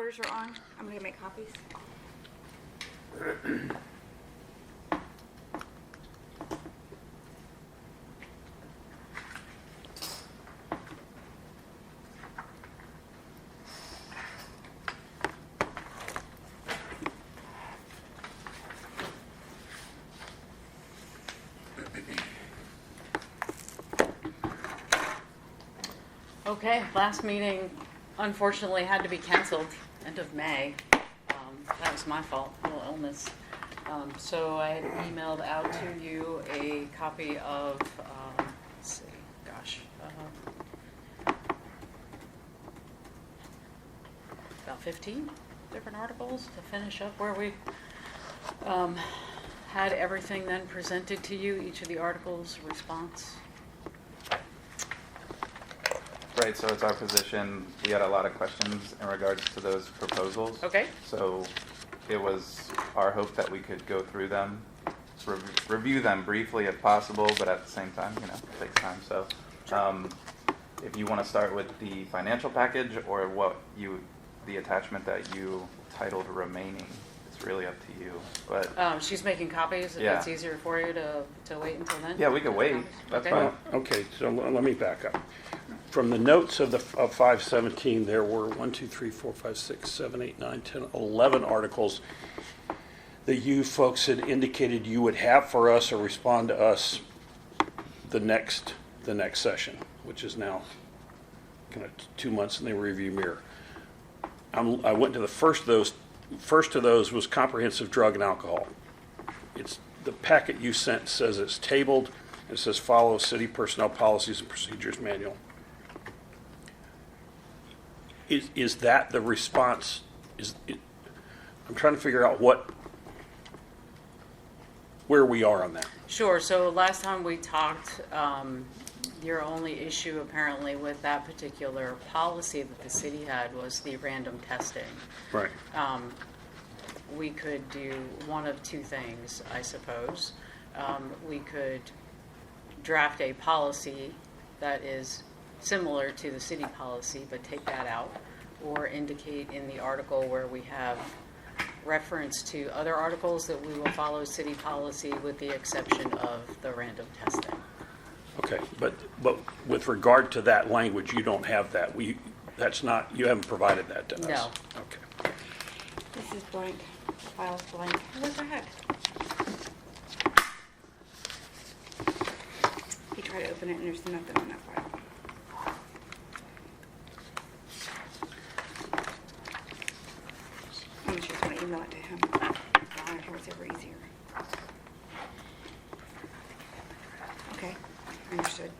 recorders are on. I'm going to make copies. Okay, last meeting unfortunately had to be canceled, end of May. That was my fault, a little illness. So I had emailed out to you a copy of, let's see, gosh, about 15 different articles to finish up where we had everything then presented to you, each of the articles, response. Right, so it's our position, we had a lot of questions in regards to those proposals. Okay. So it was our hope that we could go through them, review them briefly if possible, but at the same time, it takes time. So if you want to start with the financial package or the attachment that you titled remaining, it's really up to you. But She's making copies, if Yeah. it's easier for you to wait until then? yeah, we could wait, that's Okay. fine. Okay, so let me back up. From the notes of 517, there were 1, 2, 3, 4, 5, 6, 7, 8, 9, 10, 11 articles that you folks had indicated you would have for us or respond to us the next session, which is now kind of 2 months in the review mirror. I went to the first of those. First of those was comprehensive drug and alcohol. It's the packet you sent says it's tabled. It says follow city personnel policies and procedures manual. Is that the response? I'm trying to figure out where we are on that. Sure, so last time we talked, your only issue apparently with that particular policy that the city had was the random testing. Right. We could do one of two things, I suppose. We could draft a policy that is similar to the city policy, but take that out, or indicate in the article where we have reference to other articles that we will follow city policy with the exception of the random testing. Okay, but with regard to that language, you don't have that. You haven't provided that to us. No. Okay. This is blank. The file's blank. What the heck? He tried to open it and there's nothing on that file. I'm just going to email it to him. It's ever easier. Okay, understood.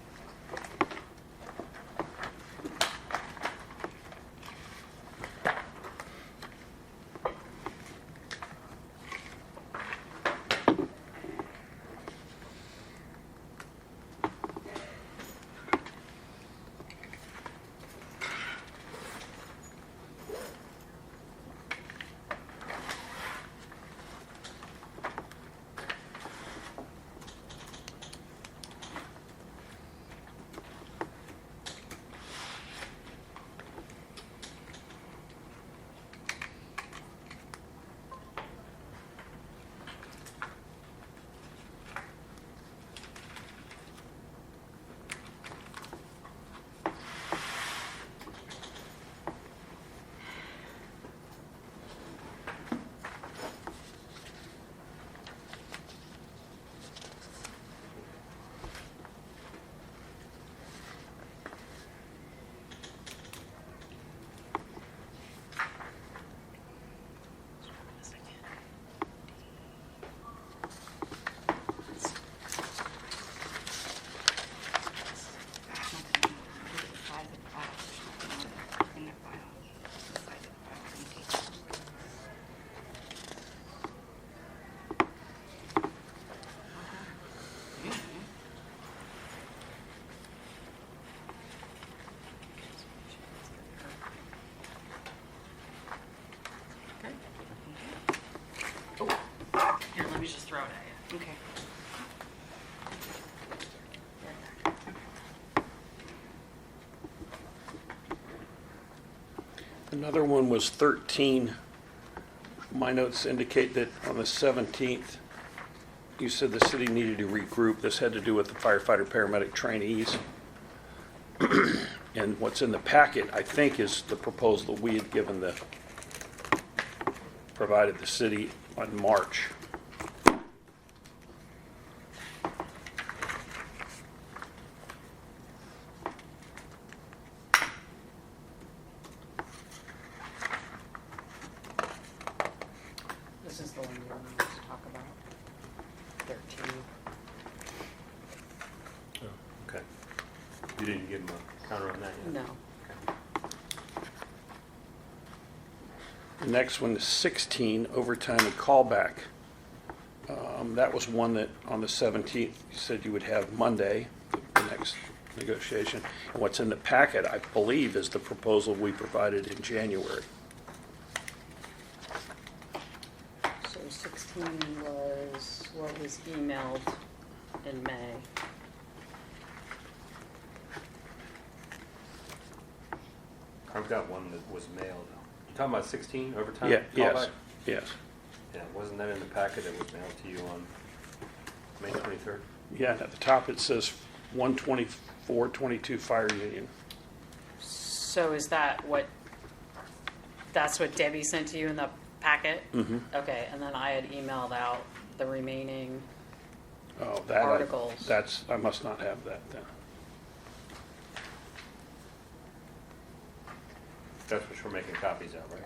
Here, let me just throw it at you. Okay. Another one was 13. My notes indicate that on the 17th, you said the city needed to regroup. This had to do with the firefighter paramedic trainees. And what's in the packet, I think, is the proposal that we had provided the city on March. This is the one you wanted us to talk about. 13. Oh, okay. You didn't give them a counter on that yet? No. Okay. The next one is 16, overtime and callback. That was one that on the 17th, you said you would have Monday, the next negotiation. And what's in the packet, I believe, is the proposal we provided in January. So 16 was what was emailed in May. I've got one that was mailed. You talking about 16 overtime? Yeah, callback? yes, yes. Yeah, wasn't that in the packet that was mailed to you on May 23rd? Yeah, and at the top it says 12422 fire union. So is that what, that's what Debbie sent to you in the packet? Mm-hmm. Okay, and then I had emailed out the remaining, Oh, that, Articles. I must not have that then. That's what we're making copies of, right?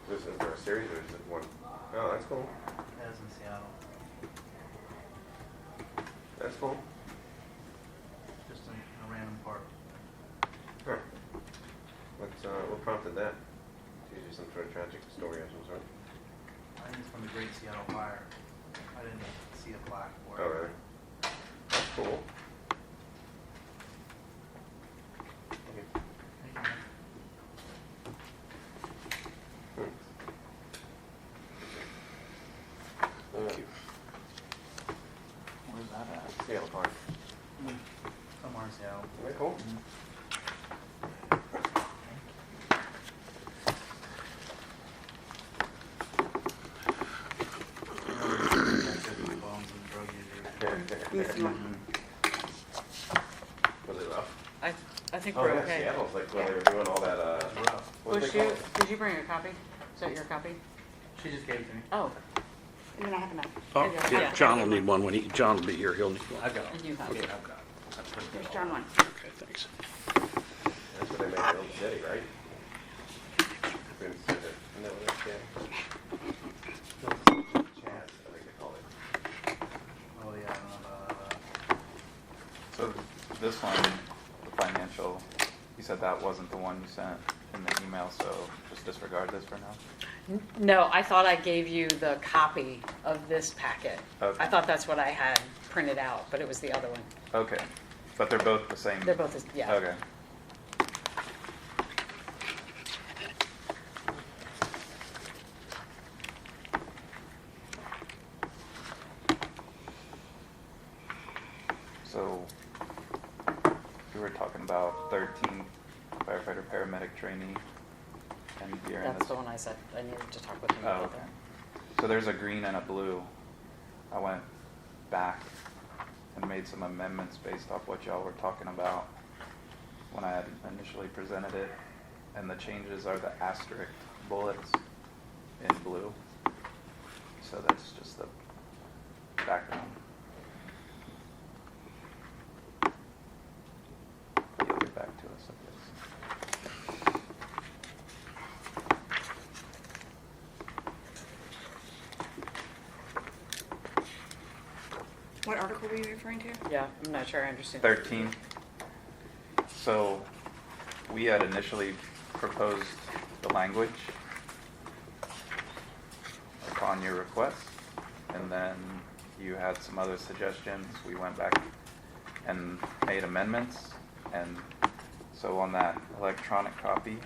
This is for a series or is it one? Oh, that's cool. That's in Seattle. That's cool. Just in a random park. Huh. What prompted that? It's usually some sort of tragic story of some sort. I think it's from the Great Seattle Fire. I didn't see a plaque for it. Oh, really? That's cool. Okay. Thank you, man. Thank you. Where's that at? Seattle Park. Somewhere in Seattle. Isn't that cool? Bombs and drug users. Use some- Was it rough? I think Oh, we're yeah, okay. Seattle's like when they were doing all that, Rough. what Was they call you, it? did you bring a copy? Is that your copy? She just gave it to me. Oh, And then I have enough. Oh, Yeah. yeah, John will need one when John will be here, he'll need one. I've got it. and you have Yeah, it. I've got it. I've printed it Here's all. John one. Okay, thanks. That's what they made the old city, right? Isn't that what it's called? Chaz, I think they call it. Oh, yeah, I don't know about that. So this one, the financial, you said that wasn't the one you sent in the email, so just disregard this for now? No, I thought I gave you the copy of this packet. Okay. I thought that's what I had printed out, but it was the other one. Okay, but they're both the same? They're both, yeah. Okay. So, we were talking about 13 firefighter paramedic trainee, and you're in That's this. the one I said I needed to talk with him Oh, about okay. that. So there's a green and a blue. I went back and made some amendments based off what y'all were talking about when I had initially presented it, and the changes are the asterisk bullets in blue. So that's just the background. You'll get back to us, I guess. What article were you referring to? Yeah, I'm not sure I understand. 13. So we had initially proposed the language upon your request, and then you had some other suggestions. We went back and made amendments, and so on that electronic copy,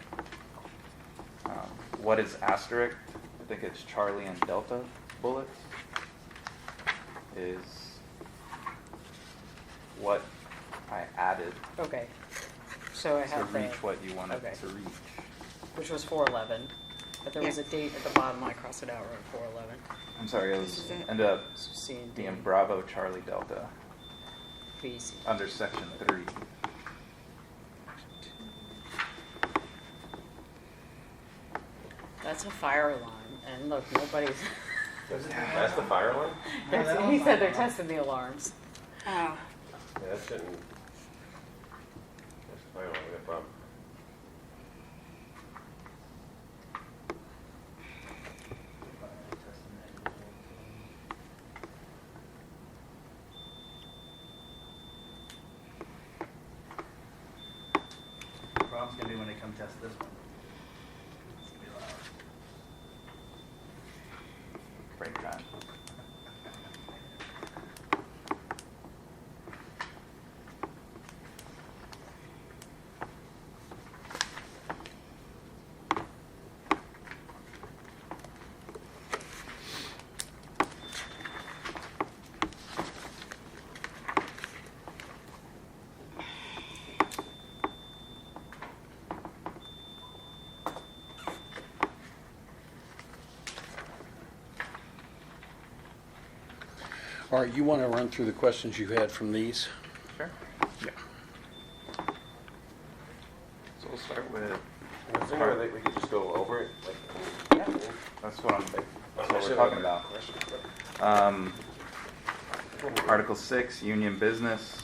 what is asterisk? I think it's Charlie and Delta bullets, is what I added Okay. So I to have the, reach what you wanted okay. to reach. which was 411, but there was a Yeah. date at the bottom. I crossed it out right, 411. I'm sorry, it This was is it. ended up So C and D. being Bravo Charlie Delta B, C. under section 3. That's a fire alarm, and look, nobody's. That's the fire alarm? He said they're testing the alarms. Oh, Yeah, that shouldn't. That's the fire alarm, we got a problem. The problem's gonna be when they come test this one. It's gonna be loud. Break time. All right, you want to run through the questions you had from these? Sure. Yeah. So we'll start with. Is there any way that we could just go over it? Like, Yeah, that's what we're talking about. Article 6, union business.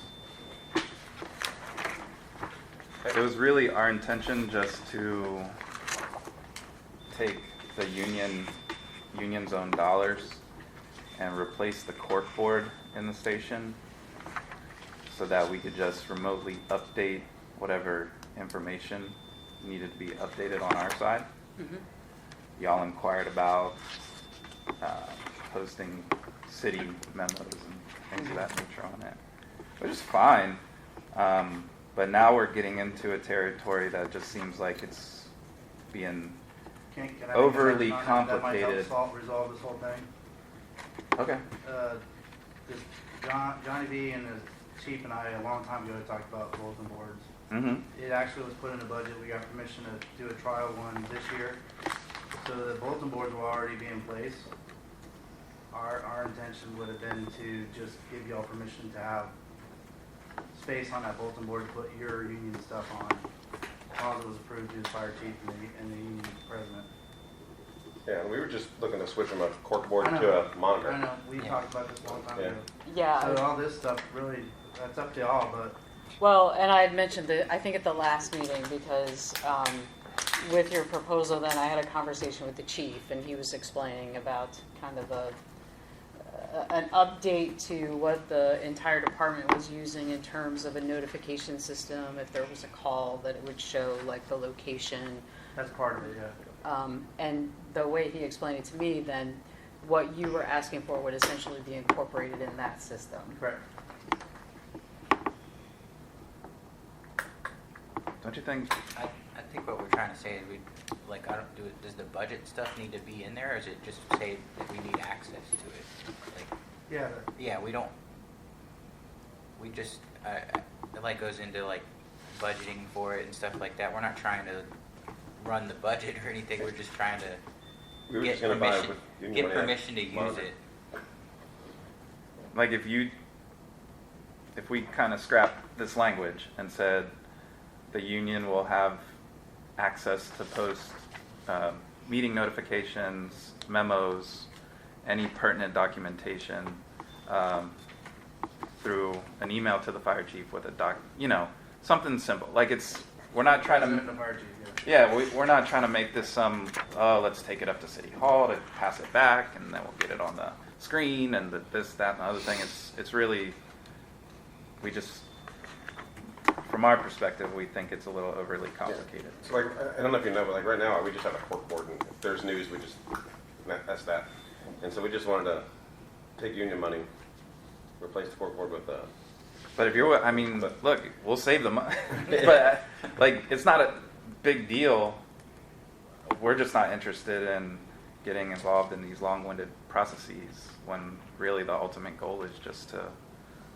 It was really our intention just to take the union's own dollars and replace the cork board in the station so that we could just remotely update whatever information needed to be updated on our side. Mhm. Y'all inquired about posting city memos and things of that nature on it, which is fine. But now we're getting into a territory that just seems like it's being Can I make a overly motion on that? That might complicated. help resolve this whole thing. okay. This Johnny B and the chief and I, a long time ago, talked about bulletin boards. Mm-hmm. It actually was put in the budget. We got permission to do a trial one this year. So the bulletin boards will already be in place. Our intention would have been to just give y'all permission to have space on that bulletin board to put your union stuff on. As long as it was approved through the fire chief and the union president. yeah, we were just looking to switch from a cork board I know. to a monitor. I know, we talked about this a long time Yeah. ago. Yeah. So all this stuff really, that's up to y'all, but Well, and I had mentioned that, I think at the last meeting, because with your proposal then, I had a conversation with the chief, and he was explaining about kind of an update to what the entire department was using in terms of a notification system. If there was a call, that it would show like the location. that's part of it, yeah. And the way he explained it to me, then what you were asking for would essentially be incorporated in that system. Correct. Don't you think? I think what we're trying to say is I don't do it, does the budget stuff need to be in there, or is it just say that we need access to it? Like, Yeah, yeah, we just, it like goes into like budgeting for it and stuff like that. We're not trying to run the budget or anything. We're just trying to We were get just gonna buy it permission, with union get money. permission to use Monitor. it. Like if we kind of scrap this language and said the union will have access to post meeting notifications, memos, any pertinent documentation through an email to the fire chief with something simple. Like we're not trying to. President of fire chief, yeah. Yeah, we're not trying to make this let's take it up to City Hall to pass it back, and then we'll get it on the screen, and this, that, and the other thing. It's really, from our perspective, we think it's a little overly complicated. So like, I don't know if you know, but like right now, we just have a cork board, and if there's news, that's that. And so we just wanted to take union money, replace the cork board with But if look, we'll save the money. But it's not a big deal. We're just not interested in getting involved in these long-winded processes when really the ultimate goal is just to,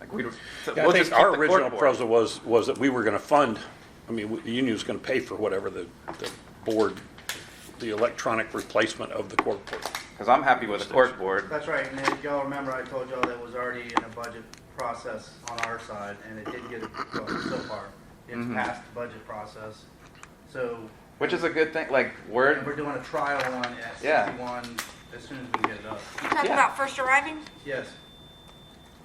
I we'll think just keep our the original cork board. proposal was that we were going to fund, the union was going to pay for whatever the board, the electronic replacement of the cork board. Because I'm happy with the cork board. That's right, and if y'all remember, I told y'all that was already in a budget process on our side, and it did get, so far, it's Mhm. passed the budget process. So, Which is a good thing. and we're doing a trial one at Yeah. 61 as soon as we get it up. You talking Yeah. about first arriving? Yes,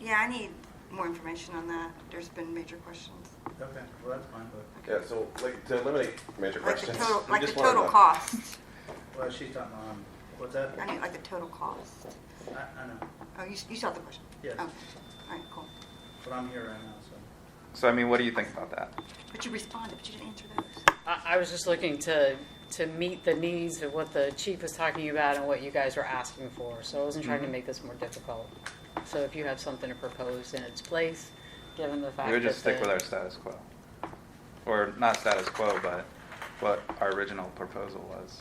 Yeah, I need more information on that. There's been major questions. okay, well, that's fine, but, yeah. So like to eliminate major Like the questions, total, we like the just wanted total to- cost. well, she's talking on, what's that? I need like the total cost. I know, Oh, you saw the question? Yes. Oh, all right, cool. but I'm here right now, so. So what do you think about that? But you responded, but you didn't answer those. I was just looking to meet the needs of what the chief was talking about and what you guys were asking for. So I wasn't trying to make this more difficult. So if you have something to propose in its place, given the fact We would just that stick with our status quo. Or not status quo, but what our original proposal was.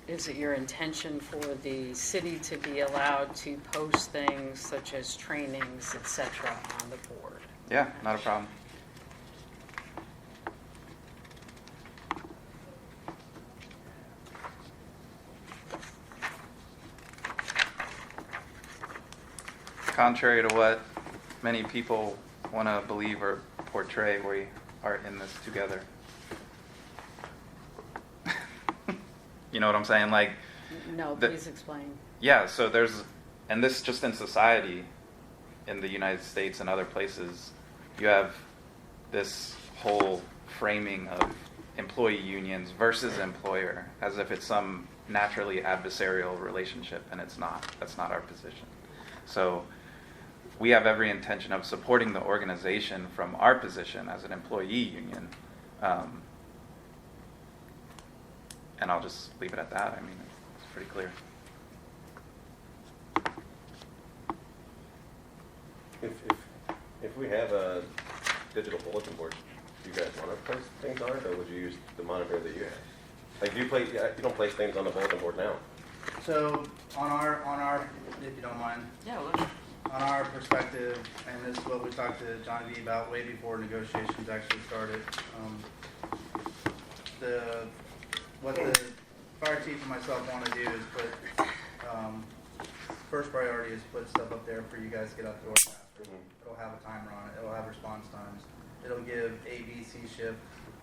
Is it your intention for the city to be allowed to post things such as trainings, et cetera, on the board? Yeah, not a problem. Contrary to what many people want to believe or portray, we are in this together. You know what I'm saying? No, The- please explain. Yeah, so and this just in society, in the United States and other places, you have this whole framing of employee unions versus employer as if it's some naturally adversarial relationship, and it's not. That's not our position. So we have every intention of supporting the organization from our position as an employee union. And I'll just leave it at that. I mean, it's pretty clear. If we have a digital bulletin board, do you guys want to place things on it, or would you use the monitor that you have? Like, you don't place things on the bulletin board now. So on our, if you don't mind, Yeah, on our perspective, and this is what we talked to John V about way before negotiations actually started. What the fire chief and myself want to do is put, first priority is put stuff up there for you guys to get out the door faster. It'll have a timer on it. It'll have response times. It'll give A, B, C shift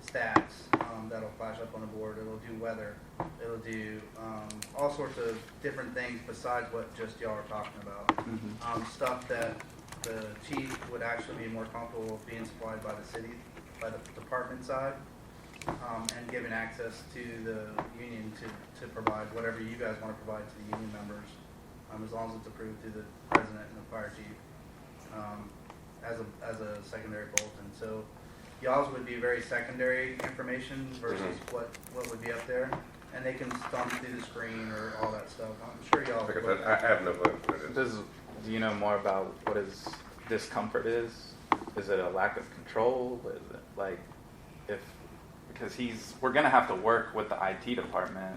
stats that'll flash up on the board. It'll do weather. It'll do all sorts of different things besides what just y'all are talking about. Stuff that the chief would actually be more comfortable with being supplied by the city, by the department side, and giving access to the union to provide whatever you guys want to provide to the union members, as long as it's approved through the president and the fire chief, as a secondary bulletin. So y'all's would be very secondary information versus what would be up there, and they can thumb through the screen or all that stuff. I'm sure y'all. Like I said, I have no clue what it is. do you know more about what his discomfort is? Is it a lack of control? Is it like, because we're gonna have to work with the IT department.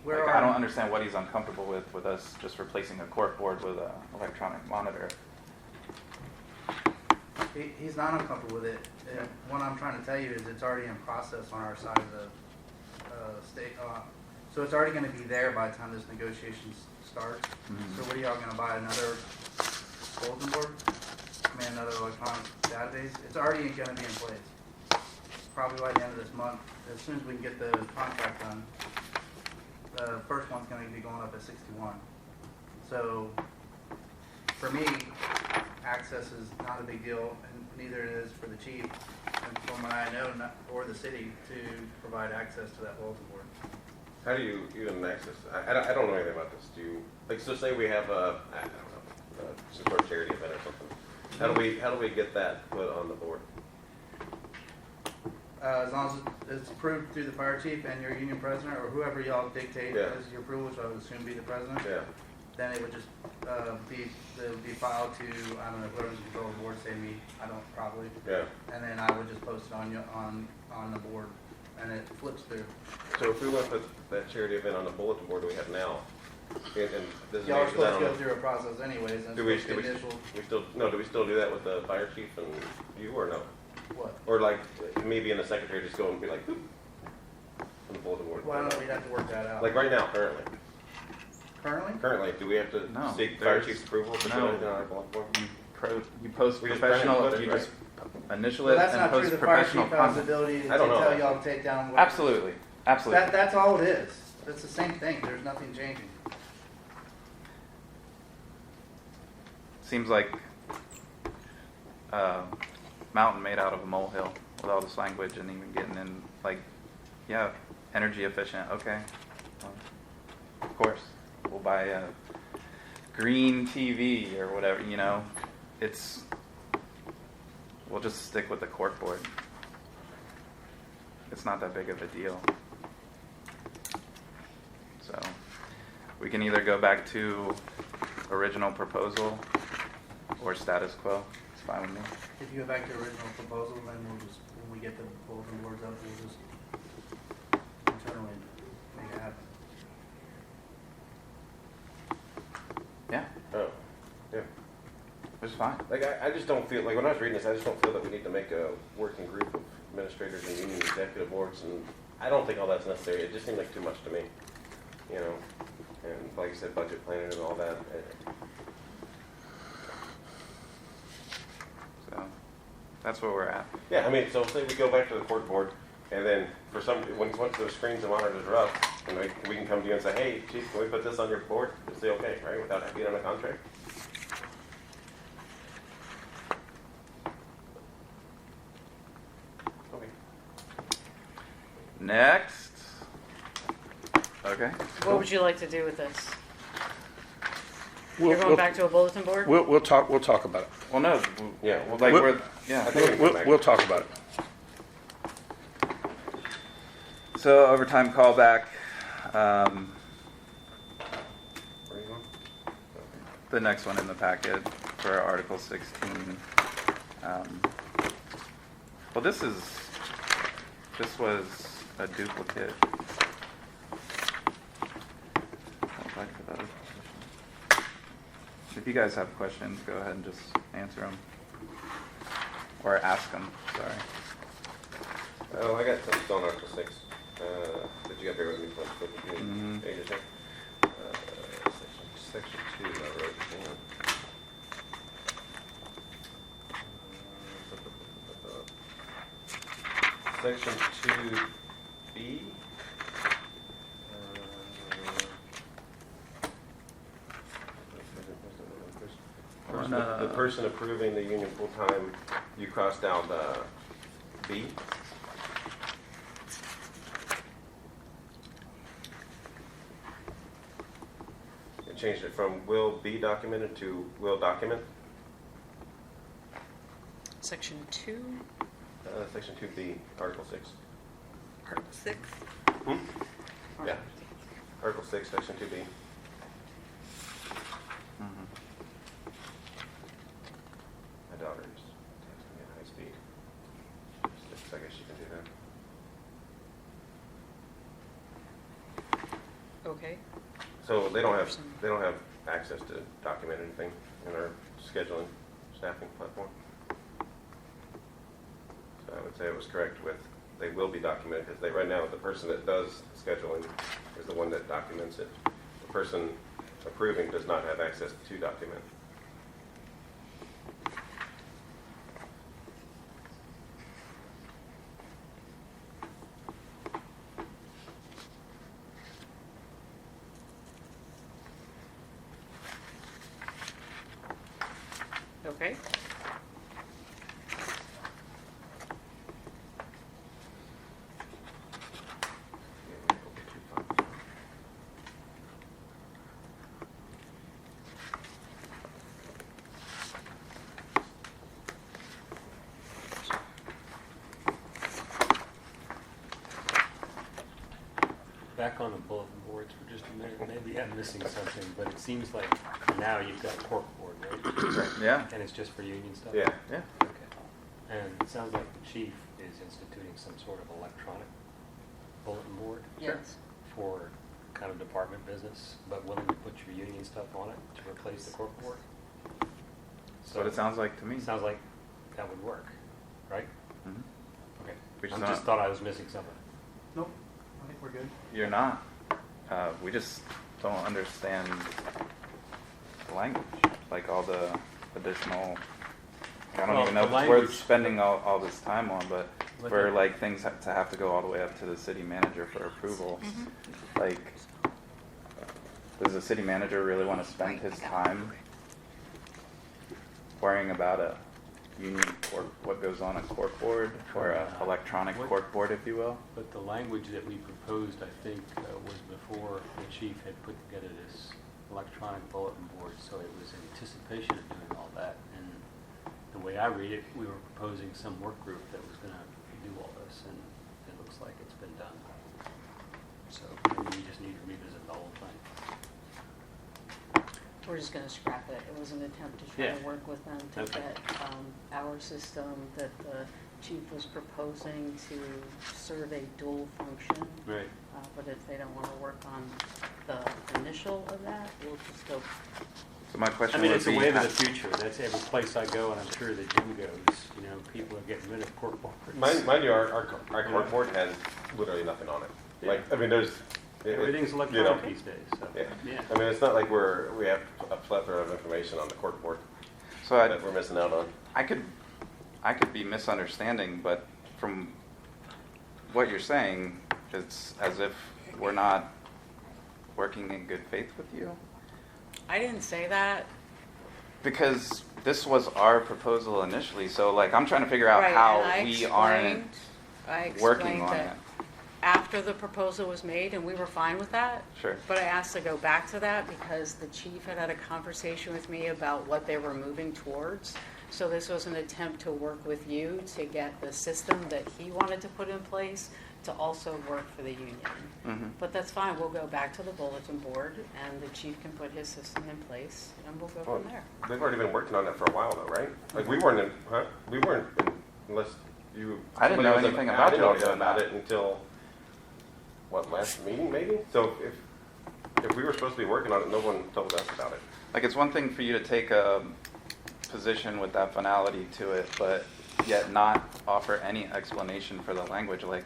Where Like, I don't are- understand what he's uncomfortable with us just replacing a cork board with an electronic monitor. He's not uncomfortable with it. And what I'm trying to tell you is it's already in process on our side of the state. So it's already going to be there by the time this negotiation starts. Mhm. So what are y'all going to buy, another bulletin board? I mean, another electronic database? It's already going to be in place. Probably by the end of this month, as soon as we can get the contract done. The first one's going to be going up at 61. So for me, access is not a big deal, and neither it is for the chief, and from what I know, or the city, to provide access to that bulletin board. How do you even access? I don't know anything about this. Do you, like, so say we have a, I don't know, some sort of charity event or something. How do we get that put on the board? As long as it's approved through the fire chief and your union president, or whoever y'all dictate Yeah. as your approval, which I would assume be the president, Yeah. then it would just it would be filed to, I don't know, whoever's in control of the board, say me, I don't probably, Yeah. and then I would just post it on the board, and it flips through. So if we want to put that charity event on the bulletin board that we have now, and this is Y'all are maybe, 'cause I supposed to don't go know. through a process anyways, and Do we, it's supposed to be initial, do we still do that with the fire chief and you, or no? what? Or like, me being the secretary, just go and be like, boop, on the bulletin board? Well, I don't know, we'd have to work that out. Like right now, currently, Currently? do we have to No, seek fire there's- chief's approval to put no. anything on our bulletin board? You post We just print it and professional, put it, you right? just initial Well, it that's and not true, post the fire professional chief has the content. ability to I don't know. tell y'all to take down what. Absolutely, absolutely. That's all it is. It's the same thing, there's nothing changing. Seems like a mountain made out of a molehill with all this language and even getting in, like, yeah, energy efficient, okay. Of course, we'll buy a green TV or whatever, you know. We'll just stick with the cork board. It's not that big of a deal. So we can either go back to original proposal or status quo. It's fine with me. If you go back to the original proposal, then when we get the bulletin boards up, we'll just internally make it happen. Yeah, Oh, yeah. it's fine. Like, I just don't feel, like, when I was reading this, I just don't feel that we need to make a working group of administrators and union executive boards, and I don't think all that's necessary. It just seemed like too much to me, you know? And like you said, budget planning and all that. So that's where we're at. Yeah, I mean, so say we go back to the court board, and then for once those screens and monitors are up, and we can come to you and say, hey, chief, can we put this on your board? You'll say, okay, right, without having it on a contract? Okay. Next. Okay. What would you like to do with this? We'll- You're going we'll- back to a bulletin board? We'll talk about it. Well, no. Yeah, Well, like we'll- we're yeah. I think we can come back. We'll talk about it. So overtime callback. Where are you going? The next one in the packet for Article 16. Well, this was a duplicate. Go back to the other position. If you guys have questions, go ahead and just answer them. Or ask them, sorry. Oh, I got something on Article 6. Did you get bear with me for a Mhm. pages here? Section 2, I wrote it down. Section 2B. The person approving the union full-time, you crossed out B. You changed it from will be documented to will document. Section 2, Section 2B, Article 6. Article 6. Yeah. Article 6, Section 2B. Mhm. Okay. So they don't have access to document anything in our scheduling staffing platform. So I would say it was correct with, they will be documented, because right now, the person that does scheduling is the one that documents it. The person approving does not have access to document. Okay. Back on the bulletin boards for just a minute, maybe I'm missing something, but it seems like now you've got corkboard, right? Yeah. And it's just for union stuff? Yeah. Yeah. Okay. And it sounds like the chief is instituting some sort of electronic bulletin board Yes. for kind of department business, but willing to put your union stuff on it to replace the corkboard? That's what it sounds like to me. Sounds like that would work, right? Mhm. Okay. We I just just don't- thought I was missing something. Nope, I think we're good. You're not. We just don't understand the language, like all the additional. I don't Well, even know if the it's worth language- spending all this time on, but But for the- like things to have to go all the way up to the city manager for approval, like, does the city manager really want to spend his time worrying about a union cork, what goes on a corkboard or a electronic What- corkboard, if you will? But the language that we proposed, I think, was before the chief had put together this electronic bulletin board, so it was in anticipation of doing all that. And the way I read it, we were proposing some work group that was going to do all this, and it looks like it's been done. So maybe we just need to revisit the whole thing. We're just gonna scrap it. It was an attempt to try Yeah. to work with them to Okay. get our system that the chief was proposing to serve a dual function. Right. But if they don't wanna work on the initial of that, we'll just go. So my I question mean, would it's a be, wave of the future. That's every place I go, and I'm sure that Jim goes, you know, people are getting rid of corkboards. Mind you, our corkboard has literally nothing on it. Like, I mean, there's. Everything's you know, electronic these days, so, Yeah. yeah. I mean, it's not like we have a plethora of information on the corkboard so that we're missing out on. I could be misunderstanding, but from what you're saying, it's as if we're not working in good faith with you. I didn't say that. Because this was our proposal initially, so like I'm trying to figure out Right, how and I we explained- aren't I working explained on that it. after the proposal was made, and we were fine with that. Sure. But I asked to go back to that because the chief had a conversation with me about what they were moving towards. So this was an attempt to work with you to get the system that he wanted to put in place to also work for the union. Mhm. But that's fine, we'll go back to the bulletin board, and the chief can put his system in place, and we'll go Well, from there. they've already been working on that for a while though, right? Like, we weren't in, we weren't in, unless you. I didn't know somebody was anything I about didn't know y'all anything doing about that. it until, what, last meeting maybe? So if we were supposed to be working on it, no one told us about it. Like it's one thing for you to take a position with that finality to it, but yet not offer any explanation for the language. Like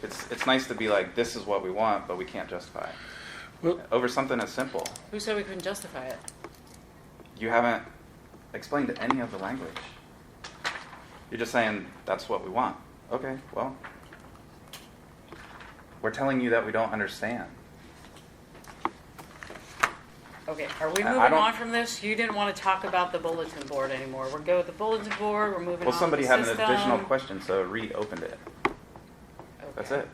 it's nice to be like, this is what we want, but we can't justify it. Well, Over something as simple. Who said we couldn't justify it? You haven't explained any of the language. You're just saying that's what we want. Okay, well, we're telling you that we don't understand. Okay, are we I moving don't- on from this? You didn't want to talk about the bulletin board anymore. We're good with the bulletin board, we're moving on Well, to somebody the had an system. additional question, so reopened it. That's Okay. it.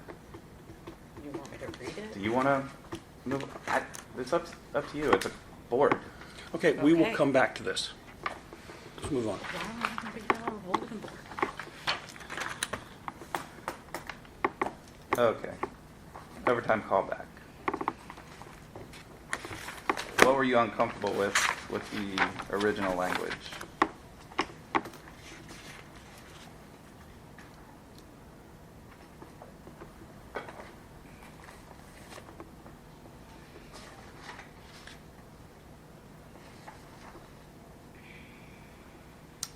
You want me to read it? Do you want to move? It's up to you. It's a board. okay, we will Okay. come back to this. Let's move on. Why don't we get on the bulletin board? Okay. Overtime callback. What were you uncomfortable with the original language?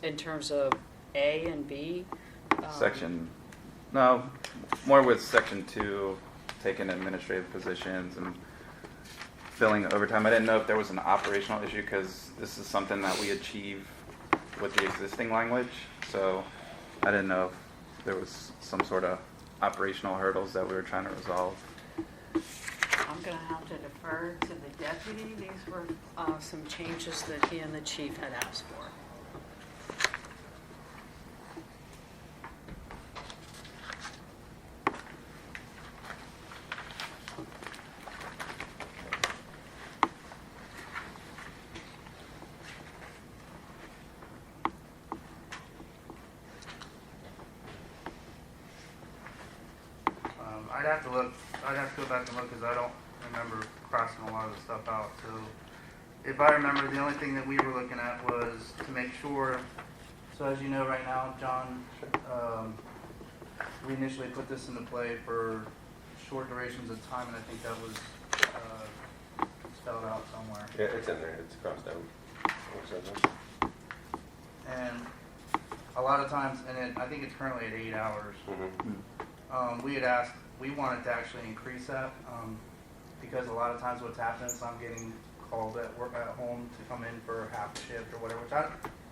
in terms of A and B. No, more with section 2, taking administrative positions and filling overtime. I didn't know if there was an operational issue because this is something that we achieve with the existing language. So I didn't know if there was some sort of operational hurdles that we were trying to resolve. I'm going to have to defer to the deputy. These were some changes that he and the chief had asked for. I'd have to go back and look because I don't remember crossing a lot of the stuff out. So if I remember, the only thing that we were looking at was to make sure, so as you know right now, John, we initially put this into play for short durations of time, and I think that was spelled out somewhere. Yeah, it's in there. It's crossed out. And a lot of times, and I think it's currently at 8 hours. We had asked, we wanted to actually increase that because a lot of times what's happening is I'm getting called at work at home to come in for half a shift or whatever,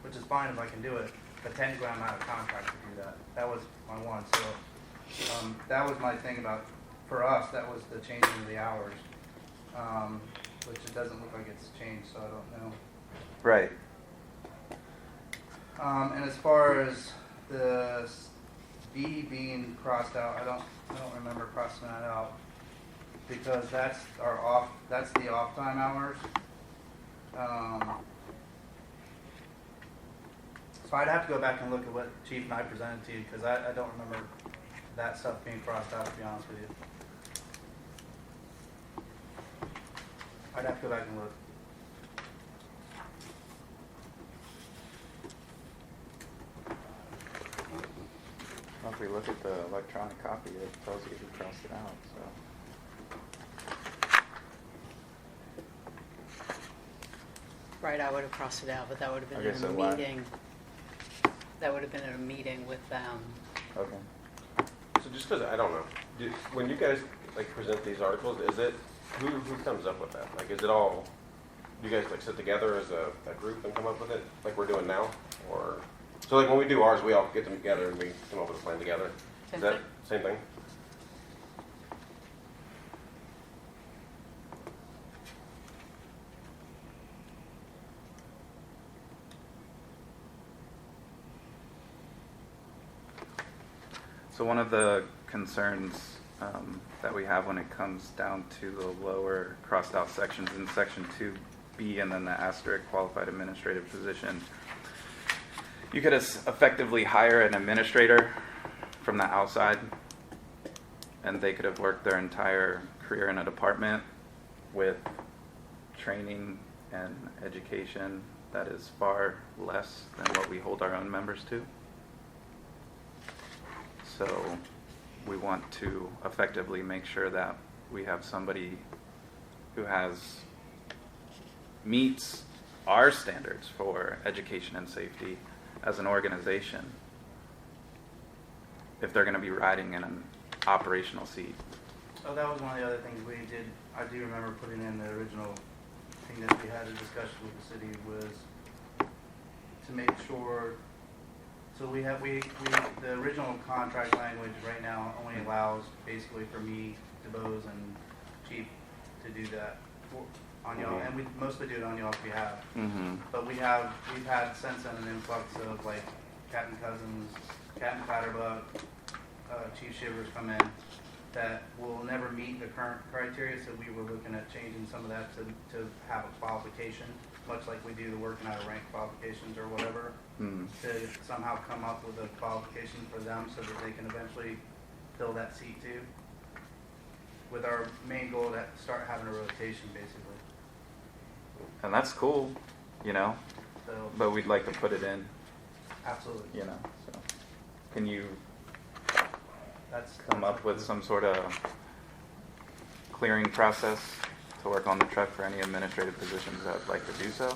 which is fine if I can do it, but technically I'm out of contract to do that. That was my one. So that was my thing about, for us, that was the changing of the hours, which it doesn't look like it's changed, so I don't know. Right. And as far as the B being crossed out, I don't remember crossing that out because that's the off time hours. So I'd have to go back and look at what Chief and I presented to you because I don't remember that stuff being crossed out, to be honest with you. I'd have to go back and look. Well, if we look at the electronic copy, it tells you who crossed it out. So. Right, I would have crossed it out, but that would have been Okay, in so a why? meeting. That would have been in a meeting with them. Okay. So just because I don't know, when you guys like present these articles, is it who comes up with that? Like, is it all you guys like sit together as a group and come up with it, like we're doing now, or so like when we do ours, we all get them together and we come up with a plan together. Is that same thing? So one of the concerns that we have when it comes down to the lower crossed out sections in section 2B and then the asterisk qualified administrative position, you could effectively hire an administrator from the outside and they could have worked their entire career in a department with training and education that is far less than what we hold our own members to. So we want to effectively make sure that we have somebody who meets our standards for education and safety as an organization if they're going to be riding in an operational seat. Oh, that was one of the other things we did. I do remember putting in the original thing that we had a discussion with the city was to make sure. So the original contract language right now only allows basically for me, DeBose, and Chief to do that on y'all, and we mostly do it on y'all's behalf. Mm-hmm. But we've had since then an influx of like Captain Cousins, Captain Clatterbuck, Chief Shivers come in that will never meet the current criteria. So we were looking at changing some of that to have a qualification, much like we do the working out of rank qualifications or whatever. To somehow come up with a qualification for them so that they can eventually fill that seat too. With our main goal to start having a rotation basically. And that's cool, So but we'd like to put it in, absolutely. So can you That's come up with some sort of clearing process to work on the truck for any administrative positions that would like to do so?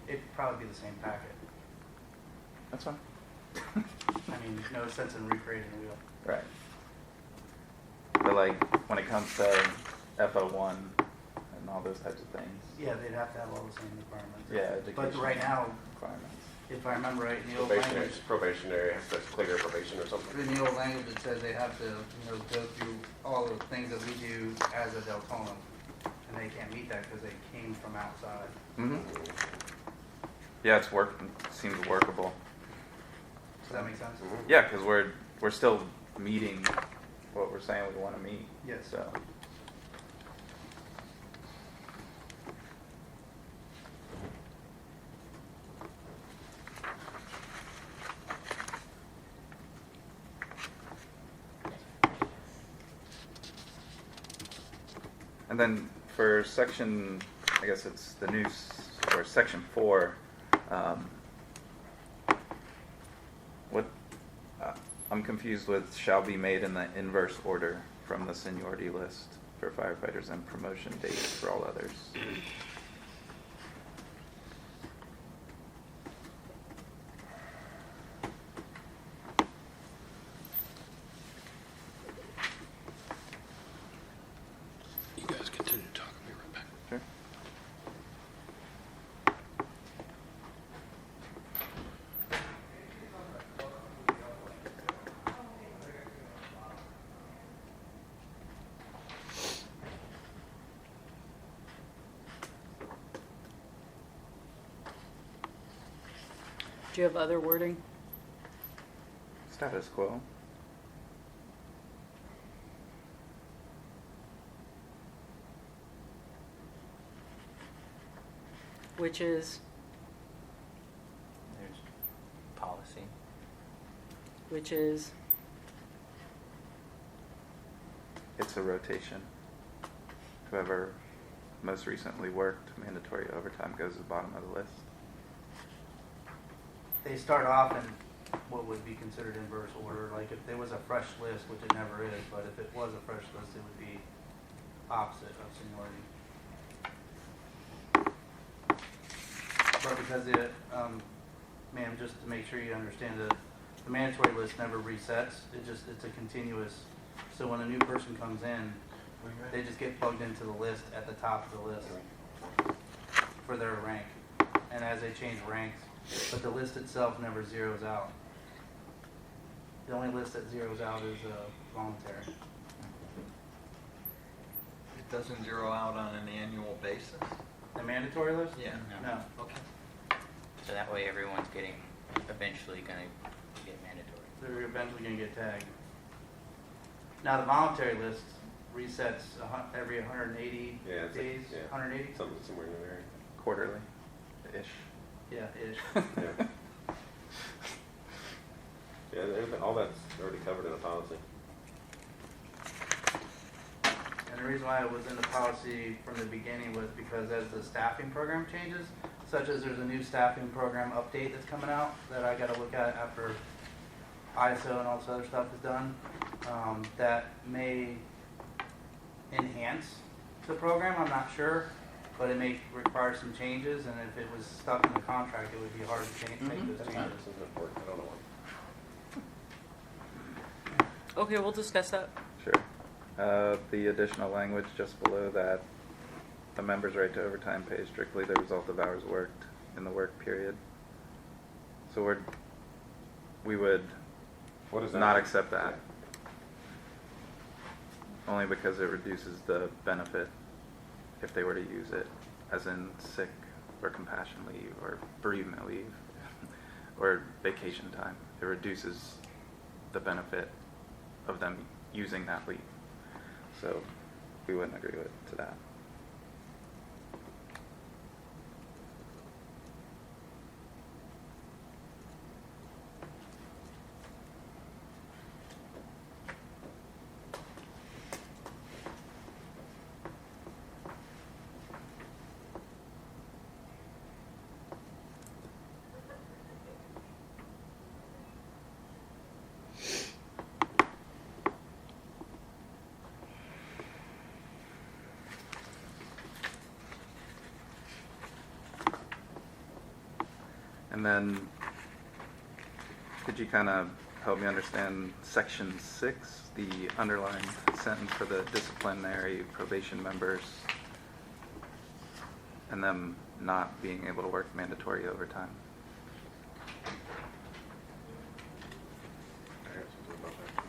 It'd probably be the same packet. That's fine. I mean, no sense in recreating the wheel. Right. But like, when it comes to FO1 and all those types of things. Yeah, they'd have to have all the same requirements. Yeah, But education right now, requirements. if I remember right, in the old Probationary, language, probationary, has to clear probation or something. in the old language, it says they have to, go through all the things that we do as a Deltona. And they can't meet that because they came from outside. Mm-hmm. Yeah, seems workable. Does that make sense? Mhm. Yeah, because we're still meeting what we're saying we want to meet. Yes. So. And then for section, I guess it's the new, or section 4, what, I'm confused with shall be made in the inverse order from the seniority list for firefighters and promotion dates for all others. You guys continue to talk. I'll be right back. Sure. Do you have other wording? Status quo. Which is, There's policy. which is, It's a rotation. Whoever most recently worked, mandatory overtime goes to the bottom of the list. They start off in what would be considered inverse order. Like if there was a fresh list, which it never is, but if it was a fresh list, it would be opposite of seniority. But because it, ma'am, just to make sure you understand, the mandatory list never resets. It's a continuous. So when a new person comes in, they just get plugged into the list at the top of the list for their rank. And as they change ranks, but the list itself never zeroes out. The only list that zeroes out is voluntary. It doesn't zero out on an annual basis? The mandatory list? Yeah. No. Okay. So that way everyone's eventually gonna get mandatory. They're eventually going to get tagged. Now the voluntary list resets every 180 Yeah, it's like- days. yeah. 180? Something somewhere in there. Quarterly-ish. Yeah, ish. Yeah. Yeah, everything, all that's already covered in a policy. And the reason why it was in the policy from the beginning was because as the staffing program changes, such as there's a new staffing program update that's coming out that I got to look at after ISO and all this other stuff is done, that may enhance the program, I'm not sure, but it may require some changes, and if it was stuck in the contract, it would be hard to change, make those That's not, changes. this isn't important, I don't know. okay, we'll discuss that. Sure. The additional language just below that, a member's right to overtime pay is strictly the result of hours worked in the work period. So we would What is that? not accept that. Only because it reduces the benefit if they were to use it, as in sick or compassion leave or bereavement leave or vacation time. It reduces the benefit of them using that leave. So we wouldn't agree to that. And then, could you kind of help me understand section 6, the underlined sentence for the disciplinary probation members, and them not being able to work mandatory overtime? I got something about that.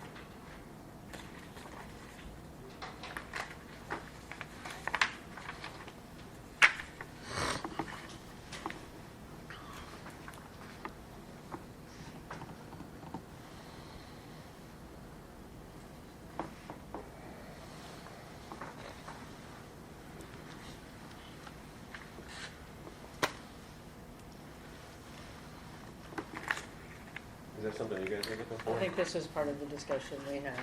Is that something you guys are looking for? I think this is part of the discussion we had.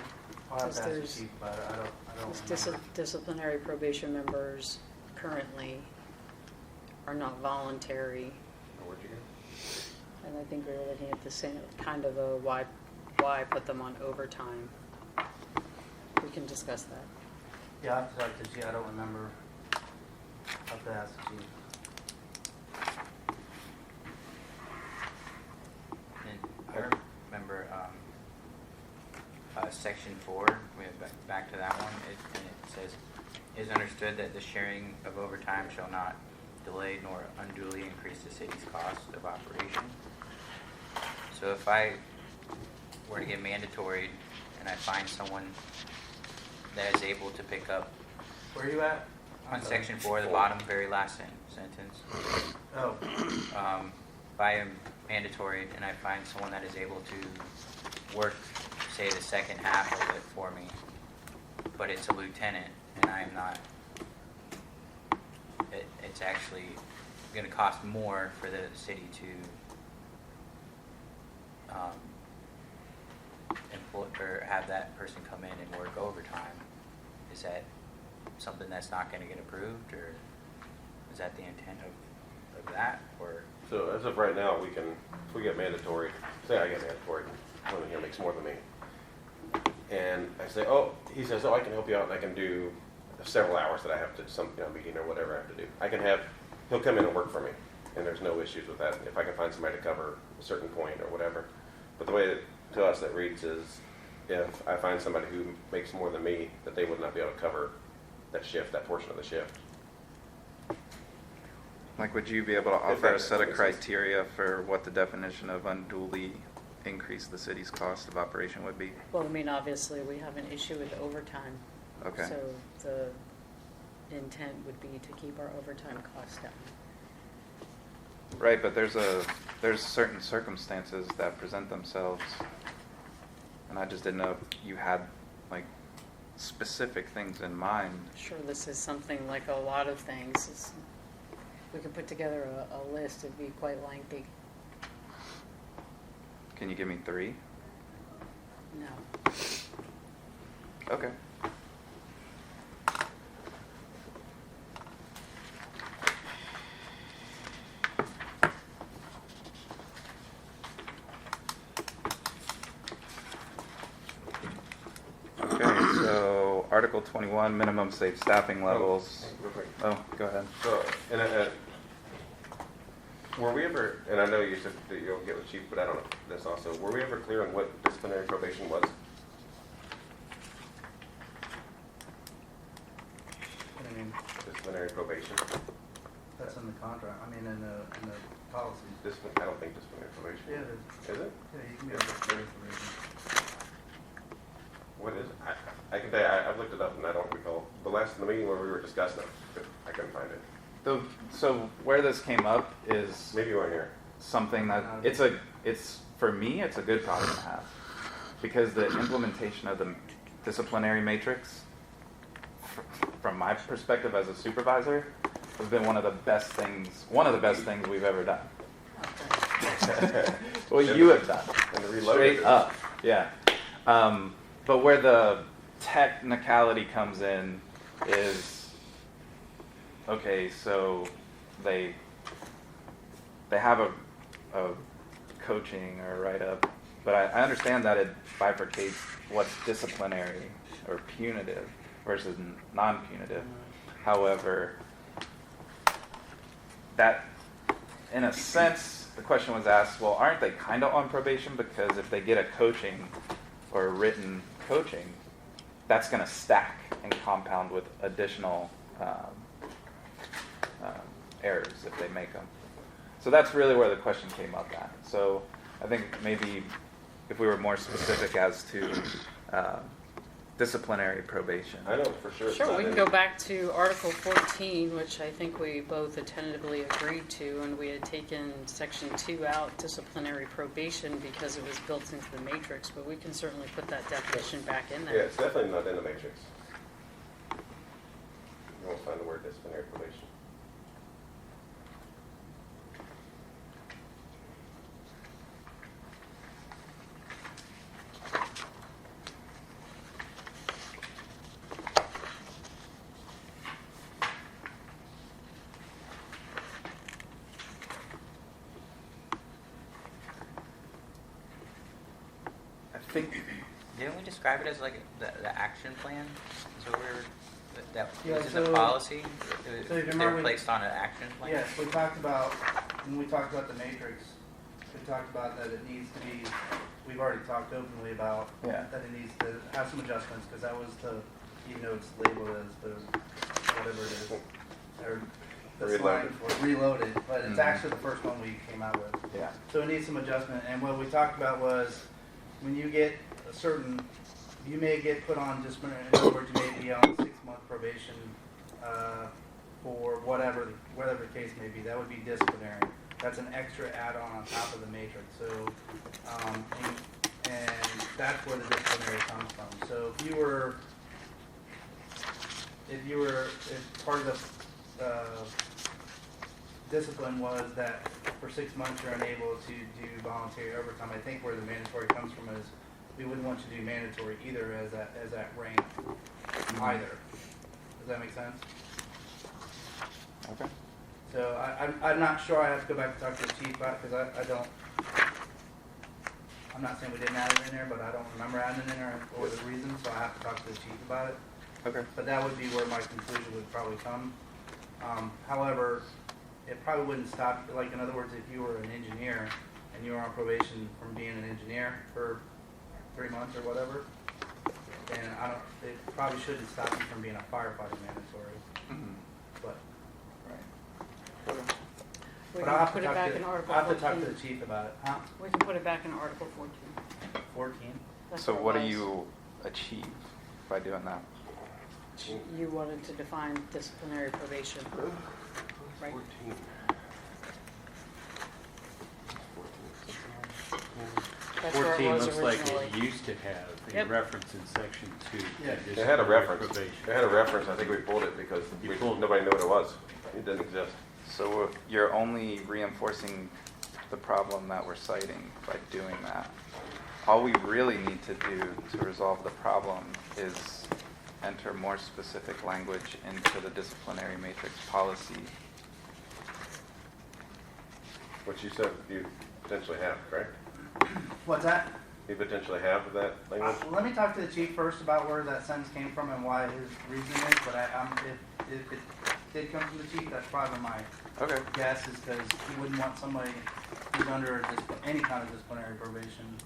I'll have to ask the There's- chief about it, I don't Dis- remember. Disciplinary probation members currently are not voluntary, Oh, where'd you go? and I think we were looking at the same, kind of a why put them on overtime. We can discuss that. Yeah, I'll have to talk to the chief, I don't remember. I'll have to ask the chief. And I remember, section 4, we have back to that one, and it says, "It is understood that the sharing of overtime shall not delay nor unduly increase the city's cost of operation." So if I were to get mandatory and I find someone that is able to pick up, Where are you at? on section 4, the bottom very last sentence, Oh, if I am mandatory and I find someone that is able to work, say, the second half of it for me, but it's a lieutenant and I'm not, it's actually going to cost more for the city to employ or have that person come in and work overtime. Is that something that's not going to get approved, or is that the intent of that, or? So as of right now, we can, if we get mandatory, say I get mandatory, someone here makes more than me. And I say, oh, he says, oh, I can help you out and I can do several hours that I have to, some meeting or whatever I have to do. He'll come in and work for me and there's no issues with that if I can find somebody to cover a certain point or whatever. But the way that, to us that reads is if I find somebody who makes more than me, that they would not be able to cover that shift, that portion of the shift. Like, would you be able to offer a set of criteria for what the definition of unduly increase the city's cost of operation would be? Well, I mean, obviously, we have an issue with overtime. Okay. So the intent would be to keep our overtime costs down. Right, but there's certain circumstances that present themselves, and I just didn't know if you had like specific things in mind. Sure, this is something like a lot of things. We could put together a list, it'd be quite lengthy. Can you give me 3? No. Okay. Okay, so Article 21, minimum safe staffing levels. Real quick. Oh, go ahead. So, and were we ever, and I know you said that you'll get with Chief, but I don't know this also, were we ever clear on what disciplinary probation was? what do you mean? Disciplinary probation? That's in the contract, I mean, in the policies. I don't think disciplinary probation. Yeah, it is. Is it? Yeah, you can be able to pay for it. What is it? I can tell you, I've looked it up and I don't recall. The meeting where we were discussing it, but I couldn't find it. So where this came up is Maybe you weren't here. something that it's for me it's a good problem to have, because the implementation of the disciplinary matrix from my perspective as a supervisor has been one of the best things we've ever done. Well, you have done And the reloaded. straight up, yeah. But where the technicality comes in is, okay, so they have a coaching or write-up, but I understand that it bifurcates what's disciplinary or punitive versus non-punitive. However, that, in a sense, the question was asked, well, aren't they kind of on probation? Because if they get a coaching or a written coaching, that's going to stack and compound with additional errors if they make them. So that's really where the question came up at. So I think maybe if we were more specific as to disciplinary probation. I know for sure. it's Sure, not we can in- go back to Article 14, which I think we both tentatively agreed to, and we had taken Section 2 out, disciplinary probation, because it was built into the matrix, but we can certainly put that definition back in Yeah, there. it's definitely not in the matrix. You won't find the word disciplinary probation. I think Didn't we describe it as like the action plan? So that Yeah, was in the so- policy? so if you They're remember- placed on an action plan? Yes, we talked about, when we talked about the matrix, we talked about that it needs to be, we've already talked openly about Yeah. that it needs to have some adjustments, because that was the, even though it's labeled as the, whatever it is, or the Reloaded. slang for reloaded, but it's Mhm. actually the first one we came out with. yeah. So it needs some adjustment, and what we talked about was, when you get a certain, you may get put on disciplinary, in other words, you may be on 6-month probation, for whatever the case may be, that would be disciplinary. That's an extra add-on on top of the matrix, so, and that's where the disciplinary comes from. So if part of the, discipline was that for 6 months you're unable to do voluntary overtime, I think where the mandatory comes from is, we wouldn't want you to do mandatory either as that rank either. Does that make sense? Okay. So I'm not sure, I have to go back and talk to the chief about it, because I don't, I'm not saying we didn't add it in there, but I don't remember adding it in there for the reason, so I have to talk to the chief about it. Okay. But that would be where my conclusion would probably come. However, it probably wouldn't stop, like, in other words, if you were an engineer and you were on probation from being an engineer for 3 months or whatever, then it probably shouldn't stop you from being a firefighter mandatory, Mhm. but. Right. Okay. We But can I'll have to put it talk back to, in I'll Article have to talk to 14. the chief about it. Huh? We can put it back in Article 14. 14? That's So it what do was. you achieve by doing that? You wanted to define disciplinary probation, right? 14. That's where it 14 was looks like originally. it used to have a Yep. reference in section 2. Yeah. It had a reference. Probation. It had a reference. I think we pulled it because You pulled it. nobody knew what it was. It didn't exist. So you're only reinforcing the problem that we're citing by doing that. All we really need to do to resolve the problem is enter more specific language into the disciplinary matrix policy. Which you said you potentially have, correct? What's that? You potentially have that language? Let me talk to the chief first about where that sentence came from and why his reasoning is, but if it did come from the chief, that's probably my Okay. guess, is because he wouldn't want somebody who's under any kind of disciplinary probation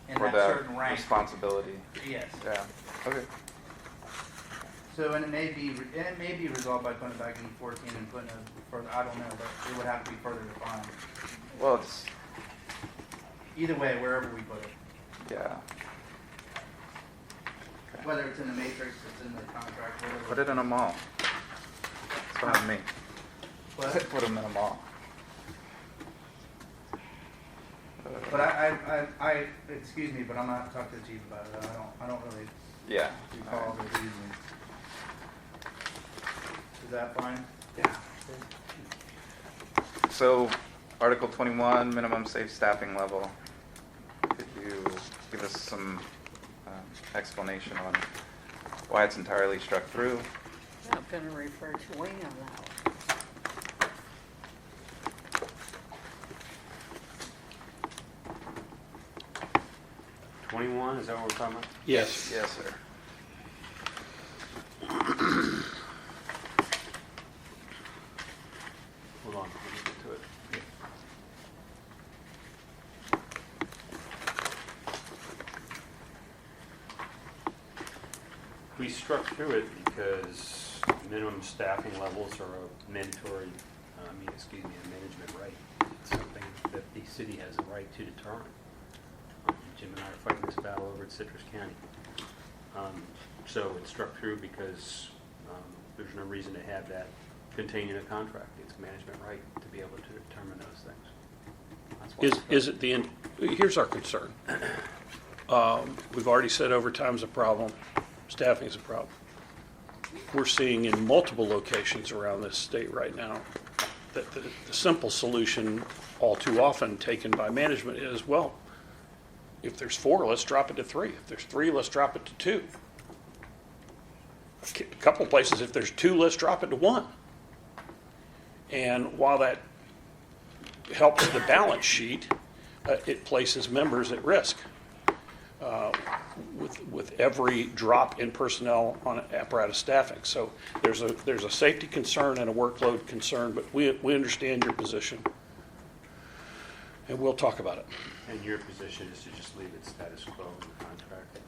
in For that that certain rank. responsibility. Yes. Yeah. Okay. So, and it may be resolved by putting it back in 14 and putting a further, I don't know, but it would have to be further defined. Well, it's, Either way, wherever we put it, yeah. whether it's in the matrix, it's in the contract, whatever. Put it in a mall. It's fine with me. But, Put them in a mall. but I, excuse me, but I'm gonna have to talk to the chief about it. I don't really Yeah. recall the reasoning. Is that fine? Yeah. So, Article 21, minimum safe staffing level. Could you give us some explanation on why it's entirely struck through? Yeah, I'm going to refer to Wayne on that one. 21, is that what we're talking about? Yes. Yes, sir. Hold on, let me get to it. We struck through it because minimum staffing levels are a mandatory, a management right. It's something that the city has a right to determine. Jim and I are fighting this battle over at Citrus County. So it's struck through because there's no reason to have that contained in a contract. It's management right to be able to determine those things. That's why it's struck. Is it the end? Here's our concern. We've already said overtime's a problem, staffing's a problem. We're seeing in multiple locations around this state right now that the simple solution, all too often taken by management, is, well, if there's 4, let's drop it to 3. If there's 3, let's drop it to 2. A couple places, if there's 2, let's drop it to 1. And while that helps the balance sheet, it places members at risk with every drop in personnel on apparatus staffing. So there's a safety concern and a workload concern, but we understand your position, and we'll talk about it. And your position is to just leave it status quo in the contract?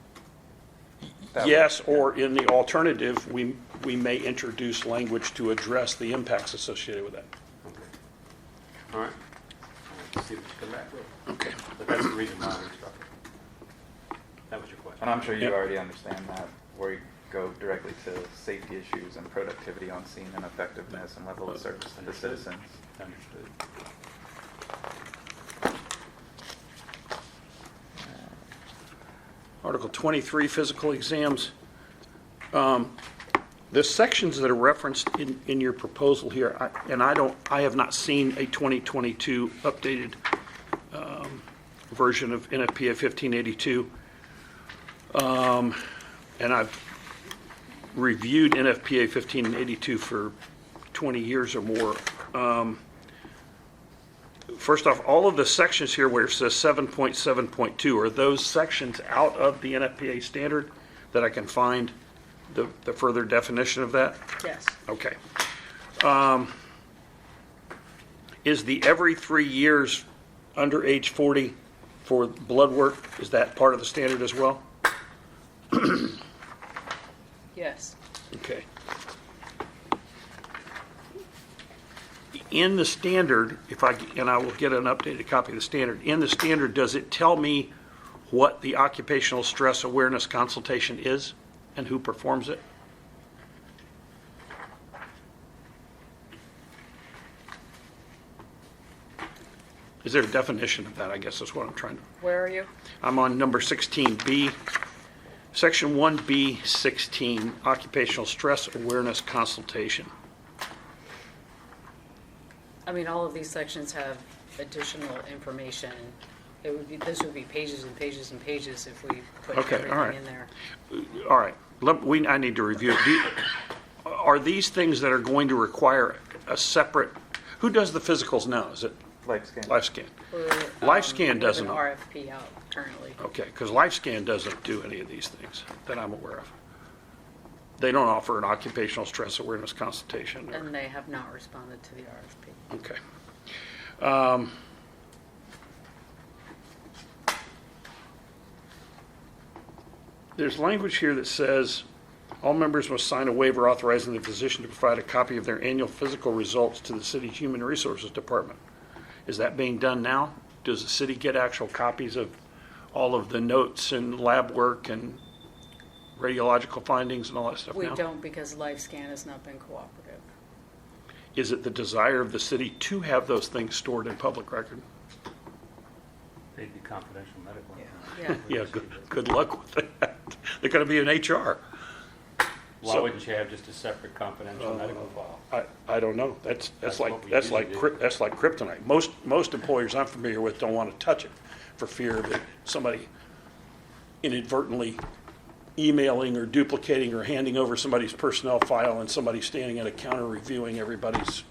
Yes, or in the alternative, we may introduce language to address the impacts associated with that. Okay. All right. Let's see what you come back with. Okay. But that's the reason why we struck it. That was your question. And I'm sure you Yep. already understand that, where you go directly to safety issues and productivity on scene and effectiveness and level of service to the Understood. citizens. Understood. Article 23, physical exams. The sections that are referenced in your proposal here, I have not seen a 2022 updated version of NFPA 1582. And I've reviewed NFPA 1582 for 20 years or more. First off, all of the sections here where it says 7.7.2, are those sections out of the NFPA standard that I can find the further definition of that? Yes. Okay. Is the every 3 years under age 40 for blood work, is that part of the standard as well? Yes. Okay. In the standard, and I will get an updated copy of the standard, in the standard, does it tell me what the occupational stress awareness consultation is and who performs it? Is there a definition of that, I guess is what I'm trying to... Where are you? I'm on number 16B, section 1B16, occupational stress awareness consultation. I mean, all of these sections have additional information. This would be pages and pages and pages if we put Okay, all right. everything in there. All right, I need to review it. Are these things that are going to require a separate, who does the physicals now? Is it LifeScan. LifeScan? We're, LifeScan we doesn't. have an RFP out currently. Okay, because LifeScan doesn't do any of these things that I'm aware of. They don't offer an occupational stress awareness consultation. And they have not responded to the RFP. Okay. There's language here that says all members must sign a waiver authorizing the physician to provide a copy of their annual physical results to the city's Human Resources Department. Is that being done now? Does the city get actual copies of all of the notes and lab work and radiological findings and all that stuff We now? don't, because LifeScan has not been cooperative. Is it the desire of the city to have those things stored in public record? They'd be confidential medical. Yeah. Yeah, good luck with that. They're going to be in HR. Why So- wouldn't you have just a separate confidential medical file? I don't know. That's what like we that's usually like do. that's like kryptonite. Most employers I'm familiar with don't want to touch it for fear that somebody inadvertently emailing or duplicating or handing over somebody's personnel file and somebody standing at a counter reviewing everybody's.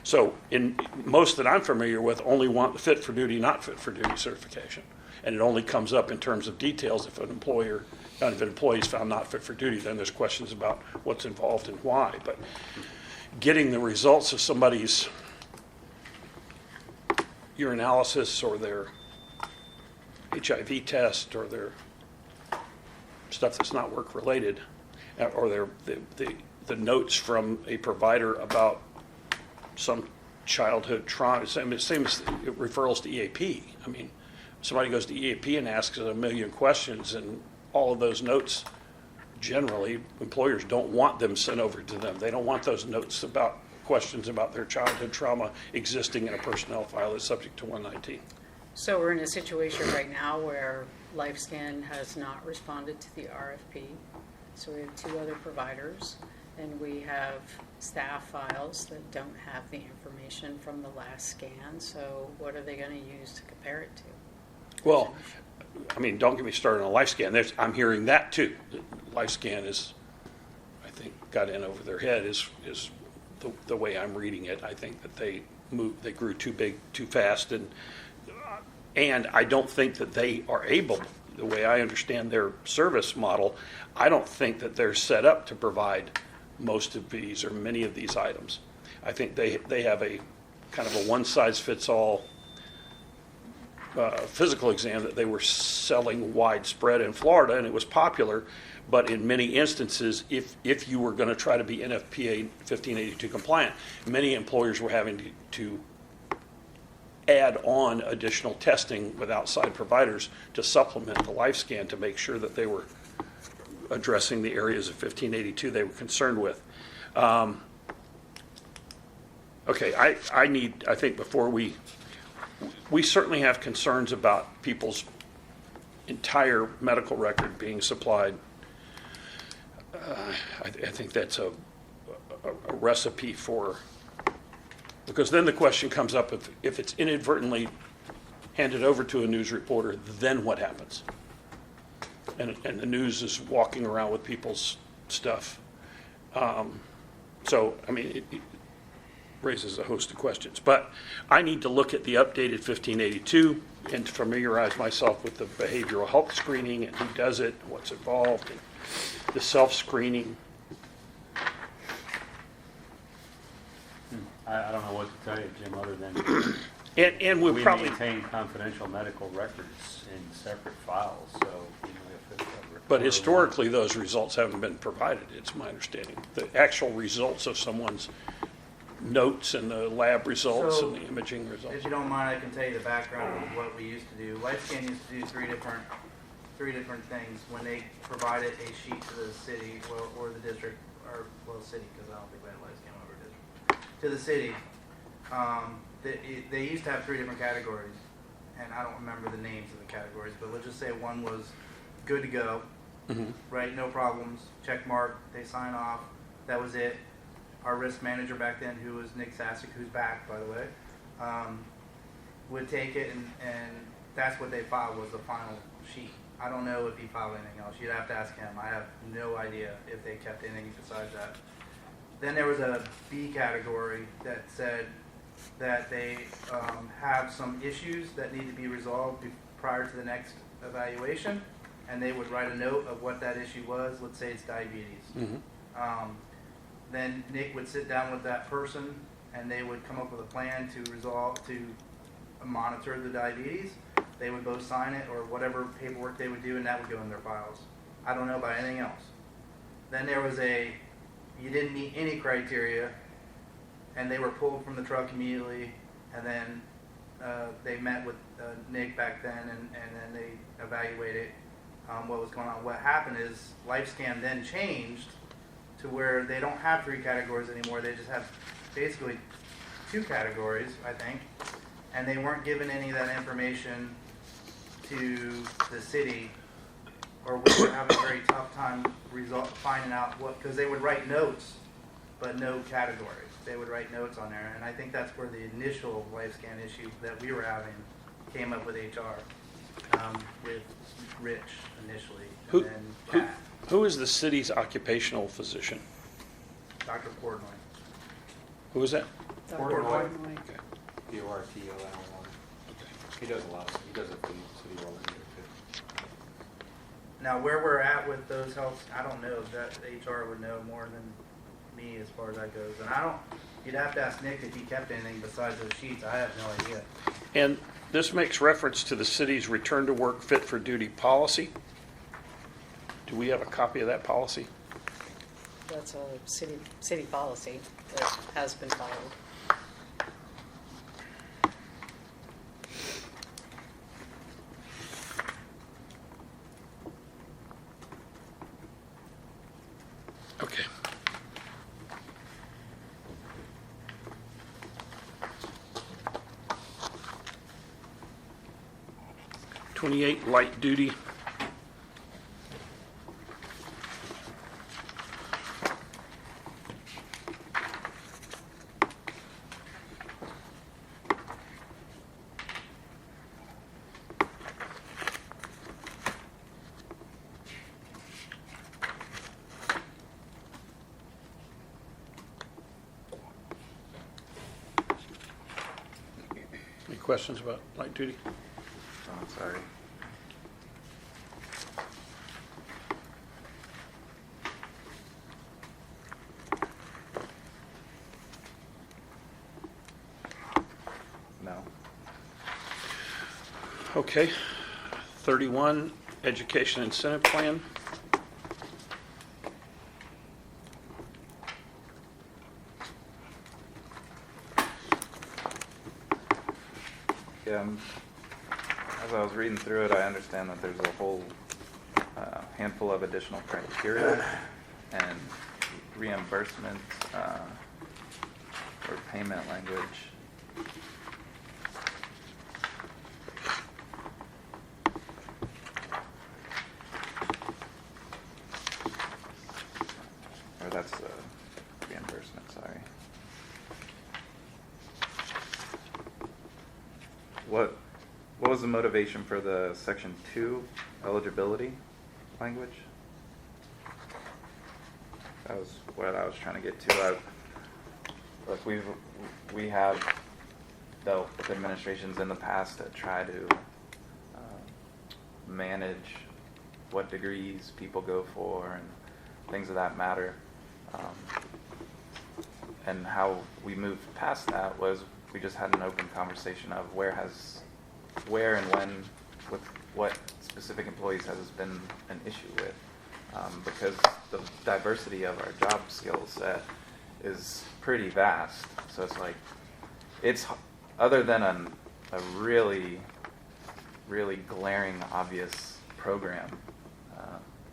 So in most that I'm familiar with only want the fit for duty, not fit for duty certification. And it only comes up in terms of details if an employee is found not fit for duty, then there's questions about what's involved and why. But getting the results of somebody's urinalysis or their HIV test or their stuff that's not work related or the notes from a provider about some childhood trauma, same as referrals to EAP. I mean, somebody goes to EAP and asks a million questions, and all of those notes, generally, employers don't want them sent over to them. They don't want those notes about questions about their childhood trauma existing in a personnel file that's subject to 119. So we're in a situation right now where LifeScan has not responded to the RFP. So we have 2 other providers, and we have staff files that don't have the information from the last scan. So what are they going to use to compare it to? Well, I mean, don't get me started on LifeScan. I'm hearing that too. LifeScan is, I think, got in over their head is the way I'm reading it. I think that they grew too big, too fast, and I don't think that they are able, the way I understand their service model, I don't think that they're set up to provide most of these or many of these items. I think they have a kind of a one-size-fits-all physical exam that they were selling widespread in Florida, and it was popular. But in many instances, if you were going to try to be NFPA 1582 compliant, many employers were having to add on additional testing with outside providers to supplement the LifeScan to make sure that they were addressing the areas of 1582 they were concerned with. Okay, I think before we certainly have concerns about people's entire medical record being supplied. I think that's a recipe for, because then the question comes up, if it's inadvertently handed over to a news reporter, then what happens? And the news is walking around with people's stuff. So, I mean, it raises a host of questions. But I need to look at the updated 1582 and familiarize myself with the behavioral health screening and who does it, what's involved, and the self-screening. I don't know what to tell you, Jim, other than And we'll we probably, maintain confidential medical records in separate files, so, if it's but historically, those results haven't been provided, it's my understanding. The actual results of someone's notes and the lab results So, and the imaging results. If you don't mind, I can tell you the background of what we used to do. LifeScan used to do three different things when they provided a sheet to the city or the district, or city, because I don't think we had LifeScan over district. To the city, they used to have 3 different categories, and I don't remember the names of the categories, but let's just say one was good to go, right? No problems, check mark, they sign off, that was it. Our risk manager back then, who was Nick Sasick, who's back, by the way, would take it, and that's what they filed was the final sheet. I don't know if he filed anything else. You'd have to ask him. I have no idea if they kept anything besides that. Then there was a B category that said that they have some issues that need to be resolved prior to the next evaluation, and they would write a note of what that issue was. Let's say it's diabetes. Then Nick would sit down with that person, and they would come up with a plan to monitor the diabetes. They would both sign it, or whatever paperwork they would do, and that would go in their files. I don't know about anything else. Then there was you didn't meet any criteria, and they were pulled from the truck immediately, and then they met with Nick back then, and then they evaluated what was going on. What happened is LifeScan then changed to where they don't have 3 categories anymore. They just have basically 2 categories, I think, and they weren't given any of that information to the city, or we would have a very tough time finding out because they would write notes, but no categories. They would write notes on there, and I think that's where the initial LifeScan issue that we were having came up with HR, with Rich initially, and then Pat. Who is the city's occupational physician? Dr. Portnoy. Who is that? Dr. Portnoy. Portnoy. Okay. P-O-R-T-O-L-Y. He does a lot. He does it for the city well in here too. Now, where we're at with those health, I don't know. That HR would know more than me as far as that goes. And you'd have to ask Nick if he kept anything besides those sheets. I have no idea. And this makes reference to the city's return to work fit for duty policy. Do we have a copy of that policy? That's a city policy that has been followed. Okay. '28 light duty. Any questions about light duty? Oh, I'm sorry. No. Okay. 31, education incentive plan. Yeah, as I was reading through it, I understand that there's a whole handful of additional criteria and reimbursement or payment language. Or that's reimbursement, sorry. What was the motivation for the section 2 eligibility language? That was what I was trying to get to. Look, we have dealt with administrations in the past that try to manage what degrees people go for and things of that matter. And how we moved past that was we just had an open conversation of where and when, with what specific employees has been an issue with. Because the diversity of our job skill set is pretty vast. So it's like, it's other than a really, really glaring obvious program,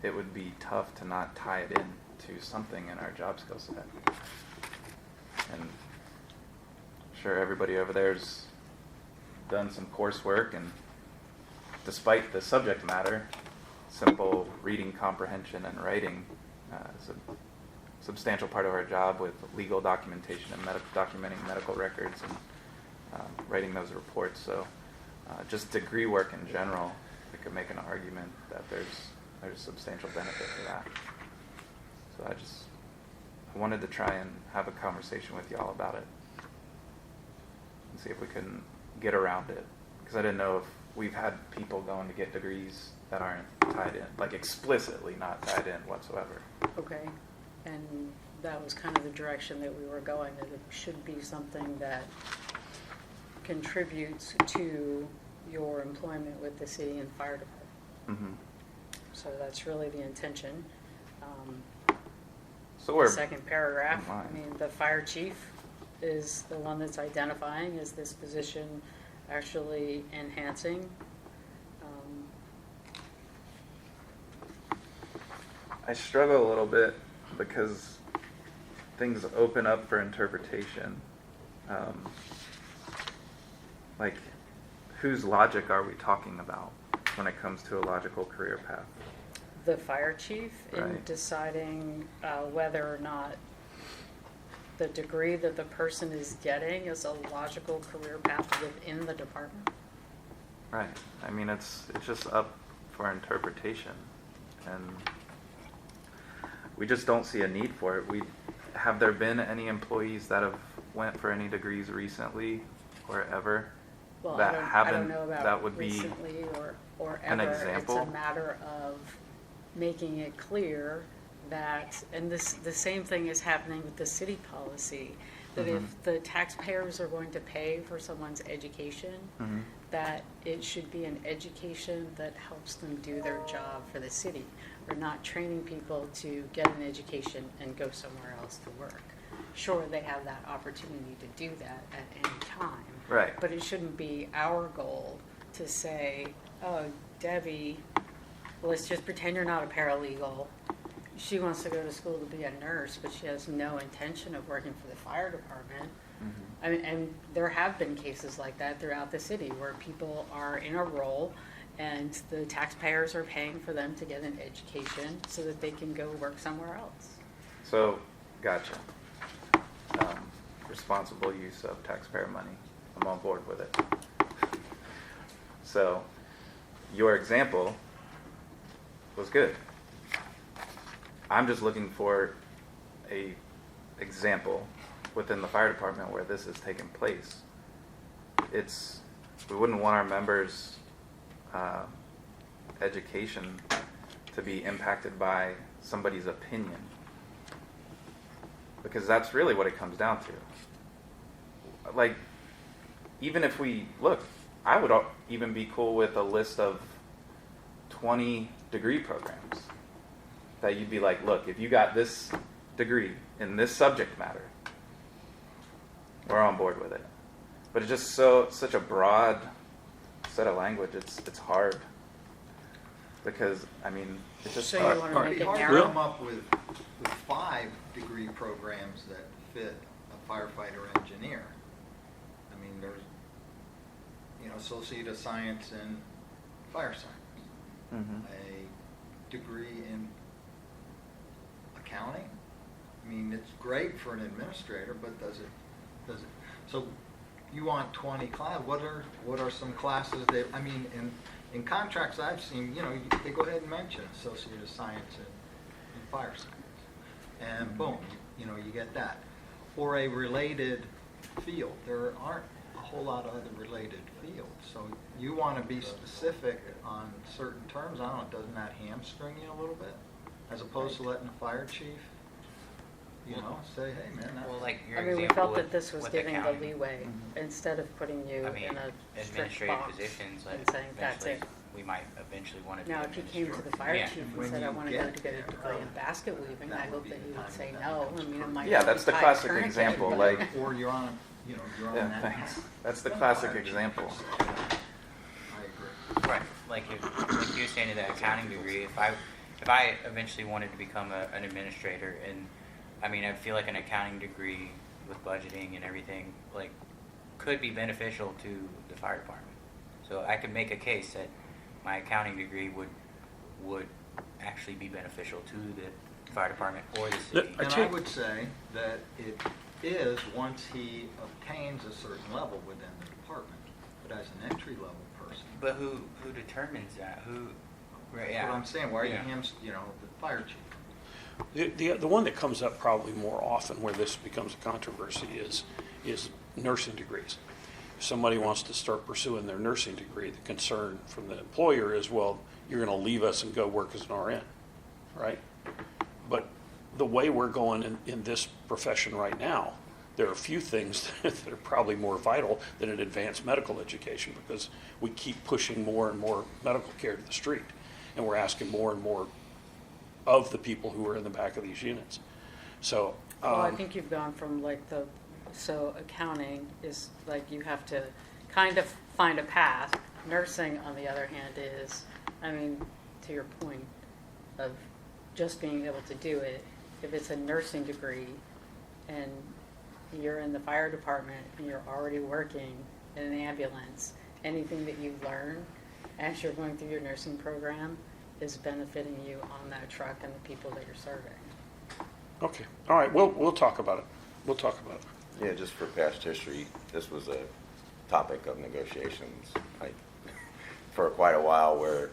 it would be tough to not tie it into something in our job skill set. And I'm sure everybody over there's done some coursework, and despite the subject matter, simple reading comprehension and writing is a substantial part of our job with legal documentation and documenting medical records and writing those reports. So just degree work in general, we could make an argument that there's substantial benefit to that. So I wanted to try and have a conversation with y'all about it and see if we can get around it, because I didn't know if we've had people going to get degrees that aren't tied in, like explicitly not tied in whatsoever. Okay, and that was kind of the direction that we were going, that it should be something that contributes to your employment with the city and fire department. Mm-hmm. So that's really the intention. So we're The second paragraph, in line. I mean, the fire chief is the one that's identifying, is this position actually enhancing? I struggle a little bit because things open up for interpretation. Like, whose logic are we talking about when it comes to a logical career path? The fire chief in Right. deciding whether or not the degree that the person is getting is a logical career path within the department? Right. I mean, it's just up for interpretation, and we just don't see a need for it. Have there been any employees that have went for any degrees recently or ever? Well, that I don't know about that would be recently or an ever. example? It's a matter of making it clear that, and the same thing is happening with the city policy, that if the taxpayers are going to pay for someone's education, that it should be an education that helps them do their job for the city. We're not training people to get an education and go somewhere else to work. Sure, they have that opportunity to do that at any time. Right. But it shouldn't be our goal to say, oh, Debbie, let's just pretend you're not a paralegal. She wants to go to school to be a nurse, but she has no intention of working for the fire department. I mean, and there have been cases like that throughout the city where people are in a role and the taxpayers are paying for them to get an education so that they can go work somewhere else. So, gotcha. Responsible use of taxpayer money. I'm on board with it. So, your example was good. I'm just looking for a example within the fire department where this is taking place. We wouldn't want our members' education to be impacted by somebody's opinion, because that's really what it comes down to. Like, even if we look, I would even be cool with a list of 20 degree programs that you'd be like, look, if you got this degree in this subject matter, we're on board with it. But it's just such a broad set of language. It's hard because it's just So you hard. want to make It'd it be hard to narrow? come up with 5 degree programs that fit a firefighter engineer. I mean, there's, Associate of Science in Fire Science, a degree in accounting. I mean, it's great for an administrator, but does it? So you want 20 classes? What are some classes that, in contracts I've seen, they go ahead and mention Associate of Science in Fire Science, and boom, you get that. Or a related field. There aren't a whole lot of other related fields, so you want to be specific on certain terms. I don't know, doesn't that hamstring you a little bit, as opposed to letting the fire chief, say, hey man, Well, like your I mean, we example felt that with- this was with giving the accounting. leeway instead of putting you I mean, in a strict administrative box positions, and like, saying that's eventually, it. we might eventually want to be Now, if you came to the administrative. fire Yeah. chief and When said, I you want to get go to get a there, degree in basket weaving, I that would hope be that the you would time say that no. becomes I mean, it pertinent. might Yeah, not that's be the classic tourniquet, example. but- Like, Or you're on, you're on yeah, that. thanks. That's the classic example. I agree. Right, like you're saying to the accounting degree, if I eventually wanted to become an administrator, and I feel like an accounting degree with budgeting and everything, like, could be beneficial to the fire department. So I could make a case that my accounting degree would actually be beneficial to the fire department or the city. And I would say that it is once he obtains a certain level within the department, but as an entry-level person. But who determines that? Who? Right, That's yeah. what I'm saying, why are you Yeah. the fire chief? The one that comes up probably more often where this becomes a controversy is nursing degrees. If somebody wants to start pursuing their nursing degree, the concern from the employer is, well, you're going to leave us and go work as an RN, right? But the way we're going in this profession right now, there are a few things that are probably more vital than an advanced medical education, because we keep pushing more and more medical care to the street, and we're asking more and more of the people who are in the back of these units. So, Well, I think you've gone from so accounting is like you have to kind of find a path. Nursing, on the other hand, is, to your point of just being able to do it, if it's a nursing degree and you're in the fire department and you're already working in an ambulance, anything that you learn as you're going through your nursing program is benefiting you on that truck and the people that you're serving. okay, all right, we'll talk about it. We'll talk about it. Yeah, just for past history, this was a topic of negotiations for quite a while, where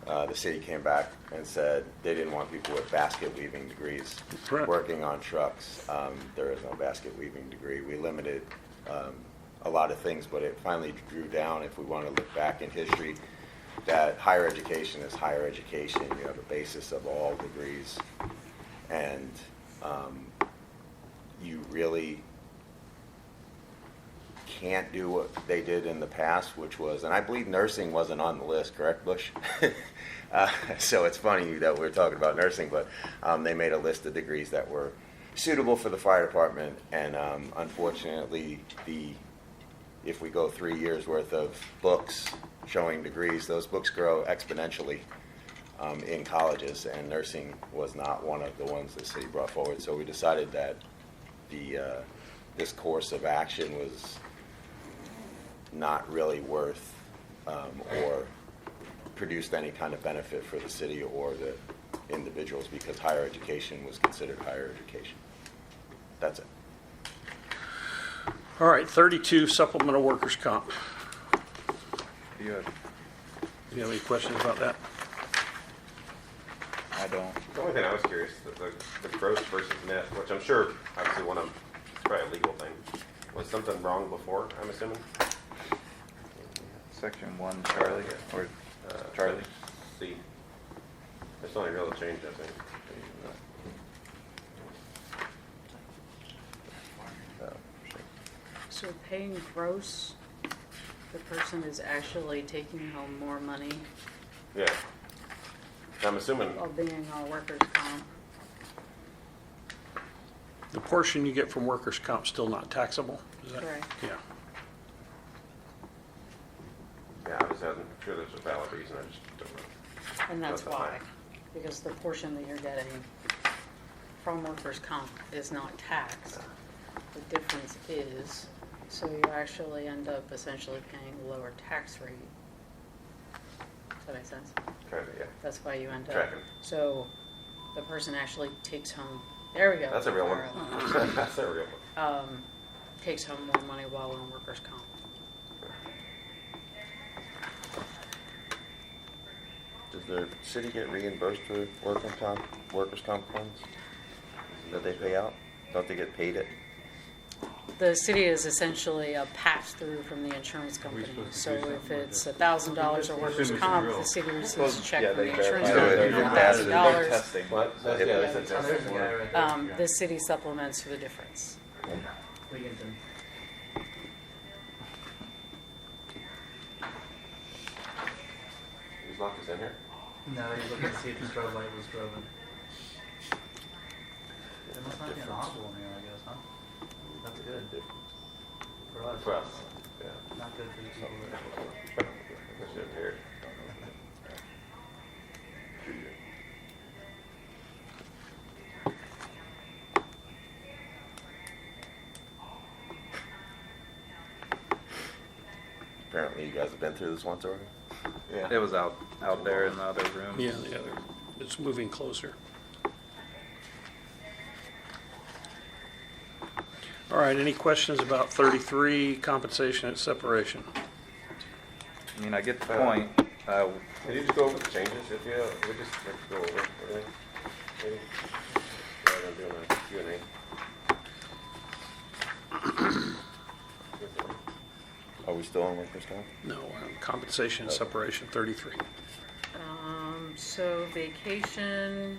the city came back and said they didn't want people with basket weaving degrees Correct. working on trucks. There is no basket weaving degree. We limited a lot of things, but it finally drew down, if we want to look back in history, that higher education is higher education. You have a basis of all degrees. And you really can't do what they did in the past, which was, and I believe nursing wasn't on the list, correct, Bush? So it's funny that we're talking about nursing, but they made a list of degrees that were suitable for the fire department, and unfortunately, if we go 3 years worth of books showing degrees, those books grow exponentially in colleges, and nursing was not one of the ones the city brought forward. So we decided that this course of action was not really worth or produced any kind of benefit for the city or the individuals, because higher education was considered higher education. That's it. All right, 32, supplemental workers' comp. Do you have, Do you have any questions about that? I don't. The only thing I was curious, the gross versus net, which I'm sure, obviously one of them, it's probably a legal thing. Was something wrong before, I'm assuming? Section 1, Charlie, or Charlie? C. That's the only real change, I think. So paying gross, the person is actually taking home more money Yeah. I'm assuming, while being on workers' comp. The portion you get from workers' comp still not taxable? Is that- Correct. Yeah. yeah, I'm sure there's a valid reason, I just don't know. And that's That's why, fine. because the portion that you're getting from workers' comp is not taxed. The difference is, so you actually end up essentially paying a lower tax rate. Does that make sense? Kind of, yeah. That's why you end up. Tracking. So the person actually takes home, there we go. That's a real one. Fire alarm. That's a real one. Takes home more money while on workers' comp. Does the city get reimbursed for workers' comp funds that they pay out? Don't they get paid it? The city is essentially a pass-through from the insurance company. supposed to So do if something like it's that? $1,000 of workers' Assuming it's comp, real. the city receives a Well, check yeah, from the they insurance verify company it. for They're testing. $1,000. Testing. What? Yeah, Yeah, but they it's said a that's- There's a guy right there. The city supplements for the difference. Wigginton. He's locked us in here? No, he's looking to see if the strobe light was strobing. There must not be an oddball in here, I guess, huh? That's good. For us. For us, yeah. Not good for the people. That's it here. Apparently you guys have been through this once already? Yeah. It was out there in the other room. Yeah, the other, it's moving closer. All right, any questions about 33, compensation and separation? I mean, I get the point. Can you just go over the changes if you, we just go over everything? Maybe? Rather than doing a Q&A. Are we still on workers' comp? No, compensation and separation, 33. So vacation,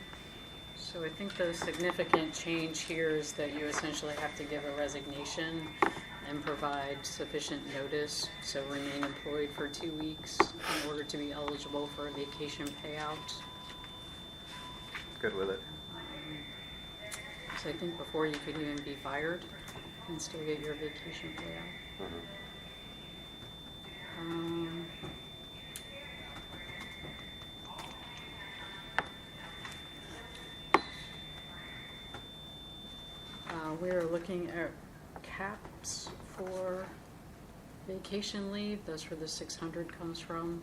so I think the significant change here is that you essentially have to give a resignation and provide sufficient notice, so remain employed for 2 weeks in order to be eligible for a vacation payout. Good with it. So I think before you could even be fired and still get your vacation payout. We're looking at caps for vacation leave. That's where the 600 comes from.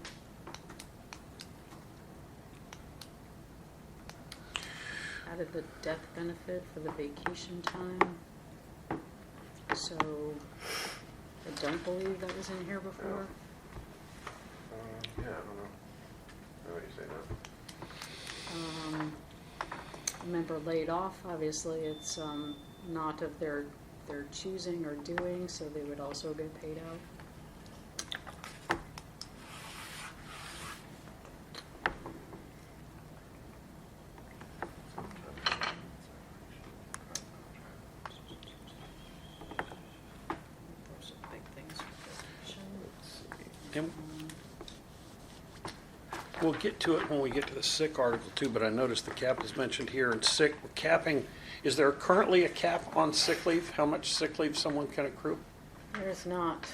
Added the death benefit for the vacation time. So I don't believe that was in here before. Yeah, I don't know. What do you say now? Member laid off, obviously it's not of their choosing or doing, so they would also get paid out. Those are big things And we'll get to it when we get to the sick article too, but I noticed the cap is mentioned here, and sick, capping, is there currently a cap on sick leave? How much sick leave someone can accrue? There's not.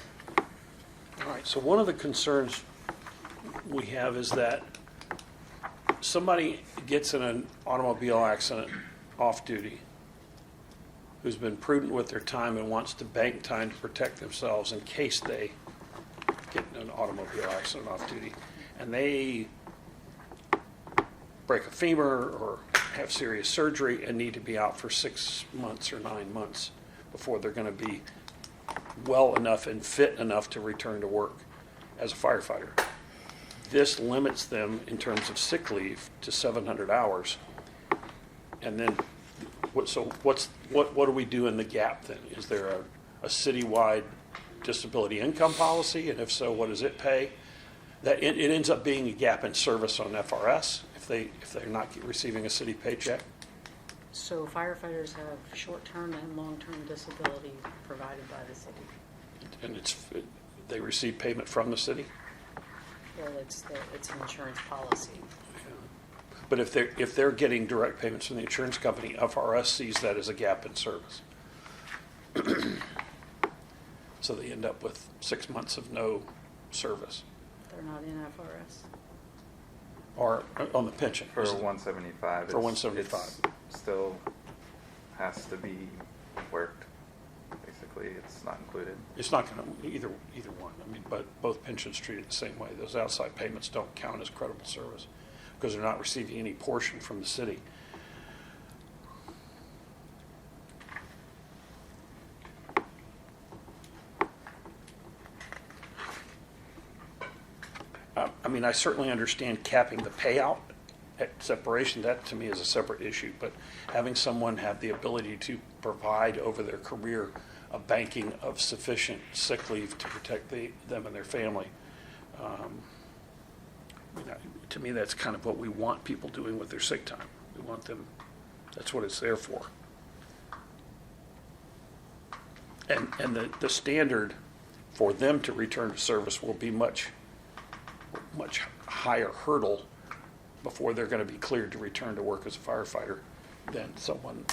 All right, so one of the concerns we have is that somebody gets in an automobile accident off duty, who's been prudent with their time and wants to bank time to protect themselves in case they get in an automobile accident off duty, and they break a femur or have serious surgery and need to be out for 6 months or 9 months before they're going to be well enough and fit enough to return to work as a firefighter. This limits them in terms of sick leave to 700 hours. And then, what do we do in the gap then? Is there a citywide disability income policy? And if so, what does it pay? That it ends up being a gap in service on FRS if they're not receiving a city paycheck. So firefighters have short-term and long-term disability provided by the city. And they receive payment from the city. Well, it's an insurance policy. But if they're getting direct payments from the insurance company, FRS sees that as a gap in service. So they end up with 6 months of no service. They're not in FRS. Or on the pension. For 175. For 175. It still has to be worked. Basically, it's not included. It's not going to, either one. I mean, but both pensions treated the same way. Those outside payments don't count as credible service because they're not receiving any portion from the city. I mean, I certainly understand capping the payout at separation. That to me is a separate issue. But having someone have the ability to provide over their career a banking of sufficient sick leave to protect them and their family, to me, that's kind of what we want people doing with their sick time. We want them, that's what it's there for. And the standard for them to return to service will be much higher hurdle before they're going to be cleared to return to work as a firefighter than someone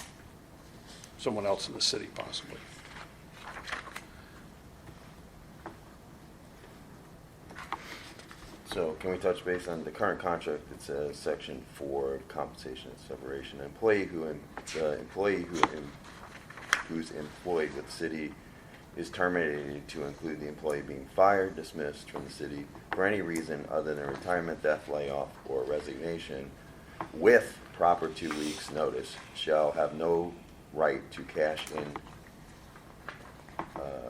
else in the city possibly. So can we touch base on the current contract? It says section 4, compensation and separation. An employee who's employed with the city is terminated to include the employee being fired, dismissed from the city for any reason other than retirement, death, layoff, or resignation with proper 2 weeks notice shall have no right to cash in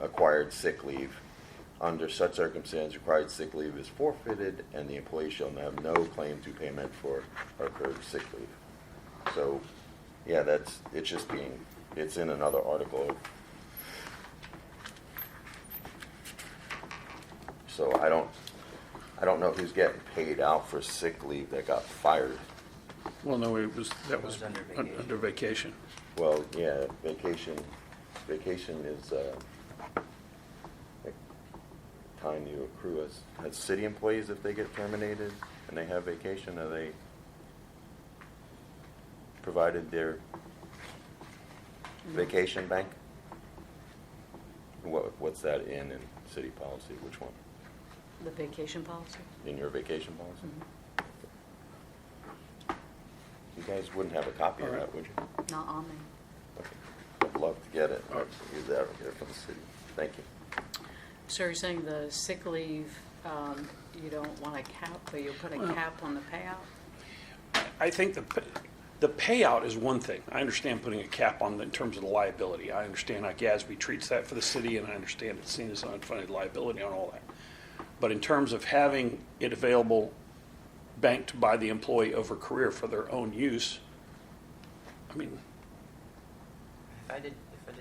acquired sick leave. Under such circumstance, required sick leave is forfeited and the employee shall have no claim to payment for accrued sick leave. So, yeah, it's in another article. So I don't know who's getting paid out for sick leave that got fired. Well, no, that was under vacation. under vacation. Well, yeah, vacation is time you accrue as city employees. If they get terminated and they have vacation, are they provided their vacation bank? What's that in city policy? Which one? The vacation policy? In your vacation policy? You guys wouldn't have a copy of that, would you? Not on there. Okay. I'd love to get it. I'd use that here from the city. Thank you. So you're saying the sick leave, you don't want a cap, but you'll put a cap on the payout? I think the payout is one thing. I understand putting a cap on in terms of the liability. I understand how GASB treats that for the city, and I understand it's seen as an unfunded liability on all that. But in terms of having it available, banked by the employee over career for their own use, I mean, If I did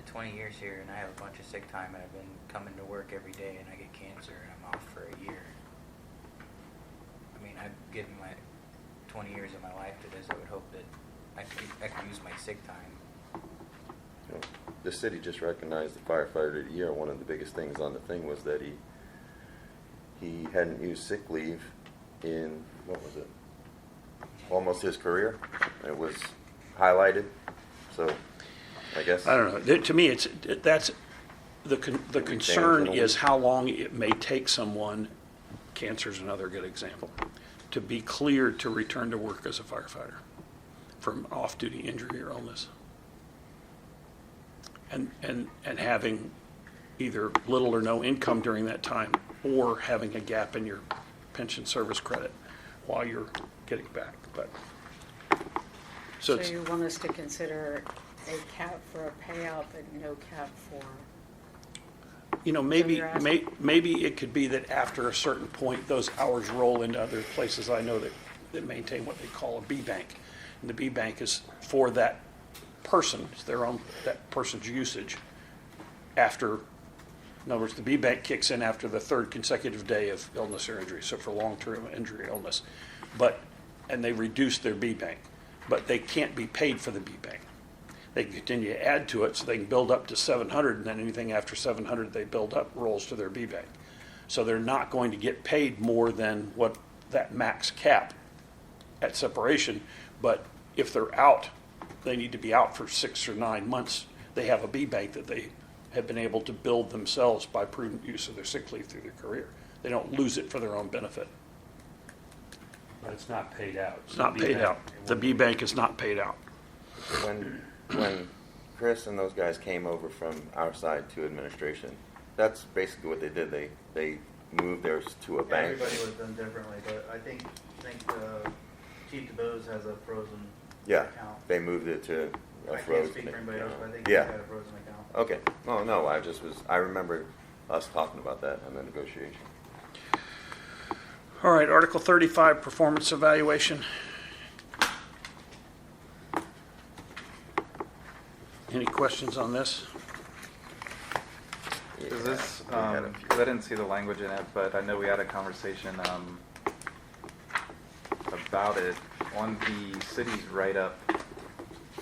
20 years here and I have a bunch of sick time and I've been coming to work every day and I get cancer and I'm off for a year, I mean, I've given my 20 years of my life to this. I would hope that I could use my sick time. You know, the city just recognized the firefighter of the year. One of the biggest things on the thing was that he hadn't used sick leave in, what was it? Almost his career. It was highlighted, so I guess. I don't know. To me, that's the concern is how long it may take someone, cancer's another good example, to be cleared to return to work as a firefighter from off-duty injury or illness. And having either little or no income during that time, or having a gap in your pension service credit while you're getting back. But So it's, you want us to consider a cap for a payout, but no cap for, you know, maybe you're asking- maybe it could be that after a certain point, those hours roll into other places. I know that maintain what they call a B bank, and the B bank is for that person, it's their own, that person's usage. After, in other words, the B bank kicks in after the third consecutive day of illness or injury, so for long-term injury or illness, and they reduce their B bank, but they can't be paid for the B bank. They can continue to add to it so they can build up to 700, and then anything after 700 they build up rolls to their B bank. So they're not going to get paid more than what that max cap at separation, but if they're out, they need to be out for 6 or 9 months. They have a B bank that they have been able to build themselves by prudent use of their sick leave through their career. They don't lose it for their own benefit. But it's not paid out. It's not paid out. The B bank is not paid out. When Chris and those guys came over from our side to administration, that's basically what they did. They moved theirs to a bank. Everybody would have done differently, but I think Chief DeBose has a frozen Yeah, account. they moved it to a I can't frozen speak for anybody else, account. but I think he's Yeah. got a frozen account. Okay. Oh, no, I remember us talking about that in the negotiation. All right, Article 35, performance evaluation. Any questions on this? Is this, we had a few. 'cause I didn't see the language in it, but I know we had a conversation about it on the city's write-up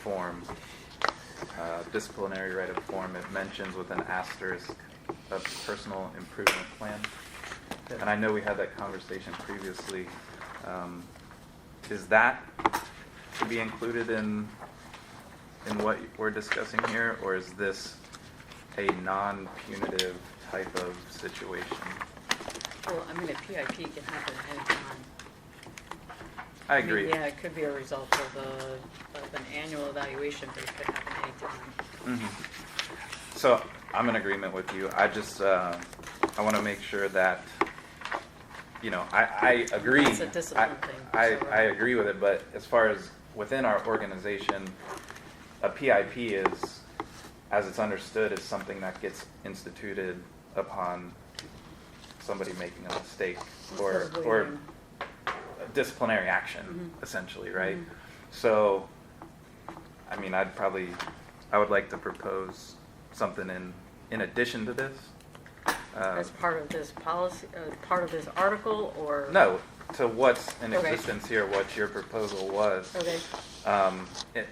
form, disciplinary write-up form. It mentions with an asterisk a personal improvement plan. And I know we had that conversation previously. Is that to be included in what we're discussing here, or is this a non-punitive type of situation? well, I mean, a PIP can happen at any time. I mean, agree. yeah, it could be a result of an annual evaluation, but it could happen anytime. So I'm in agreement with you. I just I want to make sure that, you know, I agree. It's a discipline thing, I so, agree with it, but as far as within our organization, a PIP is, as it's understood, is something that gets instituted upon somebody making a mistake or Probably, disciplinary action, essentially, right? So, I mean, I would like to propose something in addition to this. as part of this policy, part of this article, or? No, to what's in Okay. existence here, what your proposal was. Okay.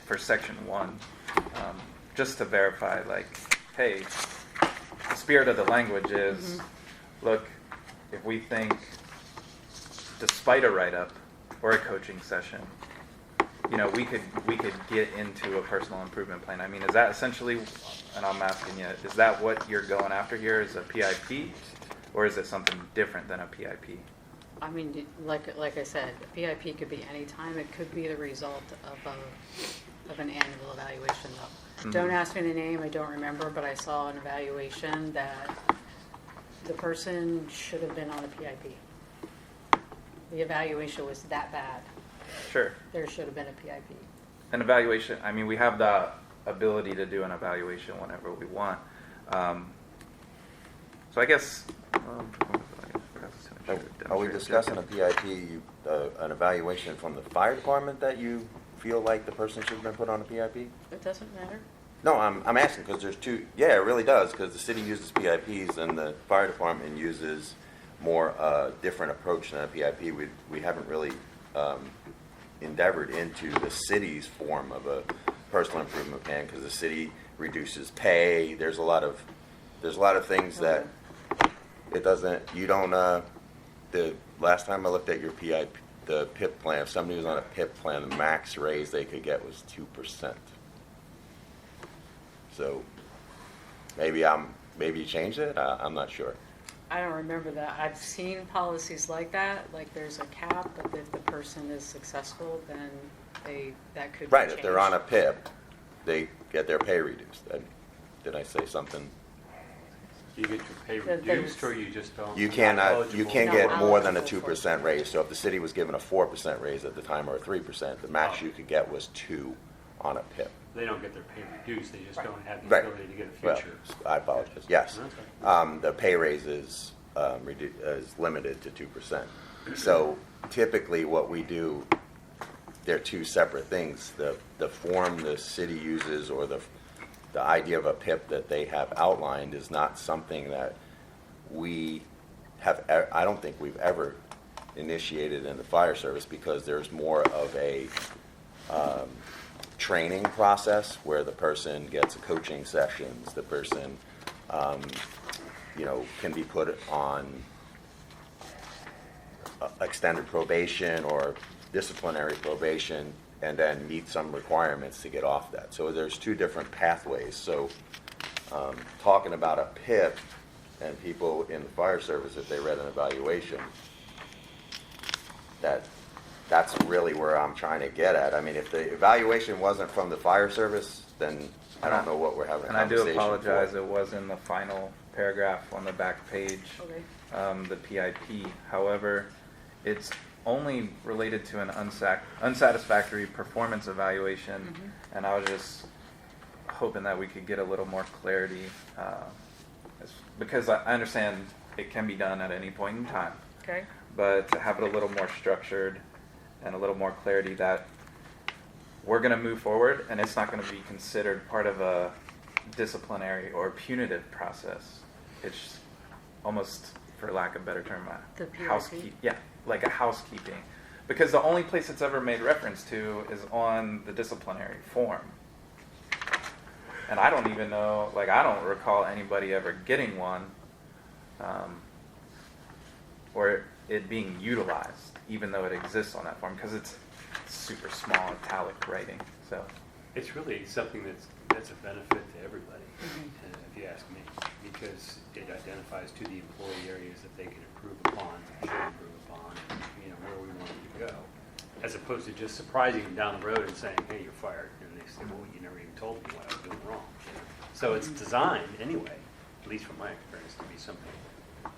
For section 1, just to verify, like, hey, the spirit of the language is, look, if we think, despite a write-up or a coaching session, you know, we could get into a personal improvement plan. I mean, is that essentially, and I'm asking you, is that what you're going after here, is a PIP, or is it something different than a PIP? I mean, like I said, a PIP could be any time. It could be the result of an annual evaluation, though. Don't ask me the name, I don't remember, but I saw an evaluation that the person should have been on a PIP. The evaluation was that bad. Sure. There should have been a PIP. An evaluation, I mean, we have the ability to do an evaluation whenever we want. So I guess, Are we discussing a PIP, an evaluation from the fire department that you feel like the person should have been put on a PIP? It doesn't matter. No, I'm asking because there's two. Yeah, it really does, because the city uses PIPs and the fire department uses more different approach than a PIP. We haven't really endeavored into the city's form of a personal improvement plan, because the city reduces pay. There's a lot of things that it doesn't. You don't. the last time I looked at your the PIP plan, if somebody was on a PIP plan, the max raise they could get was 2%. So maybe you changed it. I'm not sure. I don't remember that. I've seen policies like that, like there's a cap, but if the person is successful, then that could be Right. If they're on a changed. PIP, they get their pay reduced. Did I say something? You get your pay That reduced, there's- or you just don't? You not can't eligible? get Not more than a eligible for 2% raise. So if the city was given a 4% raise at the time or a 3%, the max Oh. you could get was 2 on a PIP. They don't get their pay reduced, they just don't have the Right. ability to get a Well, future. I apologize. Yes. Okay. The pay raise is limited to 2%. So typically what we do, they're two separate things. The form the city uses or the idea of a PIP that they have outlined is not something that we have, I don't think we've ever initiated in the fire service, because there's more of a training process where the person gets coaching sessions, the person can be put on extended probation or disciplinary probation and then meet some requirements to get off that. So there's two different pathways. So talking about a PIP and people in the fire service, if they read an evaluation, that's really where I'm trying to get at. I mean, if the evaluation wasn't from the fire service, then I don't know what we're having a And I do conversation apologize, for. it was in the final paragraph on the back page, Okay. the PIP. However, it's only related to an unsatisfactory performance evaluation, and I was just hoping that we could get a little more clarity, because I understand it can be done at any point in time, Okay. but to have it a little more structured and a little more clarity that we're going to move forward and it's not going to be considered part of a disciplinary or punitive process. It's almost, for lack of a better term, The PIP? like a housekeeping. Because the only place it's ever made reference to is on the disciplinary form. And I don't even know, I don't recall anybody ever getting one, or it being utilized, even though it exists on that form, because it's super small italic writing. So It's really something that's a benefit to everybody, if you ask me, because it identifies to the employee areas that they can improve upon, should improve upon, and where we want them to go, as opposed to just surprising them down the road and saying, hey, you're fired, and they say, well, you never even told me what I was doing wrong. So it's designed anyway, at least from my experience, to be something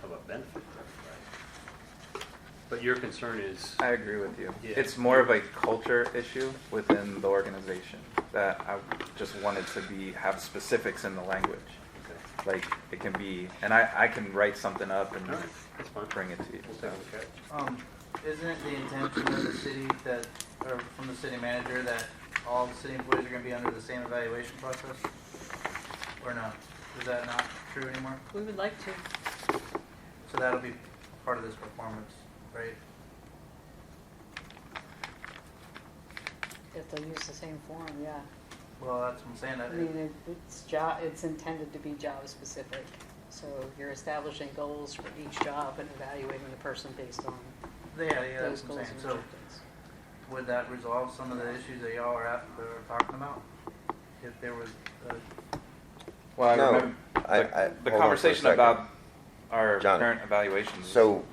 of a benefit to everybody. But your concern is, I agree with you. Yeah. It's more of a culture issue within the organization that I just wanted to have specifics in the language. okay, Like it can be, and I can write something up and all right, that's fine. bring it to you. We'll take a look at it. Isn't it the intention of the city or from the city manager, that all the city employees are gonna be under the same evaluation process? Or no? Is that not true anymore? We would like to. So that'll be part of this performance, right? If they'll use the same form, yeah. Well, that's what I'm saying. I mean, it's intended to be job specific. So you're establishing goals for each job and evaluating the person based on Yeah, those that's what goals I'm and saying. So objectives. would that resolve some of the issues that y'all are talking about? If there was Well, I No, remember I- the hold on for a conversation second. about our John, current evaluations. So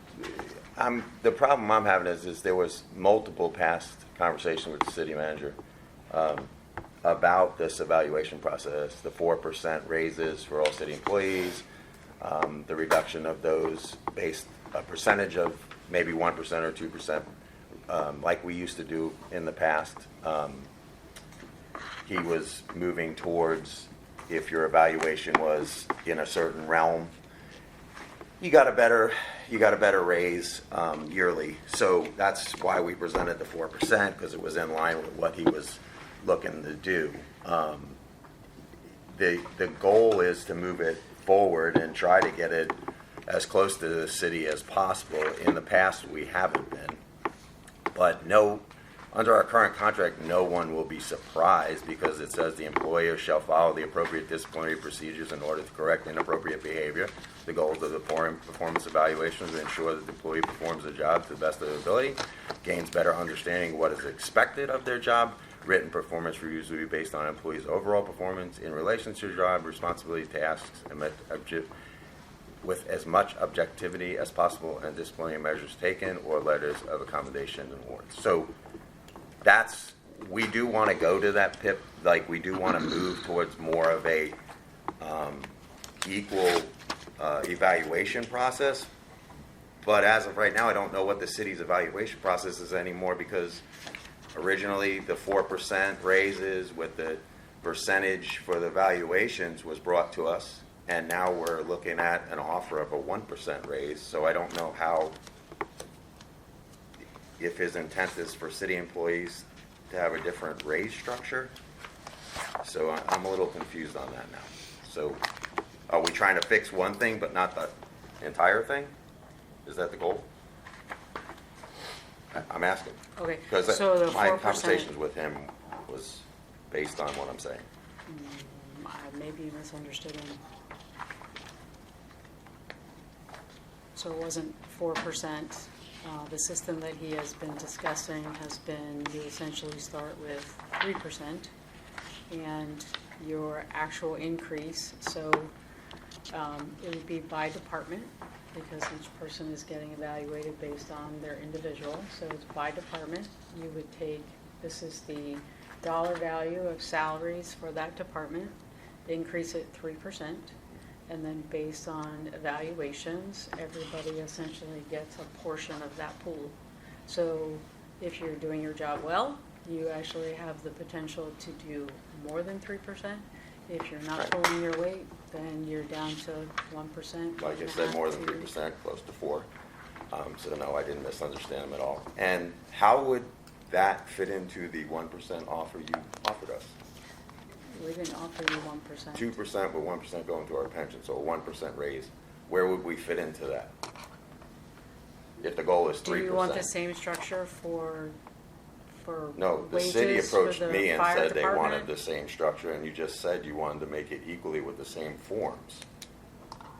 the problem I'm having is there was multiple past conversations with the city manager about this evaluation process, the 4% raises for all city employees, the reduction of those based a percentage of maybe 1% or 2%, like we used to do in the past. He was moving towards, if your evaluation was in a certain realm, you got a better raise yearly. So that's why we presented the 4%, because it was in line with what he was looking to do. The goal is to move it forward and try to get it as close to the city as possible. In the past, we haven't been, but no, Under our current contract, no one will be surprised because it says the employer shall follow the appropriate disciplinary procedures in order to correct inappropriate behavior. The goals of the performance evaluation is to ensure that the employee performs the job to the best of their ability, gains better understanding of what is expected of their job. Written performance reviews will be based on employees' overall performance in relation to their job, responsibility, tasks, and with as much objectivity as possible, and disciplinary measures taken or letters of accommodation and awards. So we do want to go to that PIP, like we do want to move towards more of a equal evaluation process. But as of right now, I don't know what the city's evaluation process is anymore, because originally the 4% raises with the percentage for the valuations was brought to us, and now we're looking at an offer of a 1% raise. So I don't know how, if his intent is for city employees to have a different raise structure. So I'm a little confused on that now. So are we trying to fix one thing but not the entire thing? Is that the goal? I'm asking. Okay, Because so the my 4%. conversations with him was based on what I'm saying. I maybe misunderstood him. So it wasn't 4%. The system that he has been discussing has been you essentially start with 3% and your actual increase. So it would be by department, because each person is getting evaluated based on their individual. So it's by department. You would take, this is the dollar value of salaries for that department, increase it 3%. And then based on evaluations, everybody essentially gets a portion of that pool. So if you're doing your job well, you actually have the potential to do more than 3%. If you're not Right. pulling your weight, then you're down to 1%. Like I said, more than 3%, close to 4%. So no, I didn't misunderstand him at all. And how would that fit into the 1% offer you offered us? We didn't offer you 1%. 2% with 1% going to our pension, so a 1% raise. Where would we fit into that? If the goal is 3%. Do you want the same structure for No, the wages city for approached the me and fire said they wanted department? the same structure, and you just said you wanted to make it equally with the same forms.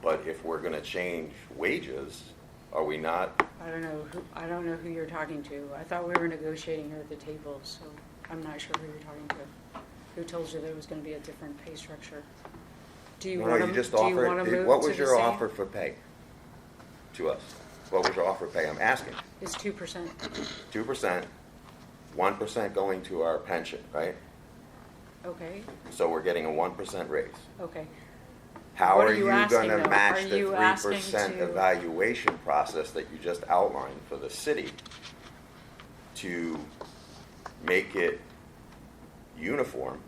But if we're gonna change wages, are we not? I don't know who you're talking to. I thought we were negotiating here at the table, so I'm not sure who you're talking to. Who told you there was going to be a different pay structure? Do you No, want to you just move offered, what to was the your same? offer for pay to us? What was your offer pay? I'm asking. It's 2%. 2%, 1% going to our pension, right? Okay. So we're getting a 1% raise. Okay. How What are are you you asking, gonna though? match Are the you asking 3% to- evaluation process that you just outlined for the city to make it uniform?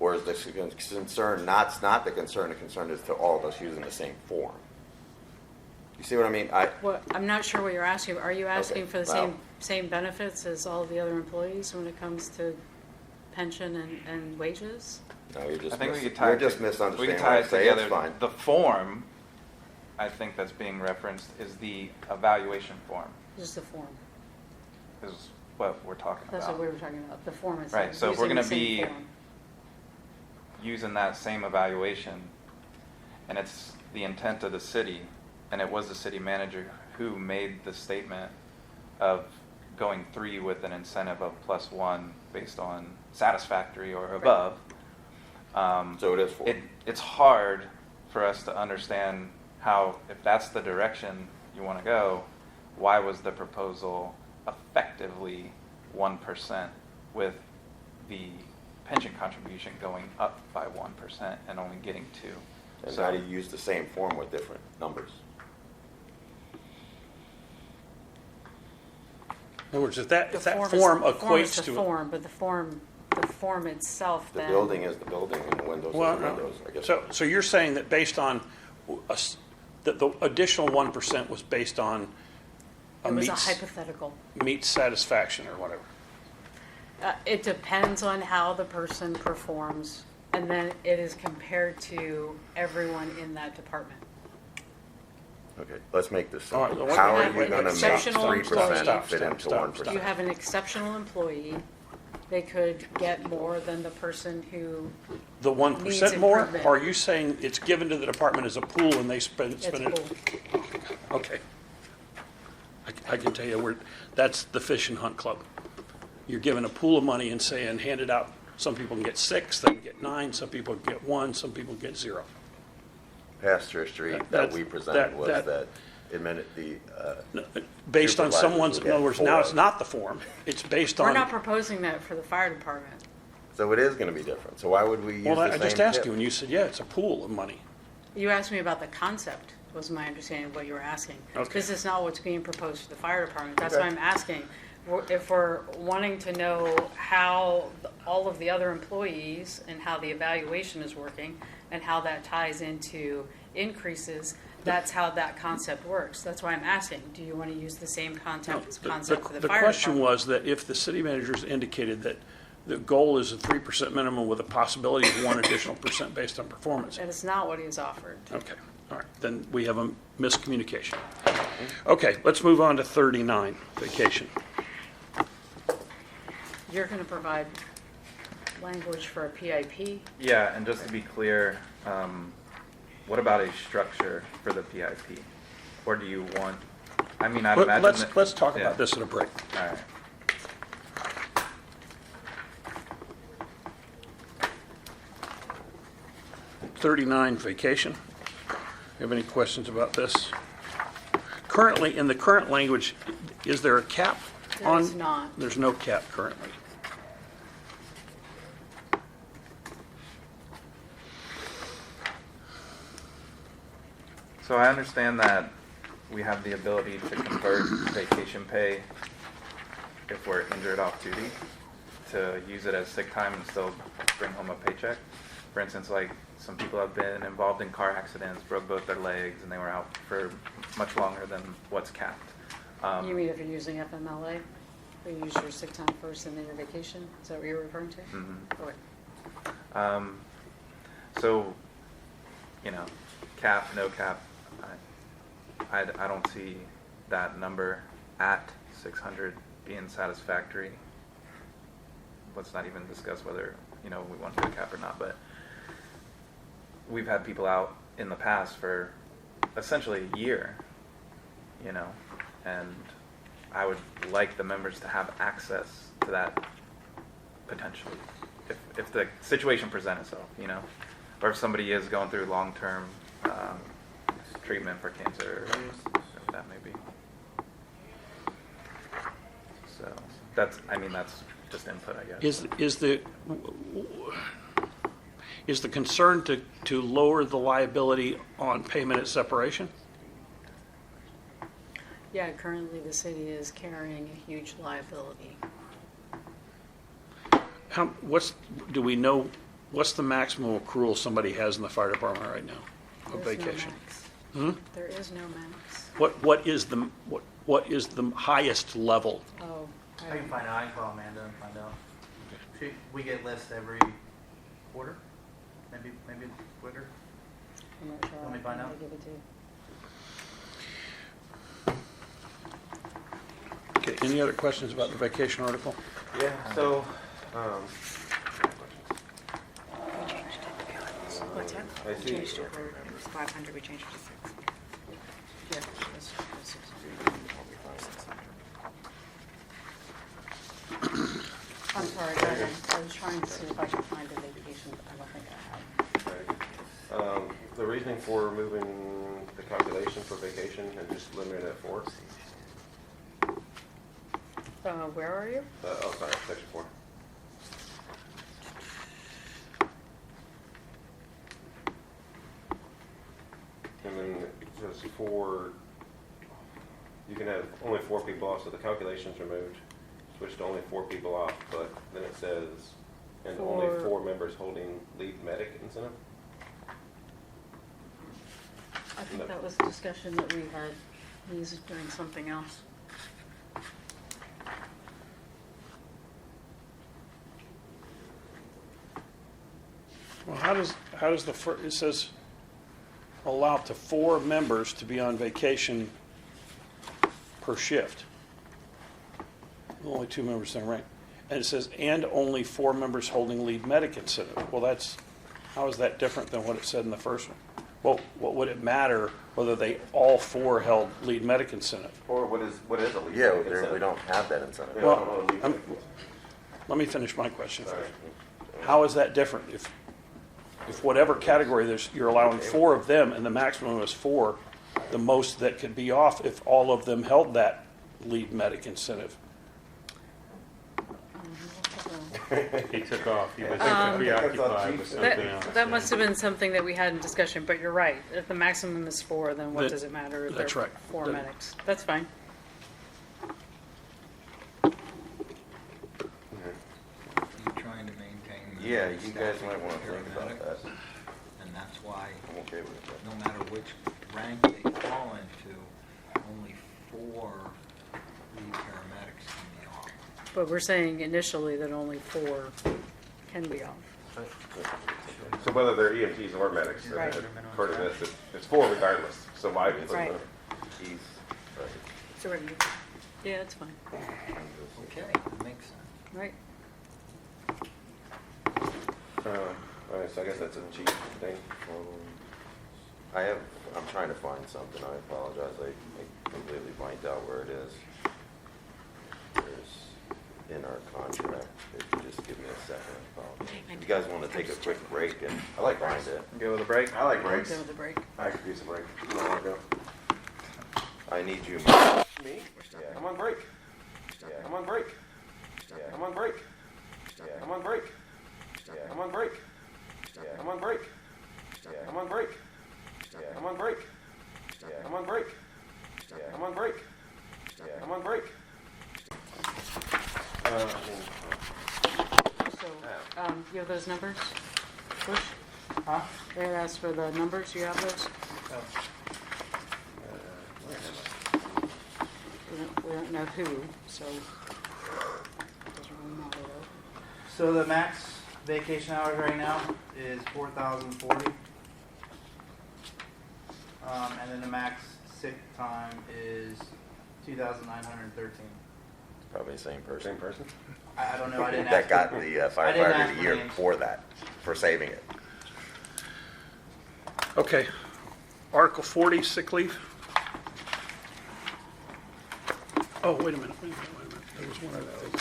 Or is the concern, not the concern is to all of us using the same form? You see what I mean? Well, I'm not sure what you're asking. Are you asking Okay, for the well- same benefits as all the other employees when it comes to pension and wages? No, you're just, I think we could tie you're it just we could misunderstanding tie what it I say. together. It's fine. The form, I think that's being referenced is the evaluation form, Just the form. is what we're talking That's about. what we were talking about, the form itself. Right, so if we're using gonna the same be form. using that same evaluation, and it's the intent of the city, and it was the city manager who made the statement of going 3 with an incentive of +1 based on satisfactory or above. So it is 4. It's hard for us to understand how, if that's the direction you want to go, why was the proposal effectively 1% with the pension contribution going up by 1% and only getting 2? And So how do you use the same form with different numbers? In other words, if that The form is- the form is equates the to. form, but the form itself The then. building is the building and the windows Well, are the windows, I guess. so you're saying that based on, that the additional 1% was based on It was a meets hypothetical. satisfaction or whatever? It depends on how the person performs, and then it is compared to everyone in that department. Okay, let's make this All right, simple. well, How wait, are you wait, gonna make exceptional 3% employee. fit into Stop. 1%? You have an exceptional employee, they could get more than the person who, The 1% Needs more? improvement. Or are you saying it's given to the department as a pool and they spend it's it? full. Okay. I can tell you, that's the fish and hunt club. You're given a pool of money and saying, hand it out. Some people can get 6, they can get 9, some people can get 1, some people get 0. Past history that That's- we presented was that- that the, Based on Supervisors someone's, would in other get words, now it's 4. not the form. It's based We're on. not proposing that for the fire department. so it is gonna be different. So why would we use the Well, same I just asked tip? you and you said, yeah, it's a pool of money. You asked me about the concept, was my understanding of what you were asking. Okay. This is not what's being proposed for the fire department. That's Okay. why I'm asking. If we're wanting to know how all of the other employees and how the evaluation is working and how that ties into increases, that's how that concept works. That's why I'm asking, do you want to use the same No, concept for the The fire department? question was that if the city managers indicated that the goal is a 3% minimum with a possibility of 1 additional percent based on performance. That is not what he has offered. Okay, all right, then we have a miscommunication. Okay, let's move on to 39, vacation. You're going to provide language for a PIP? Yeah, and just to be clear, what about a structure for the PIP? Or do you want, I mean, I'd imagine that. Let's talk yeah. about this at a break. All right. 39, vacation. You have any questions about this? Currently, in the current language, is there a cap There on? is not. There's no cap currently. So I understand that we have the ability to convert vacation pay if we're injured off duty, to use it as sick time and still bring home a paycheck. For instance, like some people have been involved in car accidents, broke both their legs, and they were out for much longer than what's capped. You mean if you're using FMLA? Or you use your sick time first and then your vacation? Is that what you're referring to? Mhm. Okay. So, cap, no cap, I don't see that number at 600 being satisfactory. Let's not even discuss whether, we want to do a cap or not, but we've had people out in the past for essentially a year, and I would like the members to have access to that potentially, if the situation presents itself, or if somebody is going through long-term treatment for cancer, or whatever that may be. So that's just input, I guess. Is the concern to lower the liability on payment at separation? Yeah, currently the city is carrying a huge liability. Do we know, what's the maximum accrual somebody has in the fire department right now of There's no vacation? max. Hmm? There is no max. What is the highest level? Oh, I can find out, I can call Amanda and find out. We get lists every quarter, maybe quicker. I'm not sure. Let me find I'll out. give it to you. Okay, any other questions about the vacation article? Yeah, so, What's that? I We see. changed it, it was 500, we changed it to 6. Yeah, that's 600. I'm sorry, go ahead. I was trying to see if I could find a vacation, but I don't think I have. okay. The reasoning for removing the calculation for vacation and just limiting it at 4. Where are you? Sorry, section 4. And then it says you can have only 4 people off, so the calculation's removed. Switch to only 4 people off, but then it says, and only 4 members holding lead medic incentive. I think that was a discussion that we had. He's doing something else. Well, how does it says, allow up to 4 members to be on vacation per shift. Only 2 members in rank. And it says, and only 4 members holding lead medic incentive. Well, how is that different than what it said in the first one? Well, what would it matter whether they all 4 held lead medic incentive? Or what is a lead? Yeah, medic incentive? we don't have that incentive. Yeah, Well, I don't know, lead I'm- medic incentive. Let me finish my question. Sorry. How is that different? If whatever category you're allowing 4 of them and the maximum is 4, the most that could be off if all of them held that lead medic incentive. He took off. He was Um, preoccupied with something else. That must have been something that we had in discussion, but you're right. If the maximum is 4, then what That- does it matter if that's there are right. 4 That- medics? That's fine. You're trying to maintain. Yeah, you guys staffing might want to for think about paramedics, that. And that's why, I'm okay with that. no matter which rank they fall into, only 4 lead paramedics can be off. But we're saying initially that only 4 can be off. So whether they're EMTs or medics, Right. according to this, it's 4 regardless. So why? Right. He's, right. So yeah, it's fine. Okay, that makes sense. Right. All right, so I guess that's a cheap thing. I'm trying to find something, I apologize, I completely blanked out where it is. There's, in our contract, if you just give me a second, I apologize. You guys want to take a quick break and I like find breaks. it? Go with a break? I like I'm breaks. good with the break. I could use a break. You don't want to go? I need you, Me? Yeah. I'm on break. Yeah. I'm on break. Yeah. I'm on break. I'm on break. I'm on break. I'm on break. I'm on break. I'm on break. I'm on break. I'm on break. I'm on break. So, you have those numbers? Bush? Huh? They had asked for the numbers. You have those? We don't know who, so it doesn't really matter though. So the max vacation hours right now is 4,040. And then the max sick time is 2,913. Probably the same person. Same person? I don't know, I didn't That ask. got for- the I didn't firefighter ask of the for year names. for that, for saving it. Okay. Article 40, sick leave. Oh, wait a minute. There was one other thing.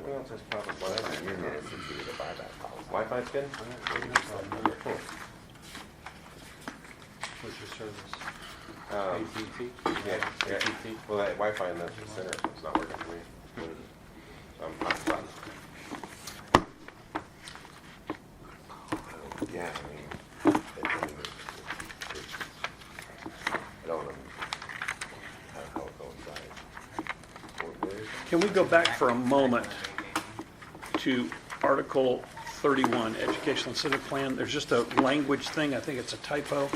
What else has problem? Wi-Fi? Your minutes is due to buyback policy. Wi-Fi's good? What's your service? Um, AT&T? Yeah. AT&T? Well, that Wi-Fi in the center is not working for me. I'm hotspot. Yeah, I don't know how it coincides. Can we go back for a moment to Article 31, Educational Incentive Plan? There's just a language thing. I think it's a typo.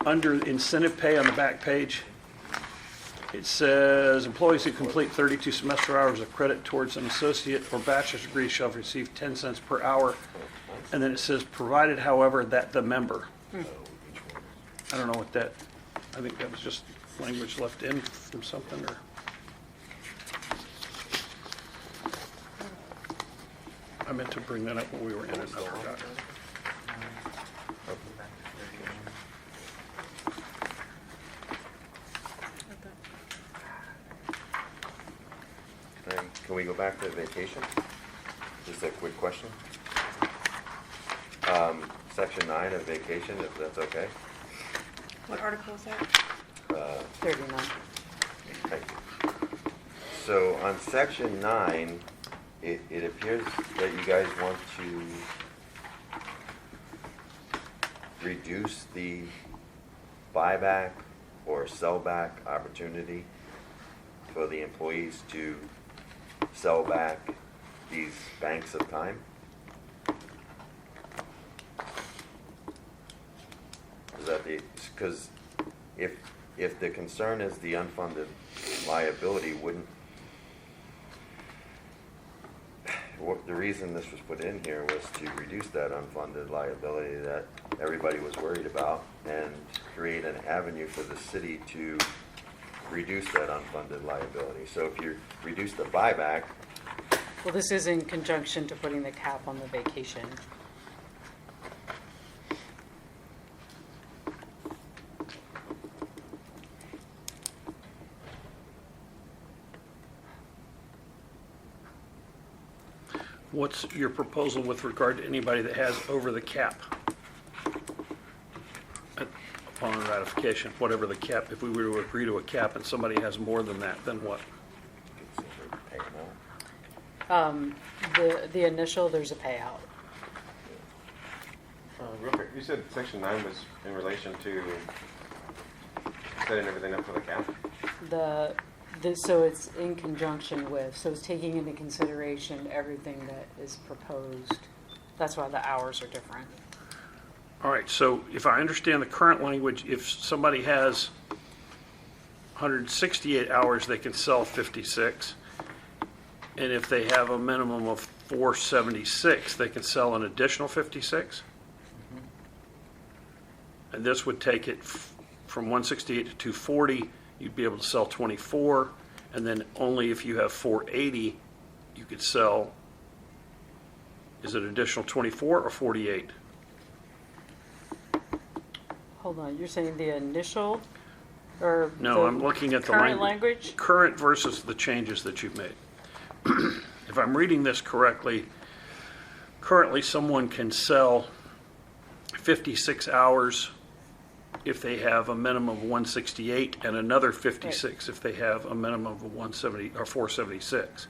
Under incentive pay on the back page, it says employees who complete 32 semester hours of credit towards an associate or bachelor's degree shall receive 10 cents per hour. And then it says, provided, however, that the member. I don't know what that, I think that was just language left in from something, or. I meant to bring that up when we were in another document. And can we go back to vacation? Just a quick question. Section 9 of vacation, if that's okay. What article is that? 39. Thank you. So on section 9, it appears that you guys want to reduce the buyback or sellback opportunity for the employees to sell back these banks of time. Is that because if the concern is the unfunded liability, wouldn't, the reason reason this was put in here was to reduce that unfunded liability that everybody was worried about and create an avenue for the city to reduce that unfunded liability. So if you reduce the buyback, Well, this is in conjunction to putting the cap on the vacation. What's your proposal with regard to anybody that has over the cap? Upon ratification, whatever the cap, if we were to agree to a cap and somebody has more than that, then what? pay them out. The initial, there's a payout. Real quick, you said section 9 was in relation to setting everything up for the cap? So it's in conjunction with, so it's taking into consideration everything that is proposed. That's why the hours are different. All right, so if I understand the current language, if somebody has 168 hours, they can sell 56. And if they have a minimum of 476, they can sell an additional 56? And this would take it from 168 to 240, you'd be able to sell 24, and then only if you have 480, you could sell, is it additional 24 or 48? Hold on, you're saying the initial, or No, the I'm looking at the current language. language? Current versus the changes that you've made. If I'm reading this correctly, currently someone can sell 56 hours if they have a minimum of 168 and another 56 if they have a minimum of 170 or 476.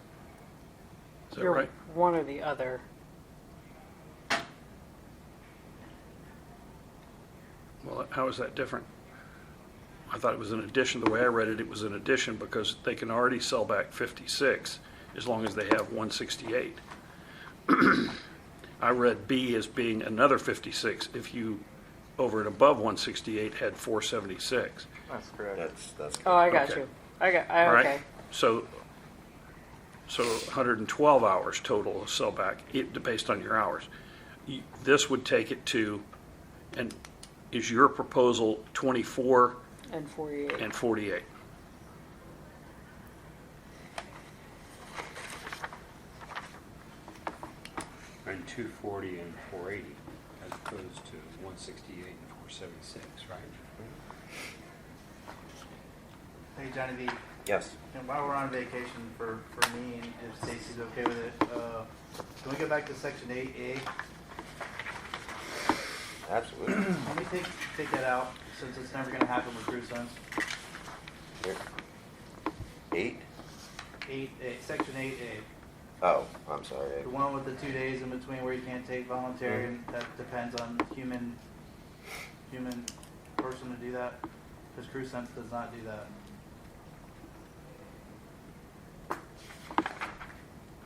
Is that You're right? one or the other. Well, how is that different? I thought it was an addition. The way I read it, it was an addition because they can already sell back 56 as long as they have 168. I read B as being another 56 if you, over and above 168, had 476. That's correct. That's Oh, I got Okay. you. All right? Okay. So 112 hours total of sell back, based on your hours. This would take it to, and is your proposal 24 And 48. and 48? And 240 and 480, as opposed to 168 and 476, right? Hey, Johnny V, Yes. and while we're on vacation for me, and if Stacy's okay with it, can we go back to section 8A? Absolutely. Let me take that out, since it's never gonna happen with cruise zones. Here. 8? 8A, section 8A, Oh, I'm sorry. the one with the 2 days in between where you can't take voluntary, and that depends on human person to do that, because cruise sense does not do that.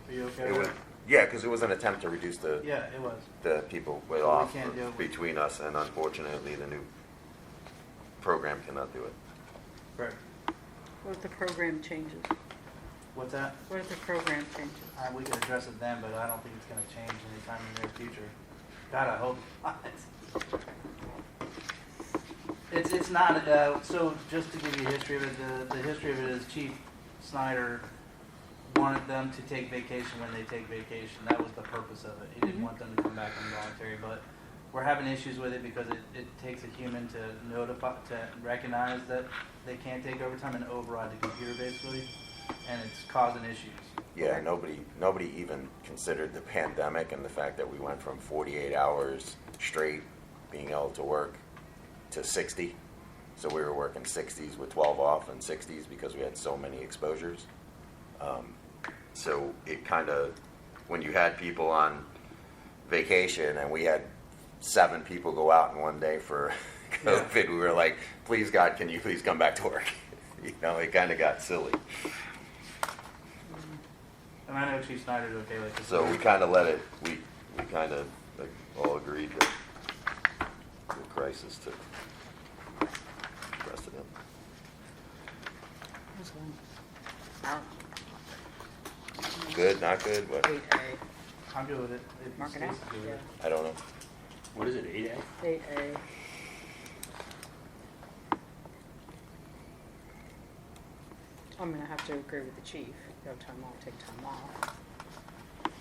Are you okay It with was, it? yeah, because it was an attempt to reduce the Yeah, it was. people way So we off can't do it. between us, and unfortunately, the new program cannot do it. Correct. What if the program changes? What's that? What if the program changes? We can address it then, but I don't think it's gonna change anytime in the near future. God, I hope not. It's not, so just to give you a history of it, the history of it is Chief Snyder wanted them to take vacation when they take vacation. That was the purpose of it. He didn't want them to come back involuntary, but we're having issues with it because it takes a human to notify, to recognize that they can't take overtime and override the computer basically, and it's causing issues. Yeah, nobody even considered the pandemic and the fact that we went from 48 hours straight being able to work to 60. So we were working 60s with 12 off and 60s because we had so many exposures. So it kind of, when you had people on vacation and we had 7 people go out in one day for COVID, we were like, please God, can you please come back to work? You know, it kind of got silly. And I know Chief Snyder's okay with it. So we kind of let it, we kind of all agreed that the crisis took precedent. This one. Good, not good, but 8A. I'm good with it. If Mark it out. Stacy's good with it. I don't know. What is it, 8A? 8A. I'm gonna have to agree with the chief. You have time off, take time off.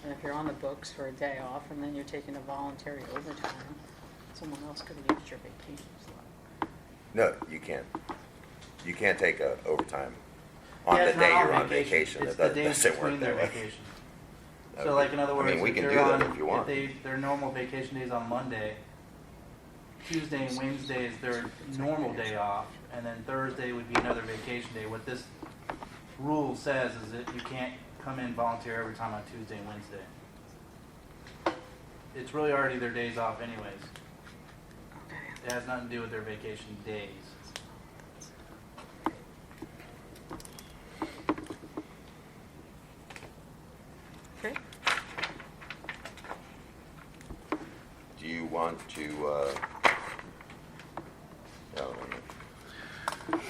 And if you're on the books for a day off and then you're taking a voluntary overtime, someone else could have used your vacation slot. No, you can't. You can't take a overtime on Yeah, the it's day not you're on vacation. It's That the days doesn't work between their that way. vacation. Okay. So like in other words, I mean, we if can they're do that on- if you want. their normal vacation days on Monday, Tuesday and Wednesday is their normal day off, and then Thursday would be another vacation day. What this rule says is that you can't come in volunteer every time on Tuesday and Wednesday. It's really already their days off anyways. Okay. It has nothing to do with their vacation days. Okay. Do you want to, I don't know.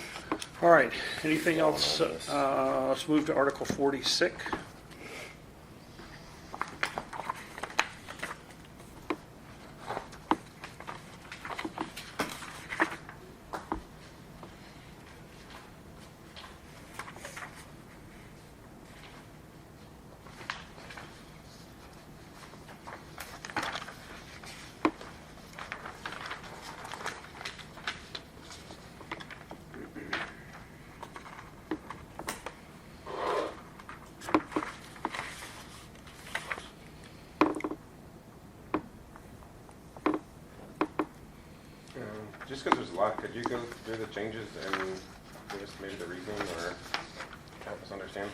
All right, anything Going else? on this. Let's move to Article 46. Just because there's a lot, could you go through the changes and give us maybe the reasoning or help us understand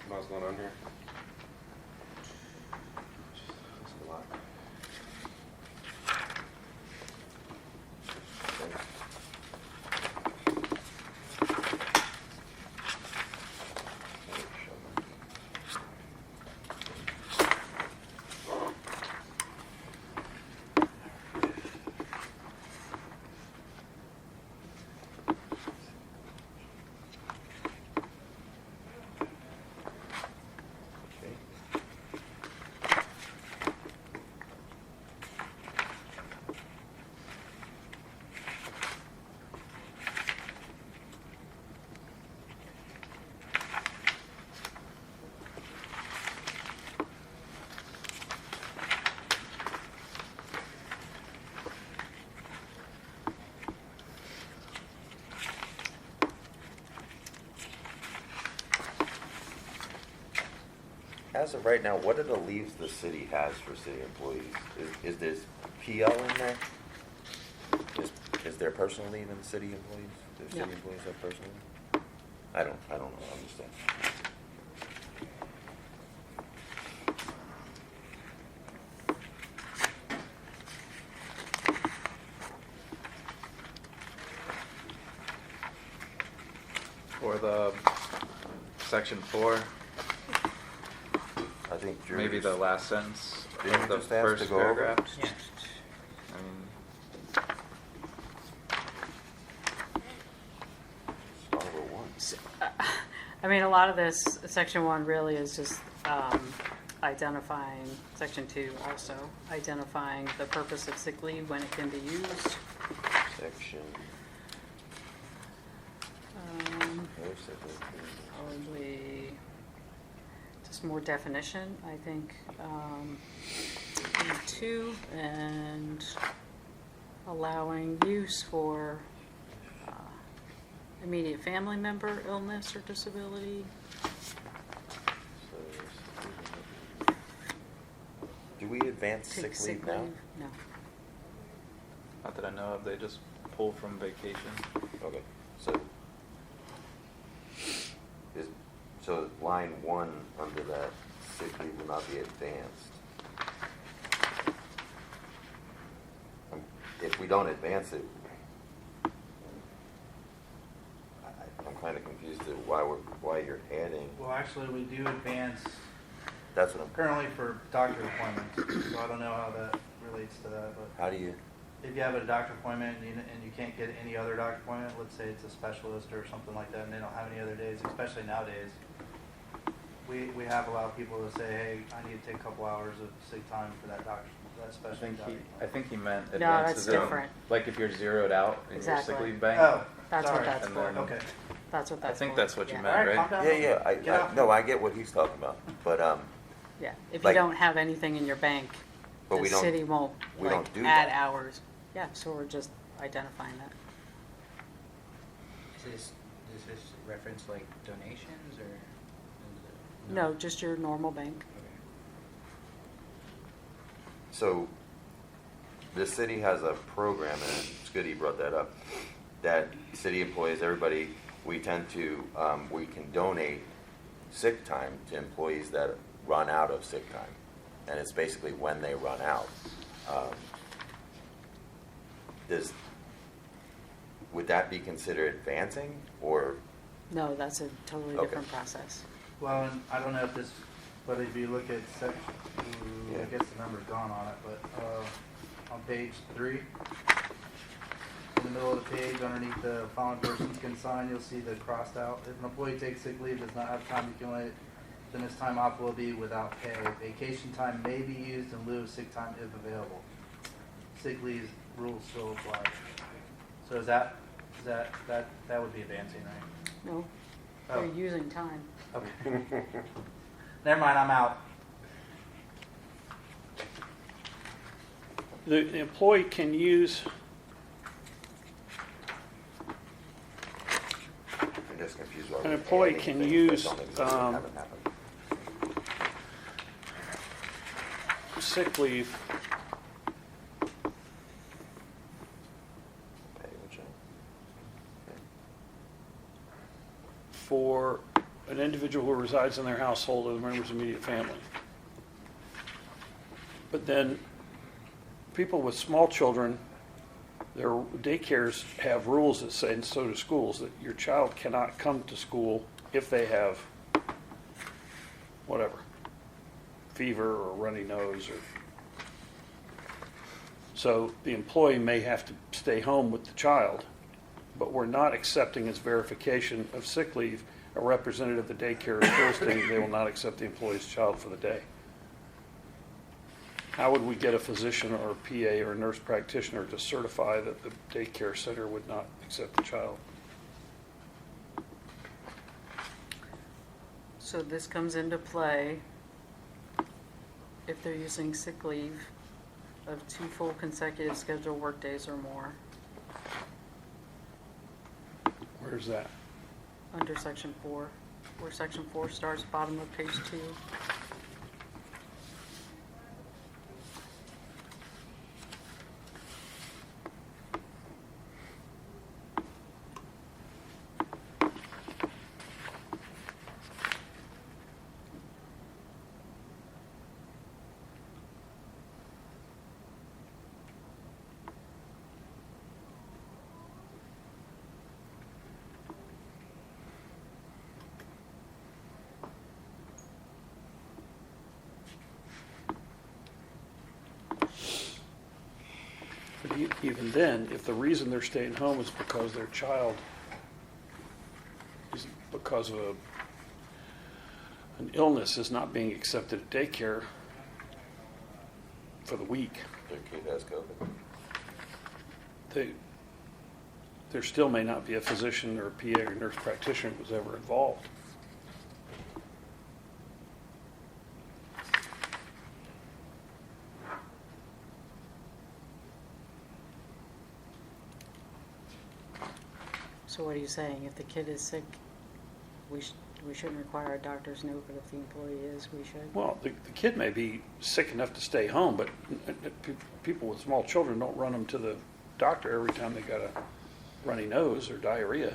what's going on here? Just a lot. As of right now, what are the leaves the city has for city employees? Is this PL in there? Is there personal leave in city employees? Do city No. employees have personal leave? I don't understand. For the section 4, I think Drew maybe the just- last sentence Didn't of you the just ask to first go over it? paragraph. Yeah. I mean, Start with one. I mean, a lot of this, section 1 really is just identifying, section 2 also, identifying the purpose of sick leave, when it can be used. Section. no sick leave. Probably just more definition, I think. 2, and allowing use for immediate family member illness or disability. Do we advance Take sick leave now? No. not that I know of, they just pull from vacation. Okay, so line 1 under that sick leave will not be advanced. If we don't advance it, I'm kind of confused at why you're adding. Well, actually, we do advance That's what I'm. currently for doctor appointments, so I don't know how that relates to that, but How do you? if you have a doctor appointment and you can't get any other doctor appointment, let's say it's a specialist or something like that, and they don't have any other days, especially nowadays, we have allowed people to say, hey, I need to take a couple hours of sick time for that doctor, that special doctor. I think he meant No, advances that's in, different. like if you're zeroed out in your sick Exactly. leave bank. Oh, That's what sorry. that's And for. then- Okay. That's what that's for. I think that's what you Yeah. meant, All right, right? calm down. Yeah, Get off. no, I get what he's talking about, but, Yeah, if you Like- don't have anything in your bank, But the we don't- city won't we like don't do add that. hours. Yeah, so we're just identifying that. Does this reference like donations or? No, just your normal bank. so the city has a program, and it's good he brought that up, that city employees, everybody, we tend to, we can donate sick time to employees that run out of sick time. And it's basically when they run out. Would that be considered advancing, or? No, that's a totally Okay. different process. Well, and I don't know if this, but if you look at I Yeah. guess the number's gone on it, but on page 3, in the middle of the page, underneath the following persons can sign, you'll see the crossed out. If an employee takes sick leave, does not have time to accumulate, then his time off will be without pay. Vacation time may be used in lieu of sick time if available. Sick leave rules still apply. So is that would be advancing, right? No, Oh. they're using time. Okay. Never mind, I'm out. The employee can use, I'm just confused. why An we're employee adding can things that use, don't exist and haven't happened. sick leave Pay, which for an individual who resides in their household or the member's immediate family. But then, people with small children, their daycares have rules that say, and so do schools, that your child cannot come to school if they have whatever, fever or runny nose or. So the employee may have to stay home with the child, but we're not accepting as verification of sick leave a representative of the daycare or school stating they will not accept the employee's child for the day. How would we get a physician or a PA or a nurse practitioner to certify that the daycare center would not accept the child? So this comes into play if they're using sick leave of 2 full consecutive scheduled workdays or more, Where's that? under section 4, where section 4 starts, bottom of page 2. But even then, if the reason they're staying home is because their child is because of an illness is not being accepted at daycare for the week, Their kid has COVID. there still may not be a physician or a PA or nurse practitioner who was ever involved. So what are you saying? If the kid is sick, we shouldn't require a doctor's note, but if the employee is, we should? Well, the kid may be sick enough to stay home, but people with small children don't run them to the doctor every time they got a runny nose or diarrhea.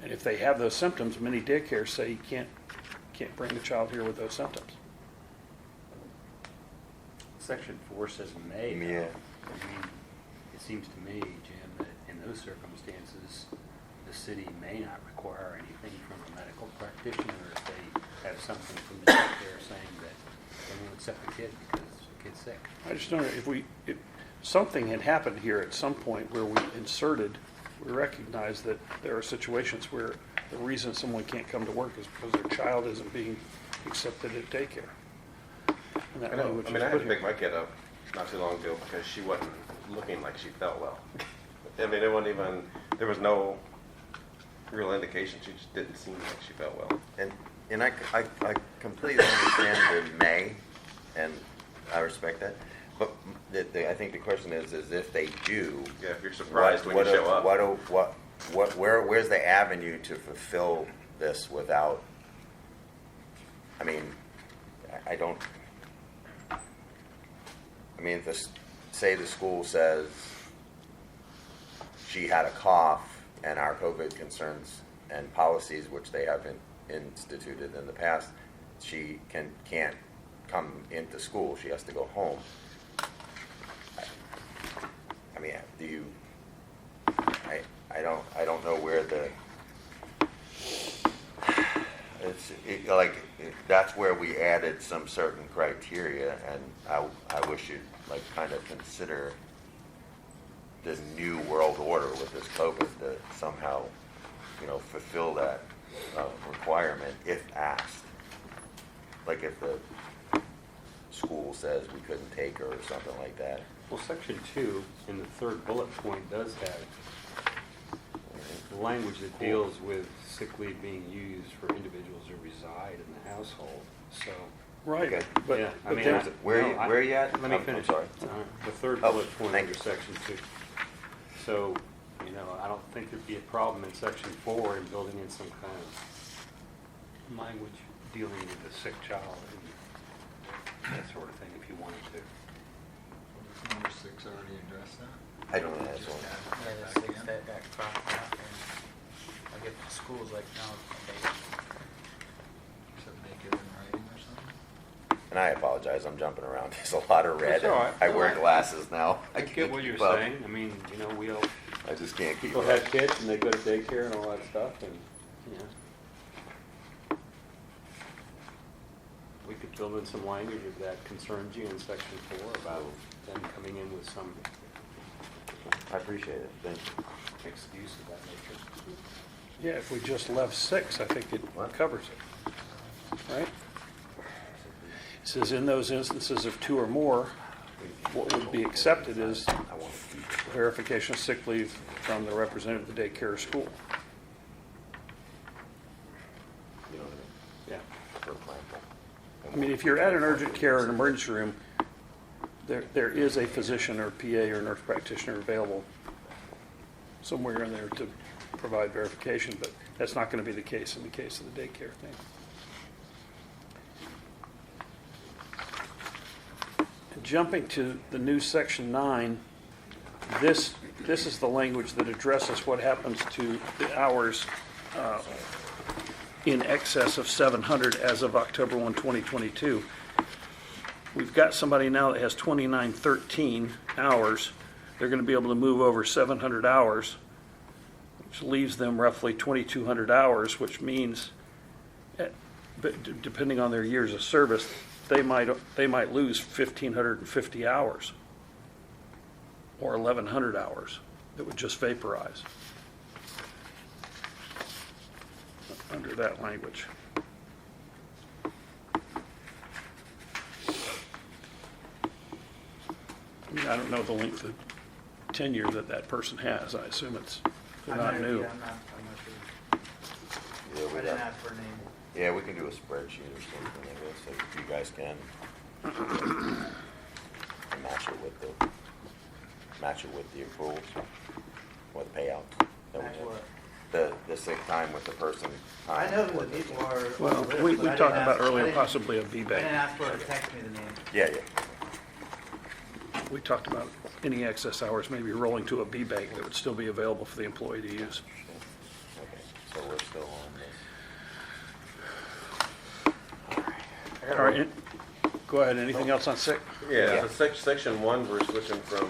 And if they have those symptoms, many daycares say you can't bring the child here with those symptoms. Section 4 says may. though. Yeah. I mean, it seems to me, Jim, that in those circumstances, the city may not require anything from a medical practitioner if they have something from the daycare saying that they won't accept the kid because the kid's sick. I just don't know if something had happened here at some point where we recognized that there are situations where the reason someone can't come to work is because their child isn't being accepted at daycare. And that I know. language I mean, is I had put to here. pick my kid up not too long ago because she wasn't looking like she felt well. I mean, it wasn't even, there was no real indication. She just didn't seem like she felt well. And I completely understand the may, and I respect that. But I think the question is if they do. Yeah, if you're surprised when you show up. Where's the avenue to fulfill this without? I mean, I don't. I mean, say the school says she had a cough, and our COVID concerns and policies, which they have instituted in the past, she can't come into school. She has to go home. I mean, do you? I don't know where the. That's where we added some certain criteria, and I wish you'd kind of consider this new world order with this COVID to somehow, fulfill that requirement if asked. Like if the school says we couldn't take her or something like that. Well, section 2 in the third bullet point does have the language that deals with sick leave being used for individuals who reside in the household. So, Right, Okay. but, yeah, I but mean, then- Where no, are you at? Let me I'm finish. sorry. The third Oh, bullet point thank under you. section 2. So, I don't think there'd be a problem in section 4 in building in some kind of language dealing with a sick child and that sort of thing if you wanted to. Number 6 already addressed that? I don't know this one. Yeah, the six that cropped out, and I get the schools like, no, okay. Should make it in writing or something? And I apologize, I'm jumping around. There's a lot of red. That's all right. I wear glasses now. I can't get what you're keep up. saying. I mean, we all, I just can't keep people up. have kids and they go to daycare and all that stuff, and, we could build in some language if that concerns you in section 4 about them coming in with some I appreciate it. Thank you. excuse of that nature. yeah, if we just left 6, I think it What? covers it, right? It says in those instances of 2 or more, what would be accepted is I want to keep it. verification of sick leave from the representative of the daycare or school. You know what Yeah. I mean? For example. I mean, if you're at an urgent care or an emergency room, there is a physician or PA or nurse practitioner available somewhere in there to provide verification, but that's not going to be the case in the case of the daycare thing. Jumping to the new section 9, this is the language that addresses what happens to the hours in excess of 700 as of October 1, 2022. We've got somebody now that has 2913 hours. They're going to be able to move over 700 hours, which leaves them roughly 2,200 hours, which means, but depending on their years of service, they might lose 1,550 hours or 1,100 hours that would just vaporize under that language. I mean, I don't know the length of tenure that person has. I assume they're not new. Yeah, I'm not sure. Yeah, I we didn't got- ask for a name. Yeah, we can do a spreadsheet or something, I guess, if you guys can. And match it with the accruals or the payouts. that we Match have. what? The sick time with the person. I know who the people are. on Well, the list, we but I talked didn't about ask- earlier I didn't- possibly a I didn't B-bank. ask for her to text me the name. Yeah. We talked about any excess hours maybe rolling to a B-bank that would still be available for the employee to use. Okay, so we're still on this. All right, go ahead. Anything else on sick? Yeah, so section 1, we're switching from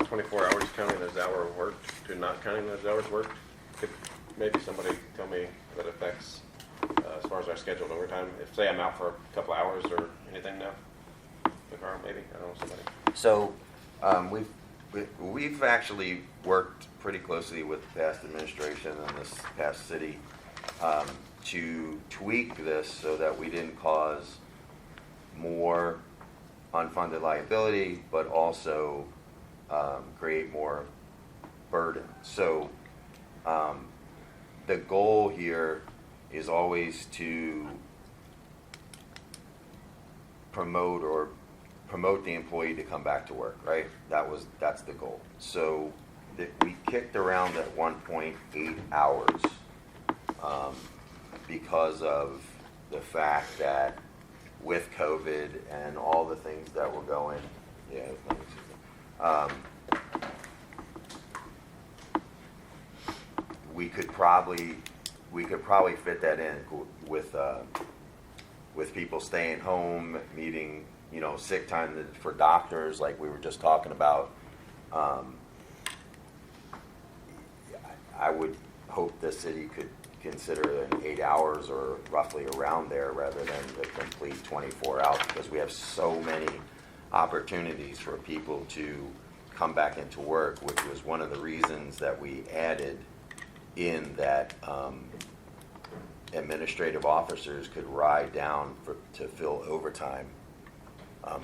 24 hours counting as hour worked to not counting as hours worked. Could maybe somebody tell me what affects as far as our scheduled overtime? If, say, I'm out for a couple hours or anything now? Carl, maybe? I don't know, somebody. So, we've actually worked pretty closely with the past administration and this past city to tweak this so that we didn't cause more unfunded liability, but also create more burden. So the goal here is always to promote the employee to come back to work, right? That's the goal. So we kicked around at 1.8 hours because of the fact that with COVID and all the things that were going, we could probably fit that in with people staying home, needing, sick time for doctors, like we were just talking about. I would hope the city could consider an 8 hours or roughly around there rather than the complete 24 hours, because we have so many opportunities for people to come back into work, which was one of the reasons that we added in that administrative officers could ride down to fill overtime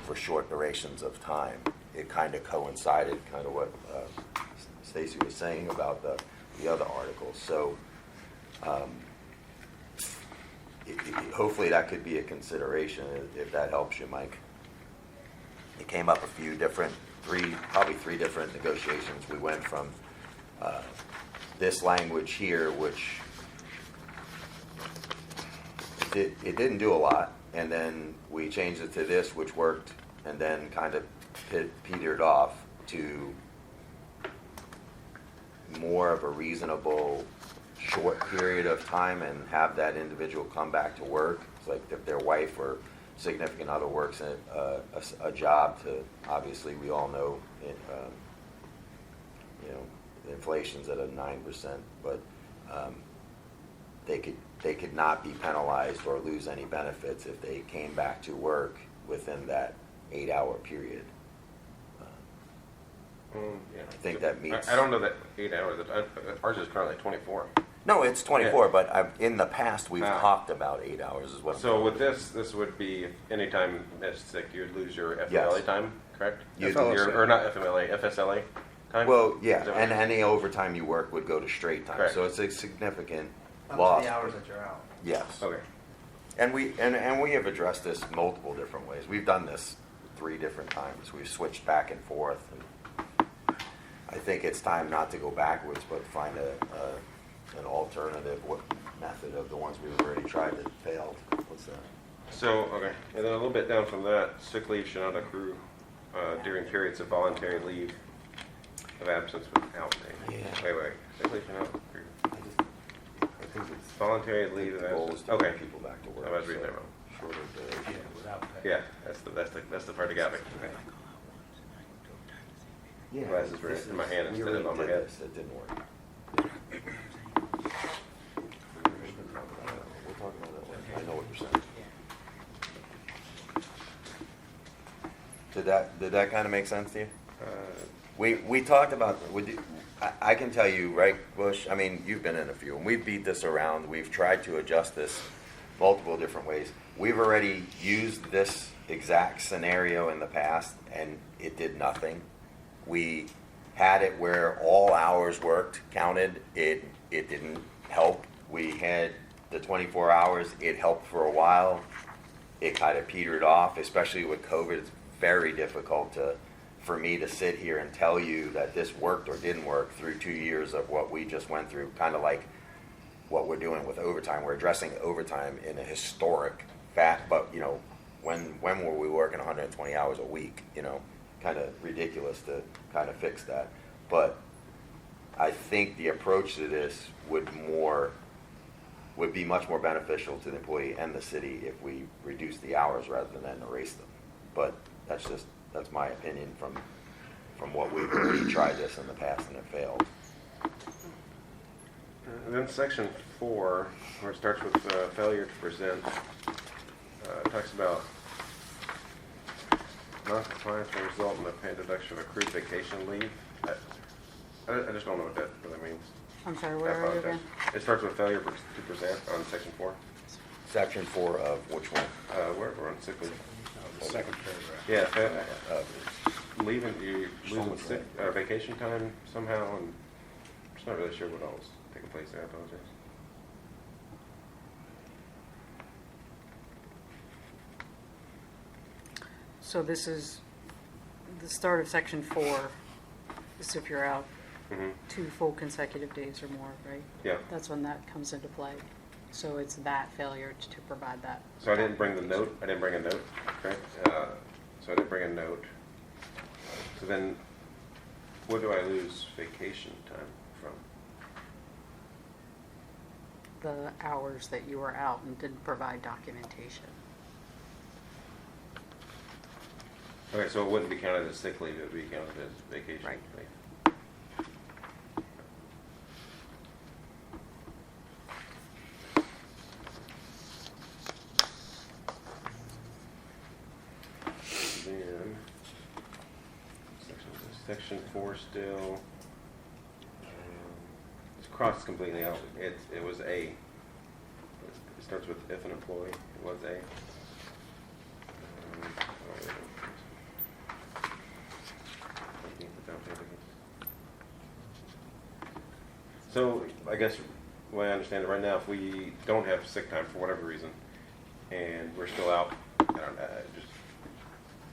for short durations of time. It kind of coincided, kind of what Stacy was saying about the other articles. So hopefully that could be a consideration if that helps you, Mike. It came up probably three different negotiations. We went from this language here, which it didn't do a lot, and then we changed it to this, which worked, and then kind of petered off to more of a reasonable short period of time and have that individual come back to work. It's like if their wife or significant other works a job to, obviously we all know inflation's at a 9%, but they could not be penalized or lose any benefits if they came back to work within that 8-hour period. Yeah. I think that meets. I don't know that 8 hours. Ours is currently 24. No, it's 24, Yeah. but in the past we've talked about 8 hours is what I'm So talking with about. this would be anytime that's sick, you'd lose your FMLA Yes. time, correct? You'd Or not FMLA, FSLA time? Well, Is yeah, that what and it is? any overtime you work would go to straight time. Correct. So it's a significant Up loss. to the hours that you're out. Yes. Okay. And we have addressed this multiple different ways. We've done this 3 different times. We've switched back and forth. And I think it's time not to go backwards, but find an alternative method of the ones we've already tried that failed. What's that? So, okay, and then a little bit down from that, sick leave should not accrue during periods of voluntary leave of absence without pay. Yeah. Wait, sick leave should not accrue. I think it's Voluntary leave of the goal is absence, to okay. get people back to work. I was reading that so wrong. Shorter duration. Yeah, without pay. Yeah, that's the part that got me. Okay. Yeah, Glasses were in my hand we instead of already on my did head. this. It didn't work. We're talking about that one. I know what you're saying. Did that kind of make sense to you? We talked about, I can tell you, right, Bush, I mean, you've been in a few, and we've beat this around. We've tried to adjust this multiple different ways. We've already used this exact scenario in the past, and it did nothing. We had it where all hours worked counted. It didn't help. We had the 24 hours. It helped for a while. It kind of petered off, especially with COVID. It's very difficult for me to sit here and tell you that this worked or didn't work through 2 years of what we just went through, kind of like what we're doing with overtime. We're addressing overtime in a historic fact, but, when were we working 120 hours a week, kind of ridiculous to kind of fix that. But I think the approach to this would be much more beneficial to the employee and the city if we reduce the hours rather than erase them. But that's my opinion from what we've already tried this in the past and it failed. And then section 4, where it starts with failure to present, talks about non-compliance will result in the pay deduction of accrued vacation leave. I just don't know what that really means. I'm sorry, I where are you apologize. again? It starts with failure to present on section 4. Section 4 of which one? Wherever on sick leave. The second paragraph. Yeah, leaving, you losing sick, vacation time somehow, and I'm just not really sure what all was taking place there, I apologize. So this is the start of section 4. This is if you're out Mm-hmm. 2 full consecutive days or more, right? Yeah, That's when that comes into play. So it's that failure to provide that. so I didn't bring the note, I didn't bring a note, correct? So I didn't bring a note. So then, what do I lose vacation time from? The hours that you were out and didn't provide documentation. Okay, so it wouldn't be counted as sick leave, it would be counted as vacation Right. leave. Then, section 4 still, it's crossed completely out. It was A. It starts with if an employee, it was A. So I guess the way I understand it right now, if we don't have sick time for whatever reason, and we're still out, I don't know, just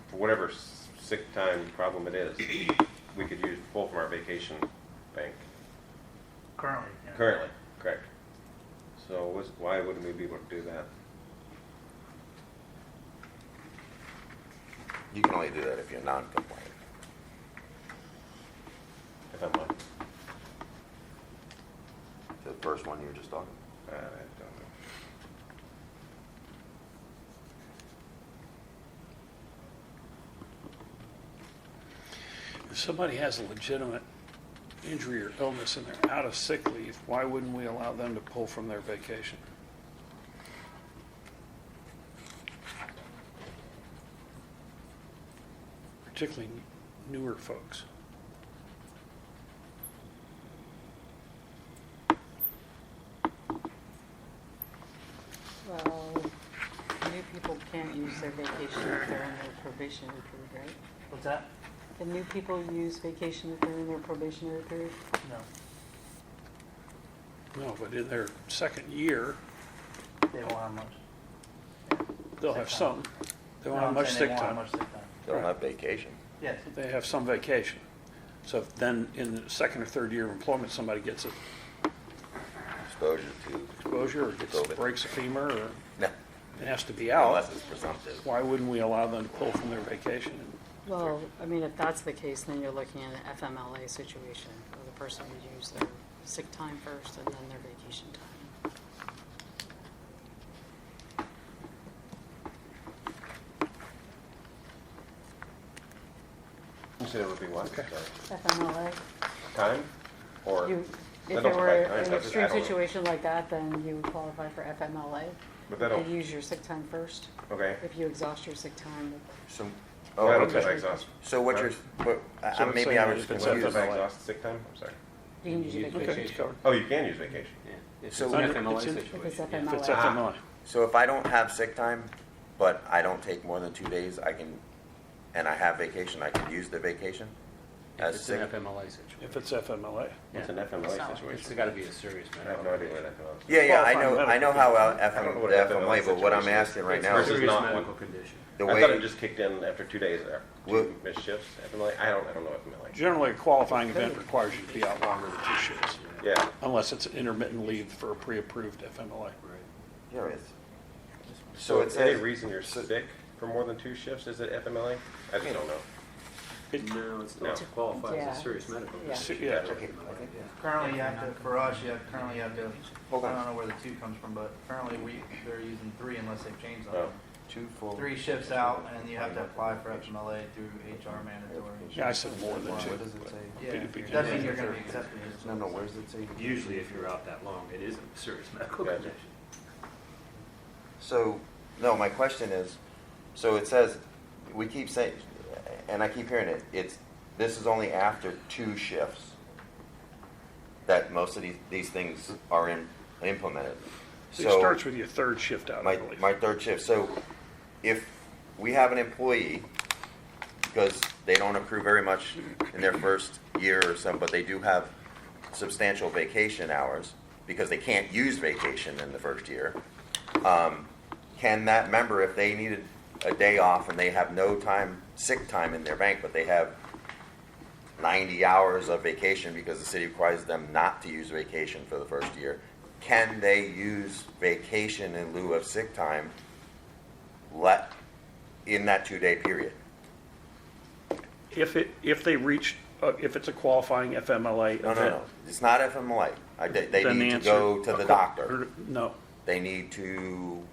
for whatever sick time problem it is, we could pull from our vacation bank. Currently, yeah. Currently, correct. So why wouldn't we be able to do that? You can only do that if you're non-compliant. If I'm like, The first one you were just talking. I don't know. If somebody has a legitimate injury or illness and they're out of sick leave, why wouldn't we allow them to pull from their vacation? Particularly newer folks. Well, new people can't use their vacation if they're in their probationary period, right? What's that? Can new people use vacation if they're in their probationary period? No, No, but in their second year, they won't have much. they'll Sick have time. some. They won't No, have I'm much saying sick they won't have time. much sick time. They'll Right. have vacation. Yes. They have some vacation. So if then in the second or third year of employment, somebody gets an Exposure to, exposure or gets, COVID. breaks a femur or no, has to be unless out, it's presumptive. why wouldn't we allow them to pull from their vacation? Well, I mean, if that's the case, then you're looking at an FMLA situation where the person would use their sick time first and then their vacation time. You said it would be what? Okay. Sorry. FMLA, Time? Or? you, That if don't it were provide an time, that's just extreme add on. situation like that, then you would qualify for FMLA. But that And don't, use your sick time first. okay. If you exhaust your sick time, So, I oh, don't okay. think I exhaust. So what you're, what, So maybe saying I that was if it's confused. If I FMLA. exhaust sick time? I'm sorry. you can use your Use vacation. Okay, it's covered. Oh, you can use vacation. Yeah. If So it's an it's FMLA in- situation. If it's yeah. If it's FMLA. FMLA. So if I don't have sick time, but I don't take more than 2 days, I can, and I have vacation, I can use the vacation If as it's an sick? FMLA situation. If it's FMLA. It's an Yeah. FMLA It's situation. got to be a serious I matter. have no idea what FMLA is. Yeah, yeah, I know, Qualifying I know how I don't know what the an FMLA, but what I'm situation is. asking right It's now a is Versus serious not medical one. condition. the I thought it way, just kicked in after 2 days there. Well- 2 missed shifts, FMLA. I don't know FMLA. Generally, a qualifying event requires you to be out longer than 2 shifts, Yeah. unless it's intermittent leave for a pre-approved FMLA. Right. yeah, it's, So it if any says, reason you're sick for more than 2 shifts, is it FMLA? I just don't know. No, it's No. not qualified Yeah. as a serious medical Yeah. condition. Yeah, okay, okay. Currently, you have to, for us, currently you have to, Hold I on. don't know where the 2 comes from, but currently they're using 3 unless they've changed Oh. them. 2 full. 3 shifts out, and you have to apply for FMLA through HR mandatory. Yeah, I said more than 2. What does it say? Yeah, It'd be- doesn't mean you're gonna be accepted. No, no, where's it say? Usually if you're out that long, it is a serious medical Gotcha. condition. So, no, my question is, so it says, we keep saying, and I keep hearing it, this is only after 2 shifts. that most of these things are implemented. It starts with your third shift out, I my, believe. my third shift. So if we have an employee, because they don't accrue very much in their first year or so, but they do have substantial vacation hours because they can't use vacation in the first year, can that member, if they needed a day off and they have no time, sick time in their bank, but they have 90 hours of vacation because the city requires them not to use vacation for the first year, can they use vacation in lieu of sick time in that 2-day period? If they reach, if it's a qualifying FMLA No, event. no, no. It's not FMLA. They then the need to answer- go to the doctor. No, They need to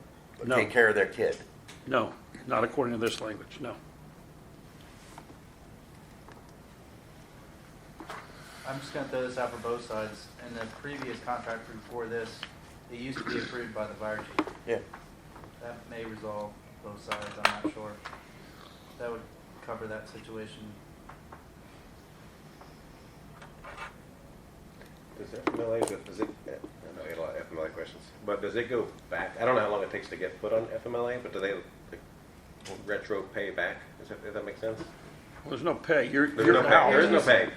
No. take care of their kid. no, not according to this language, no. I'm just gonna throw this out for both sides. In the previous contract before this, it used to be approved by the fire chief. Yeah. That may resolve both sides, I'm not sure. That would cover that situation. Does FMLA, does it, I know I get a lot of FMLA questions, but does it go back? I don't know how long it takes to get put on FMLA, but do they like, retro pay back? Does that make sense? Well, there's no pay, you're There's no pay. out. There is no pay.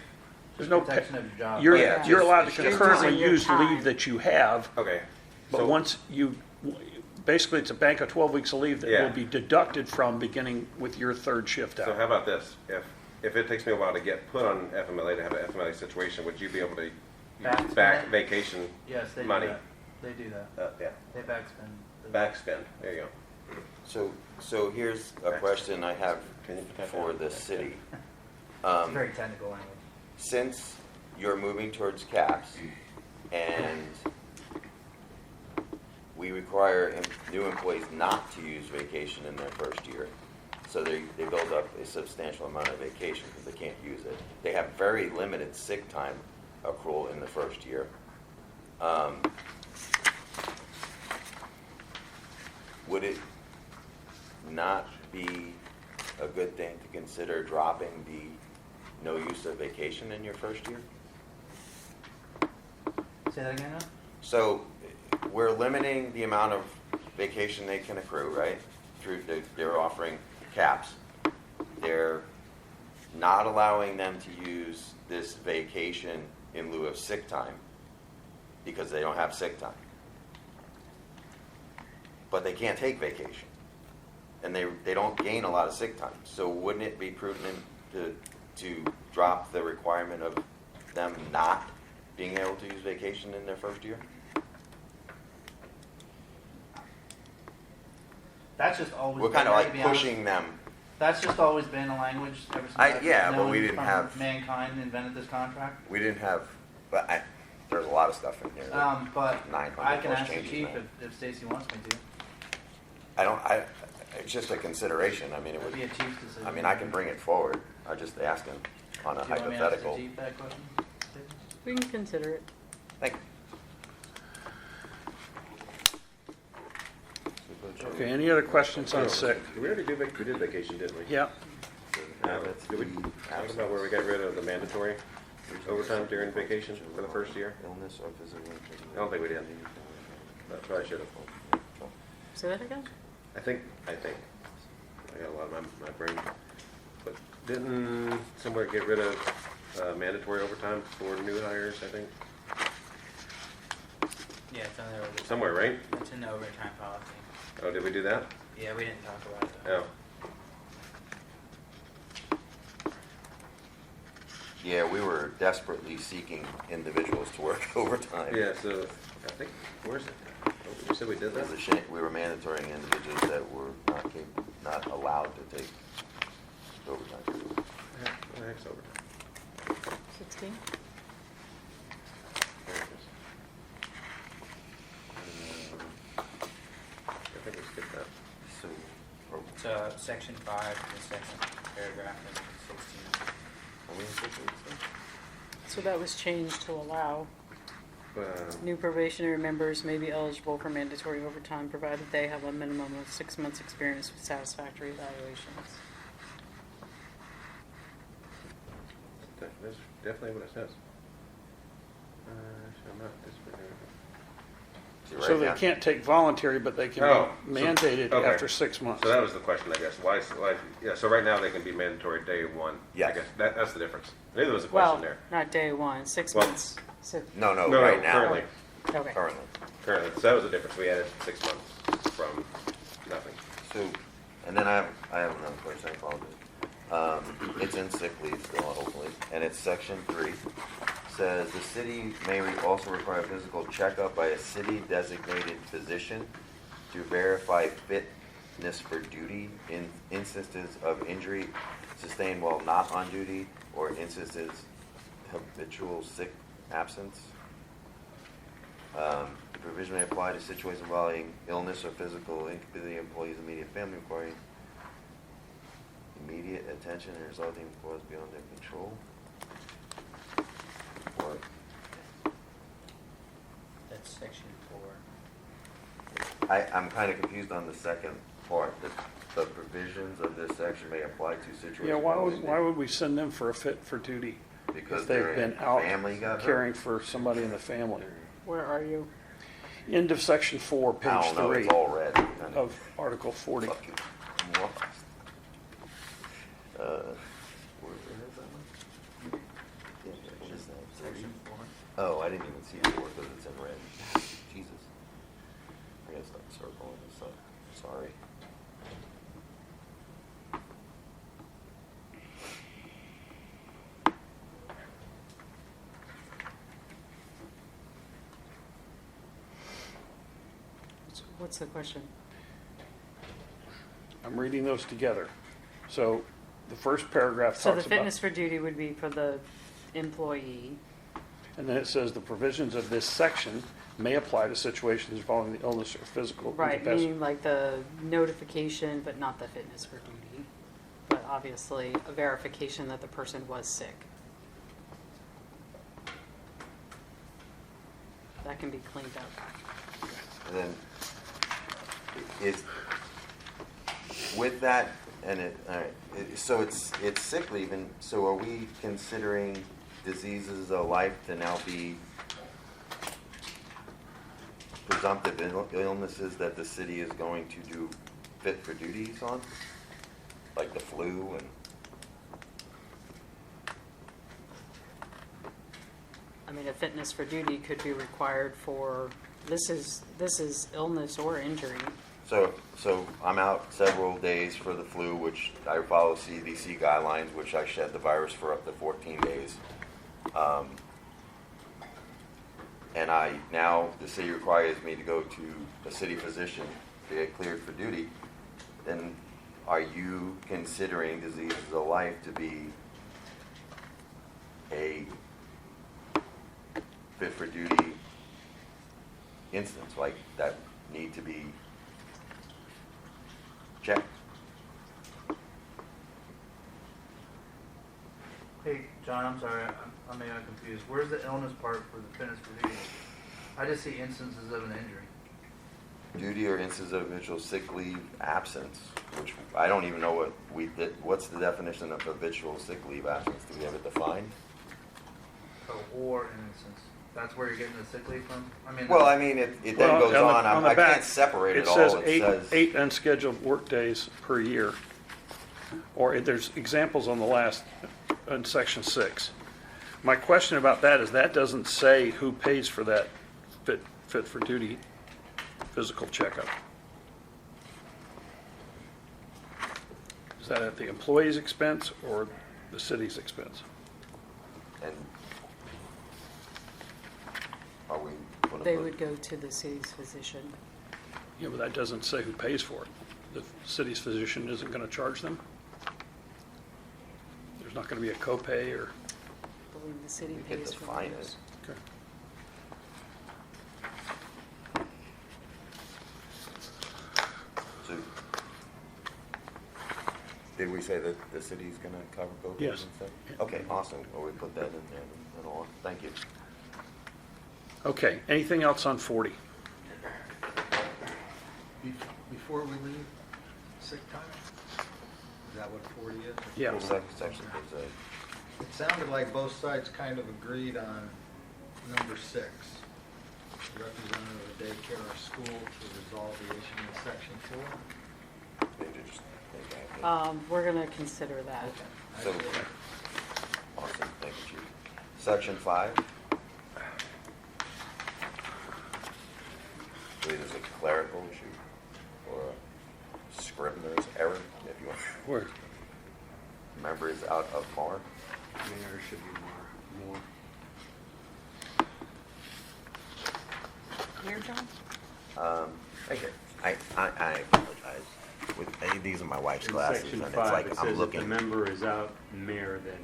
There's no pay. Protection of your job. You're, Yeah, you're allowed it's to just- concurrently Using your use time. leave that you have, Okay. but So- once basically it's a bank of 12 weeks of leave that Yeah. will be deducted from beginning with your third shift So how out. about this? If it takes me a while to get put on FMLA to have an FMLA situation, would you be able to use Backspend back it? vacation Yes, they do money? that. They do that. Yeah, They backspend. backspend. There you go. So here's a question I have Can you put that for down? the city. It's very technical language. Since you're moving towards caps and we require new employees not to use vacation in their first year, so they build up a substantial amount of vacation because they can't use it. They have very limited sick time accrual in the first year. Would it not be a good thing to consider dropping the no use of vacation in your first year? Say that again now? So we're limiting the amount of vacation they can accrue, right? They're offering caps. They're not allowing them to use this vacation in lieu of sick time because they don't have sick time. But they can't take vacation. And they don't gain a lot of sick time. So wouldn't it be prudent to drop the requirement of them not being able to use vacation in their first year? That's just always. We're been kind of that, like to be honest. pushing them. That's just always been a language ever since. Yeah, I've but we known didn't from have- mankind invented this contract. We didn't have, but there's a lot of stuff in here. that- But 900 I can plus ask the changes chief now. if Stacy wants me to. It's just a consideration. I mean, it It'd would, be a chief's decision. I mean, I can bring it forward. I just ask him on a Do you want me to ask the hypothetical. chief that question? We can consider it. Thank you. Okay, any other questions on sick? Did we already do we did vacation, didn't we? Yeah, Did we talk about where we got rid of the mandatory overtime during vacation for the first year? Illness or physical. I don't think we did. That's what I should have. Say that again? I think. I got a lot of my brain. But didn't somewhere get rid of mandatory overtime for new hires, I think? Yeah, it's on the overtime. Somewhere, right? It's in the overtime policy. Oh, did we do that? Yeah, we didn't talk about it though. Oh. Yeah, we were desperately seeking individuals to work overtime. Yeah, so I think, where's it? Oh, you said we did It that? was a shame. We were mandatorying individuals that were not allowed to take overtime. Yeah, what the heck's overtime? 16? There it is. I think we skipped that. So, So section 5, the second paragraph of 16. are we in 16? So that was changed to allow Uh, new probationary members may be eligible for mandatory overtime provided they have a minimum of 6 months' experience with satisfactory evaluations. That's definitely what it says. Shall not discriminate. See, right So they now- can't take voluntary, but they can Oh, be so- mandated okay. after 6 months. So that was the question, I guess. Why, yeah, so right now they can be mandatory day one. I Yes. guess that's the difference. Maybe there was a Well, question there. not day one, 6 Well- months. No, No, right now. currently. Okay. Currently. Currently, so that was the difference. We added 6 months from nothing. So, and then I have another question, I apologize. It's in sick leave still, hopefully, and it's section 3. Says the city may also require a physical checkup by a city designated physician to verify fitness for duty in instances of injury sustained while not on duty or instances habitual sick absence. The provision may apply to situations involving illness or physical incapacity of employees' immediate family requiring immediate attention and resulting in cause beyond their control. Or That's section 4. I'm kind of confused on the second part. The provisions of this section may apply to situations. Yeah, why involving- would we send them for a fit for duty? Because If their they've been out family got hurt? caring for somebody in the family. Where are you? End of section 4, I page don't know, 3 it's all red. of Article 40. Fucking lost. Where is that one? Yeah, what is that? Section 4. Oh, I didn't even see it because it's in red. Jesus. I gotta start circling this up. Sorry. What's the question? I'm reading those together. So the first paragraph So the talks about, fitness for duty would be for the employee. and then it says the provisions of this section may apply to situations involving the illness or physical Right, incapacity. meaning like the notification, but not the fitness for duty. But obviously, a verification that the person was sick. That can be cleaned up. And then, is, with that, and it, all right, so it's sick leave, and so are we considering diseases of life to now be presumptive illnesses that the city is going to do fit for duties on? Like the flu and, I mean, a fitness for duty could be required for, this is illness or injury. so I'm out several days for the flu, which I follow CDC guidelines, which I shed the virus for up to 14 days. And now the city requires me to go to a city physician to get cleared for duty. Then are you considering diseases of life to be a fit for duty instance, like that need to be checked? Hey, John, I'm sorry, I'm maybe confused. Where's the illness part for the fitness for duty? I just see instances of an injury. Duty or instances of habitual sick leave absence, which I don't even know what we did. What's the definition of habitual sick leave absence? Do we have it defined? Oh, or an instance. That's where you're getting the sick leave from? I mean, Well, I mean, it then Well, goes on. the I back, can't separate it all. says It says eight unscheduled work days per year. Or there's examples on the last, in section 6. My question about that is that doesn't say who pays for that fit for duty physical checkup. Is that at the employee's expense or the city's expense? and are we gonna They put- would go to the city's physician. Yeah, but that doesn't say who pays for it. The city's physician isn't going to charge them? There's not going to be a copay or? I believe the city We could pays for define those. it. Okay. So, did we say that the city's gonna cover both? Yes. And stuff? Okay, awesome. Well, we put that in there and all. Thank you. Okay, anything else on 40? Before we leave, sick time? Is that what 40 is? Yeah. Well, section is It sounded like both sides kind of agreed on number 6, representative of daycare or school to resolve the issue in section 4. Maybe just think back. We're going to consider that. So, awesome, thank you, Chief. Section 5. I believe there's a clerical issue or a scrivener's error, if you want. Where? Member is out of form. Mayor should be more. Here, John? Right here. I apologize. These are my wife's In glasses, section and 5, it's like it I'm says if the looking. member is out mayor, then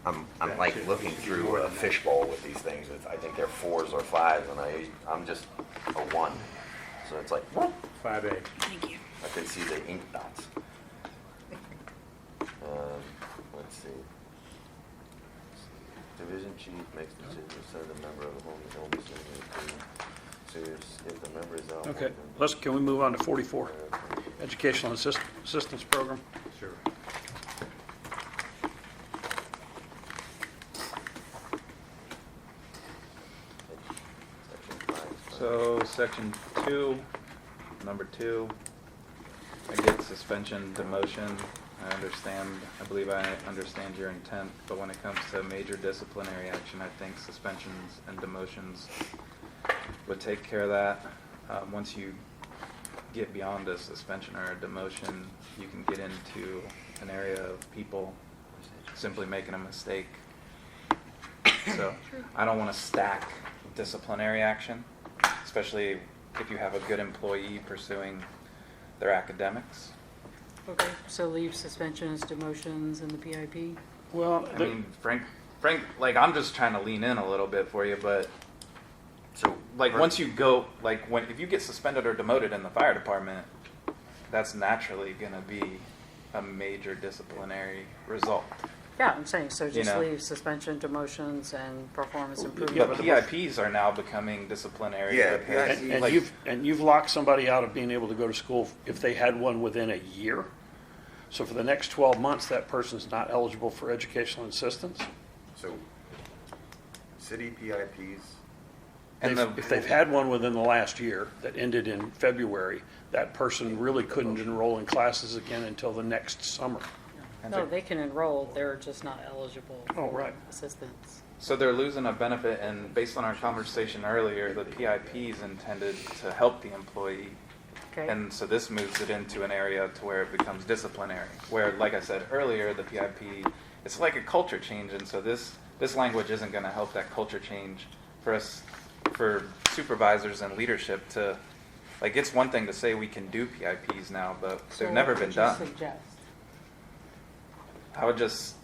I'm that like should- looking should be through more a than that. fishbowl with these things. I think they're 4s or 5s, and I'm just a 1. So it's like 5A. Thank you. I can see the ink dots. Let's see. Division chief makes the decision to send a member of the home if the member is out. Okay, can we move on to 44? Educational Assistance Program. Sure. So section 2, number 2, I get suspension, demotion. I believe I understand your intent, but when it comes to major disciplinary action, I think suspensions and demotions would take care of that. Once you get beyond a suspension or a demotion, you can get into an area of people simply making a mistake. So I don't want to stack disciplinary action, especially if you have a good employee pursuing their academics. Okay, so leave suspensions, demotions, and the PIP? Well, I mean, Frank, like, I'm just trying to lean in a little bit for you, but So like once you go, like if you get suspended or demoted in the fire department, that's naturally going to be a major disciplinary result. Yeah, I'm saying, so just know. leave suspension, demotions, and performance Yeah, improvement. But PIPs are now becoming disciplinary. Yeah, because, PIPs. and like, you've locked somebody out of being able to go to school if they had one within a year. So for the next 12 months, that person's not eligible for educational assistance. So city PIPs. and If they've had one within the last year that ended in February, that person really couldn't enroll in classes again until the next summer. No, they can enroll, they're just not eligible Oh, for right. assistance. So they're losing a benefit, and based on our conversation earlier, the PIP is intended to help the employee. Okay? And so this moves it into an area to where it becomes disciplinary, where, like I said earlier, the PIP, it's like a culture change, and so this language isn't going to help that culture change for us, for supervisors and leadership to, like, it's one thing to say we can do PIPs now, but So they've never what been would you done. suggest? I would just,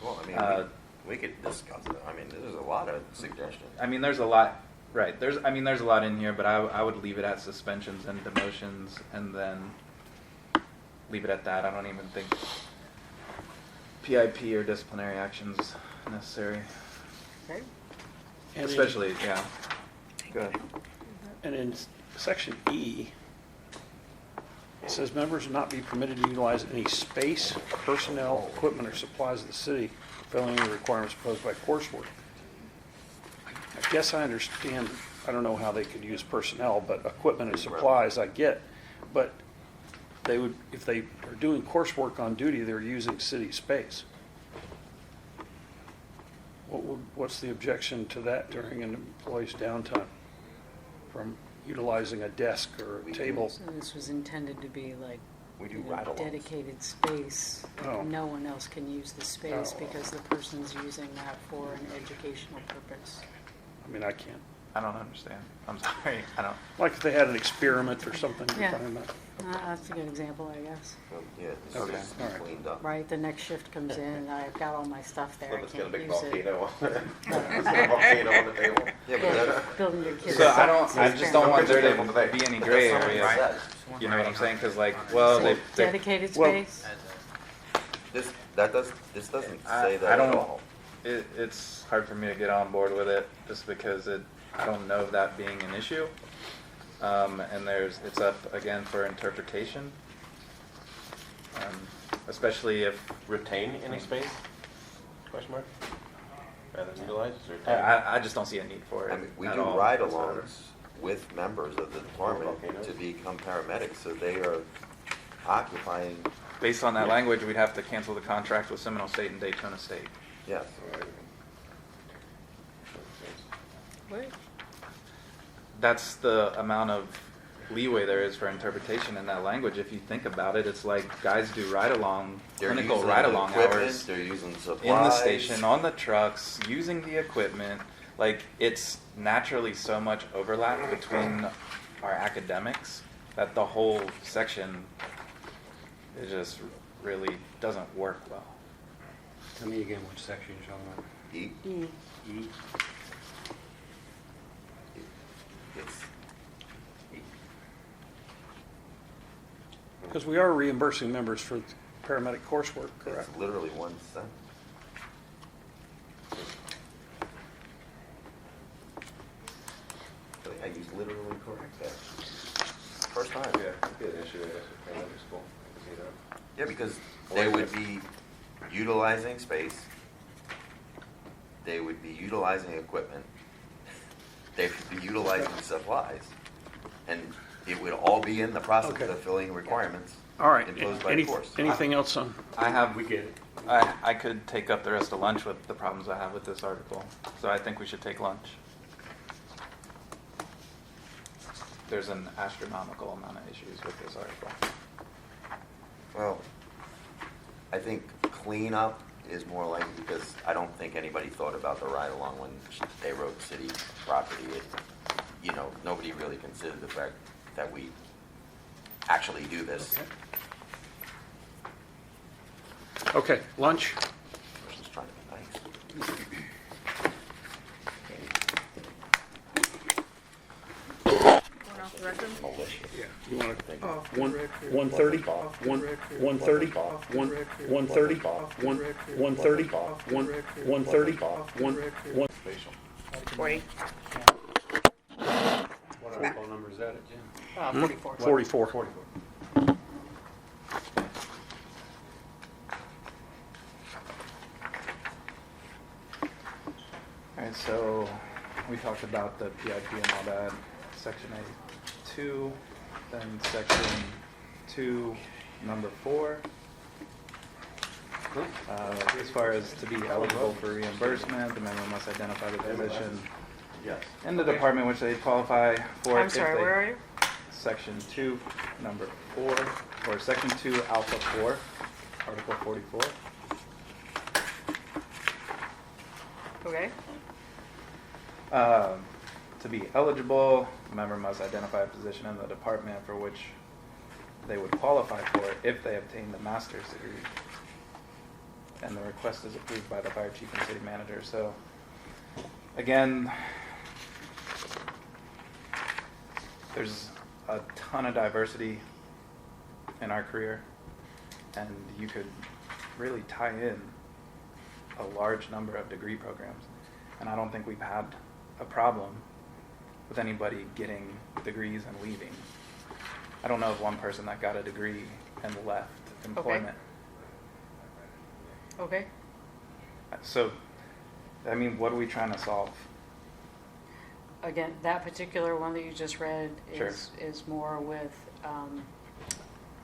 Well, I mean, we could discuss it. I mean, there's a lot of suggestions. I mean, there's a lot, right, there's a lot in here, but I would leave it at suspensions and demotions, and then leave it at that. I don't even think PIP or disciplinary actions necessary, Okay? And in- especially, yeah. Go ahead. And in section E, it says members will not be permitted to utilize any space, personnel, equipment, or supplies of the city fulfilling the requirements posed by coursework. I guess I understand, I don't know how they could use personnel, but equipment and supplies I get. But they would, if they are doing coursework on duty, they're using city space. What's the objection to that during an employee's downtime from utilizing a desk or a table? So this was intended to be like, We do you know, ride-alongs. dedicated space. Oh. No one else can use the space Oh. because the person's using that for an educational purpose. I mean, I can't. I don't understand. I'm sorry. I don't. Like if they had an experiment or something. you're Yeah. talking about. That's a good example, I guess. Well, yeah, this Okay, is all right. cleaned up. Right, the next shift comes in, and I've got all my stuff there, I Let's get a can't big use it. volcano. Let's get a volcano on the table. Yeah, but that's, Building your kids' So I science just don't want there experiment. to be any gray That's area. not what it Right. says. You know what I'm saying? Because, like, well, they Dedicated Well- space? This doesn't I say that don't- at all. it's hard for me to get on board with it just because I don't know that being an issue. And it's up again for interpretation. Especially if, Retain any space? Question mark? rather than utilize? Is there a time? I just don't see a need for it. I mean, we at do all ride-alongs whatsoever. with members of the department Okay. to become paramedics, so they are occupying, Based on that language, we'd have to cancel the contract with Seminole State and Daytona State. yes. Wait. That's the amount of leeway there is for interpretation in that language. If you think about it, it's like guys do ride-along, They're clinical using ride-along equipment, hours they're using supplies. in the station, on the trucks, using the equipment. Like, it's naturally so much overlap between our academics that the whole section, it just really doesn't work well. Tell me again which section you're talking about. E, E? it's, Because we are reimbursing members for paramedic coursework, correct? it's literally 1 cent. I use literally correct there. First time. Yeah, it'd be an issue, I guess, with paramedic school. to see that. Yeah, because they would be utilizing space, they would be utilizing equipment, they would be utilizing supplies, and it would all be in the process Okay. of fulfilling requirements All right. imposed by the course. Anything else on? I have, We get it. I could take up the rest of lunch with the problems I have with this article, so I think we should take lunch. There's an astronomical amount of issues with this article. Well, I think cleanup is more likely because I don't think anybody thought about the ride-along when they wrote city property. Nobody really considered the fact that we actually do this. Okay, lunch? Person's trying to be nice. Going off the record? Yeah. You want to, Off the 1:30? 1:30? 1:30? 1:30? 1:30? 1:30? Forty. What article number is that at, Jim? 44. 44. 44. All right, so we talked about the PIP and all that, section A2, then section 2, number 4. As far as to be eligible for reimbursement, the member must identify the position in the department which they qualify for. I'm if sorry, they- where are you? Section 2, number 4, or section 2, alpha 4, article 44. Okay. To be eligible, a member must identify a position in the department for which they would qualify for if they obtain the master's degree. And the request is approved by the fire chief and city manager. So, again, there's a ton of diversity in our career, and you could really tie in a large number of degree programs. And I don't think we've had a problem with anybody getting degrees and leaving. I don't know of one person that got a degree and left employment. Okay. So, I mean, what are we trying to solve? Again, that particular one that you just read Sure. is more with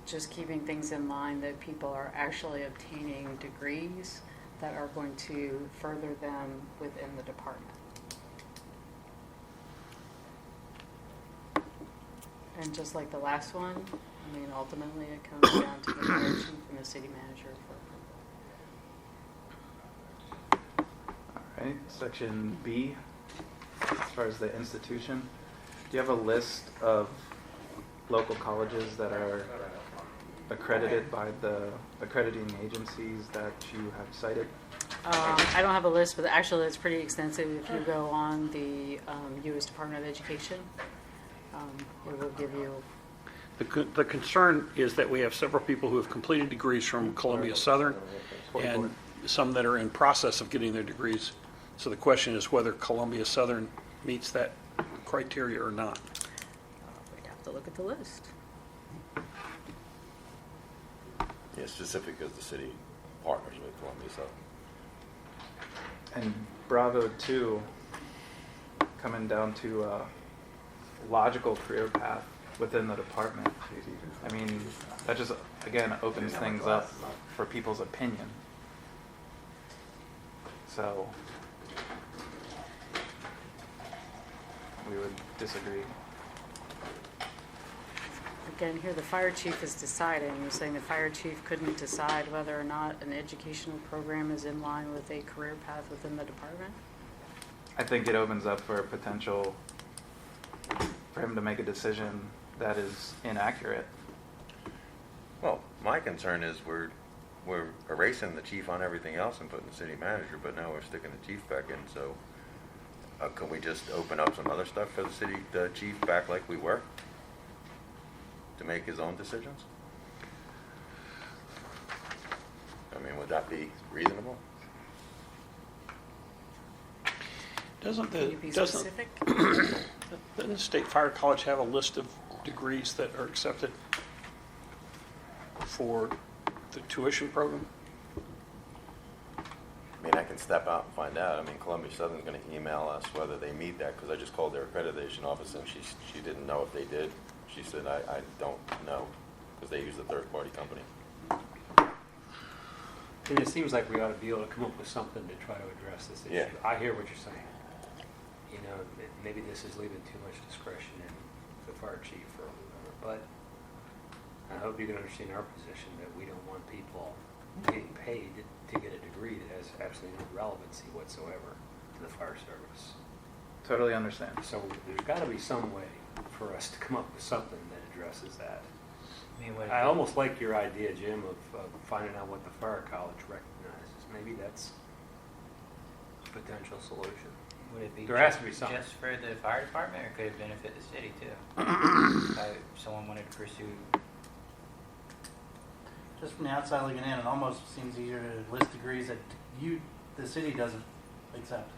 just keeping things in mind that people are actually obtaining degrees that are going to further them within the department. And just like the last one, I mean, ultimately it comes down to the fire chief and the city manager for approval. All right, section B, as far as the institution, do you have a list of local colleges that are accredited by the accrediting agencies that you have cited? I don't have a list, but actually it's pretty extensive. If you go on the U.S. Department of Education, it will give you. The concern is that we have several people who have completed degrees from Columbia Southern and some that are in process of getting their degrees. So the question is whether Columbia Southern meets that criteria or not. We'd have to look at the list. Yeah, specific because the city partners with Columbia Southern. And Bravo 2, coming down to logical career path within the department. I mean, that just, again, opens things up for people's opinion. So, we would disagree. Again, here the fire chief is deciding. You're saying the fire chief couldn't decide whether or not an educational program is in line with a career path within the department? I think it opens up for a potential for him to make a decision that is inaccurate. Well, my concern is we're erasing the chief on everything else and putting the city manager, but now we're sticking the chief back in, so can we just open up some other stuff for the chief back like we were? To make his own decisions? I mean, would that be reasonable? Doesn't Can you be doesn't specific? doesn't the State Fire College have a list of degrees that are accepted for the tuition program? I mean, I can step out and find out. I mean, Columbia Southern's going to email us whether they meet that, because I just called their accreditation office and she didn't know if they did. She said, I don't know, because they use a third-party company. And it seems like we ought to be able to come up with something to try to address this issue. Yeah. I hear what you're saying. You know, maybe this is leaving too much discretion in the fire chief or whoever, but I hope you can understand our position that we don't want people getting paid to get a degree that has absolutely no relevancy whatsoever to the fire service. Totally understand. So there's got to be some way for us to come up with something that addresses that. I almost like your idea, Jim, of finding out what the fire college recognizes. Maybe that's a potential solution. Would it be There has to be something. just for the fire department, or could it benefit the city too? If someone wanted to pursue, Just from the outside looking in, it almost seems easier to list degrees that the city doesn't accept.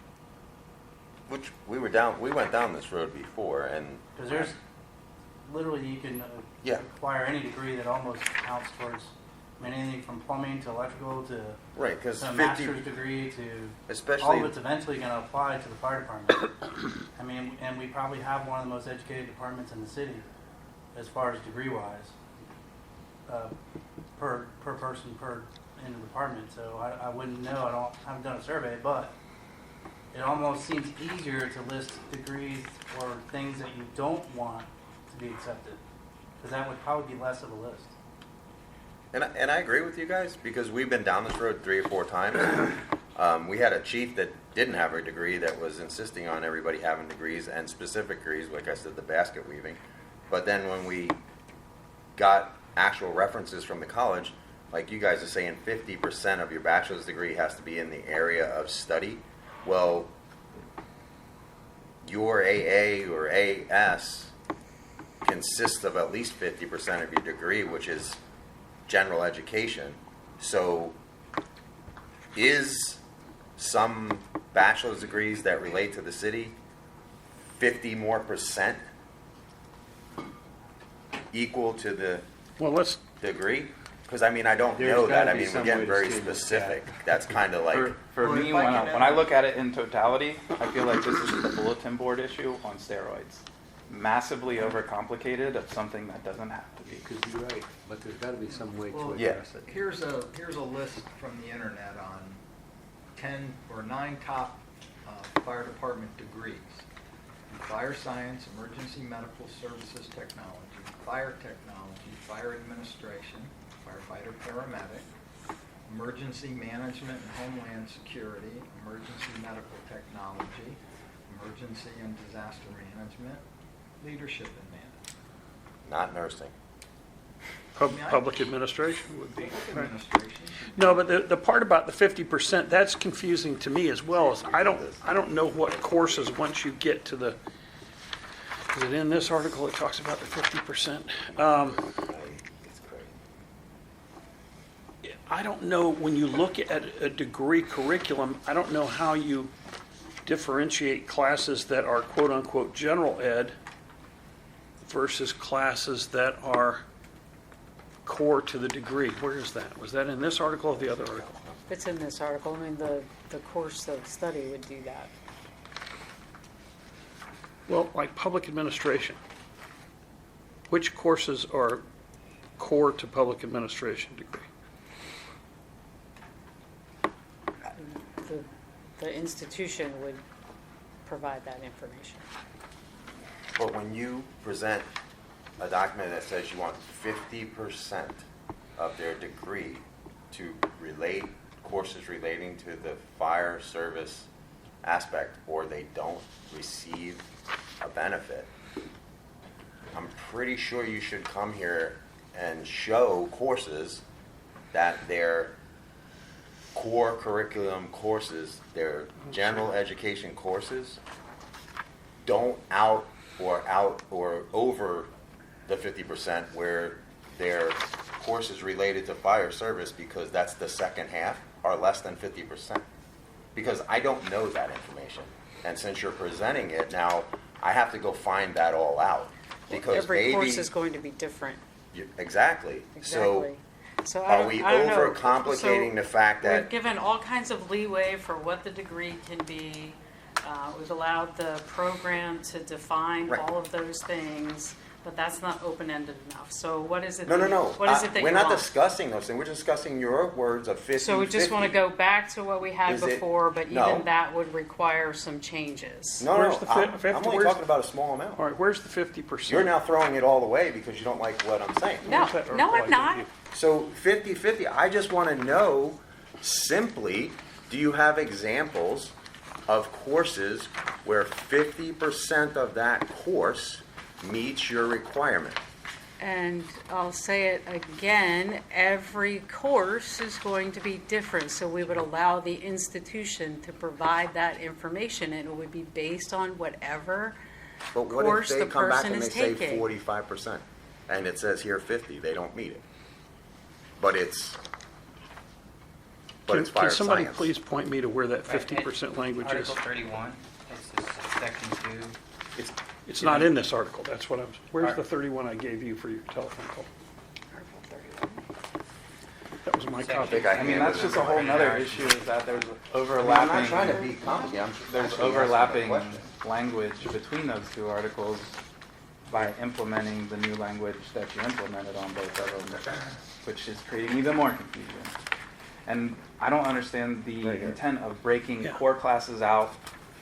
Which we went down this road before, and Because there's, literally, you can Yeah. acquire any degree that almost counts towards, I mean, anything from plumbing to electrical to right, because a master's degree to, all especially of it's eventually going to apply to the fire department. I mean, and we probably have one of the most educated departments in the city as far as degree-wise, per person, in the department. So I wouldn't know, I haven't done a survey, but it almost seems easier to list degrees or things that you don't want to be accepted, because that would probably be less of a list. And I agree with you guys, because we've been down this road 3 or 4 times. We had a chief that didn't have a degree that was insisting on everybody having degrees and specific degrees, like I said, the basket weaving. But then when we got actual references from the college, like you guys are saying 50% of your bachelor's degree has to be in the area of study. Well, your AA or AS consists of at least 50% of your degree, which is general education. So is some bachelor's degrees that relate to the city 50% more equal to the Well, let's degree? Because I mean, I don't There's know that. gotta I be mean, we're some getting way to very skin this specific. cat. That's kind of like, For Well, me, if when I can, when I look at it in totality, I feel like this is the bulletin board issue on steroids. Massively overcomplicated of something that doesn't have to be. Could be right, but there's got to be some way to Well, yeah. address it. Here's a list from the internet on 10 or 9 top fire department degrees: fire science, emergency medical services technology, fire technology, fire administration, firefighter paramedic, emergency management and homeland security, emergency medical technology, emergency and disaster management, leadership and management. not nursing. public administration would be. Public administration. No, but the part about the 50%, that's confusing to me as well. Is I don't know what courses, once you get to the, is it in this article it talks about the 50%? It's crazy. I don't know, when you look at a degree curriculum, I don't know how you differentiate classes that are quote-unquote general ed versus classes that are core to the degree. Where is that? Was that in this article or the other article? It's in this article. I mean, the the course of study would do that? Well, like public administration. Which courses are core to public administration degree? The institution would provide that information. But when you present a document that says you want 50% of their degree to relate courses relating to the fire service aspect, or they don't receive a benefit, I'm pretty sure you should come here and show courses that their core curriculum courses, their general education courses, don't out or over the 50% where their courses related to fire service, because that's the second half, are less than 50%. Because I don't know that information. And since you're presenting it now, I have to go find that all out. Because Every course is going to be different. Exactly. Exactly. So Are we I don't know. overcomplicating So the fact we've that given all kinds of leeway for what the degree can be. We've allowed the program to define Right. all of those things, but that's not open-ended enough. So what is it? No. What is it that we're you not want? discussing those things. We're discussing your words of 50. So we just want to go back to what we had Is it- before, but No. even that would require some changes. No, Where's the I'm only where's- talking about a small amount. All right, where's the 50%? You're now throwing it all away because you don't like what I'm saying. No, Where's that no, article I I'm gave not. you? So 50-50, I just want to know simply, do you have examples of courses where 50% of that course meets your requirement? And I'll say it again, every course is going to be different. So we would allow the institution to provide that information, and it would be based on whatever But what if course they the come back person and they is say taking. 45%, and it says here 50, they don't meet it? But it's Can fire somebody science. please point me to where that Right, 50% language is? Article 31, it's this section 2. It's not in this article, that's what where's Art- the 31 I gave you for your telephone call? That was my Section- copy. I mean, that's just a whole nother issue, is that there's I mean, overlapping. I'm not trying to be complicated. I'm There's actually asking a overlapping question. language between those two articles by implementing the new language that you implemented on both of them, which is creating even more confusion. And I don't understand the Right here. intent of breaking Yeah. core classes out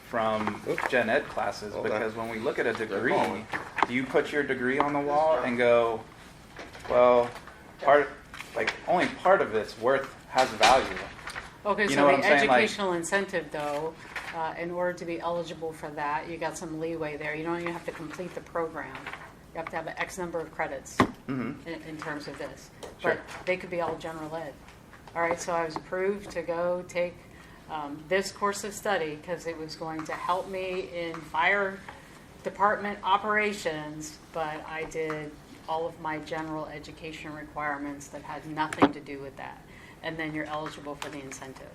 from Oops. gen ed classes, Hold on. because when we look at a degree, calling. do you put your degree on the wall and go, well, only part of its worth has value. Okay, You so know what the I'm saying? Like- educational incentive, though, in order to be eligible for that, you got some leeway there. You don't even have to complete the program. You have to have an X number of credits in terms of this. Sure. But they could be all general ed. All right, so I was approved to go take this course of study because it was going to help me in fire department operations, but I did all of my general education requirements that had nothing to do with that. And then you're eligible for the incentive.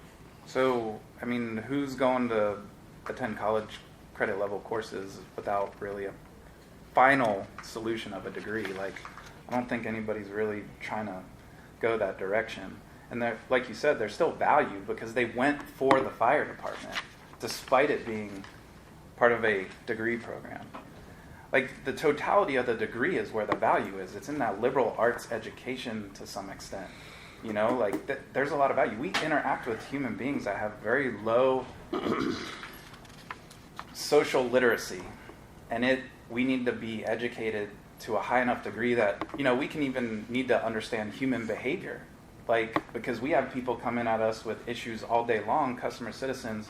So, I mean, who's going to attend college credit level courses without really a final solution of a degree? Like, I don't think anybody's really trying to go that direction. And there, like you said, there's still value because they went for the fire department, despite it being part of a degree program. Like, the totality of the degree is where the value is. It's in that liberal arts education to some extent. You know, like, there's a lot of value. We interact with human beings that have very low social literacy. And we need to be educated to a high enough degree that, you know, we can even need to understand human behavior. Like, because we have people coming at us with issues all day long, customer citizens,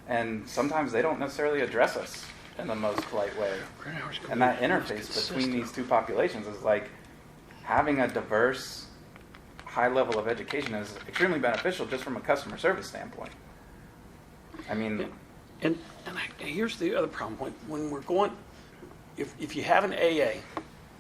and sometimes they don't necessarily address us in the most polite way. And that interface between these two populations is like having a diverse, high level of education is extremely beneficial just from a customer service standpoint. I mean, And here's the other problem. When we're going, if you have an AA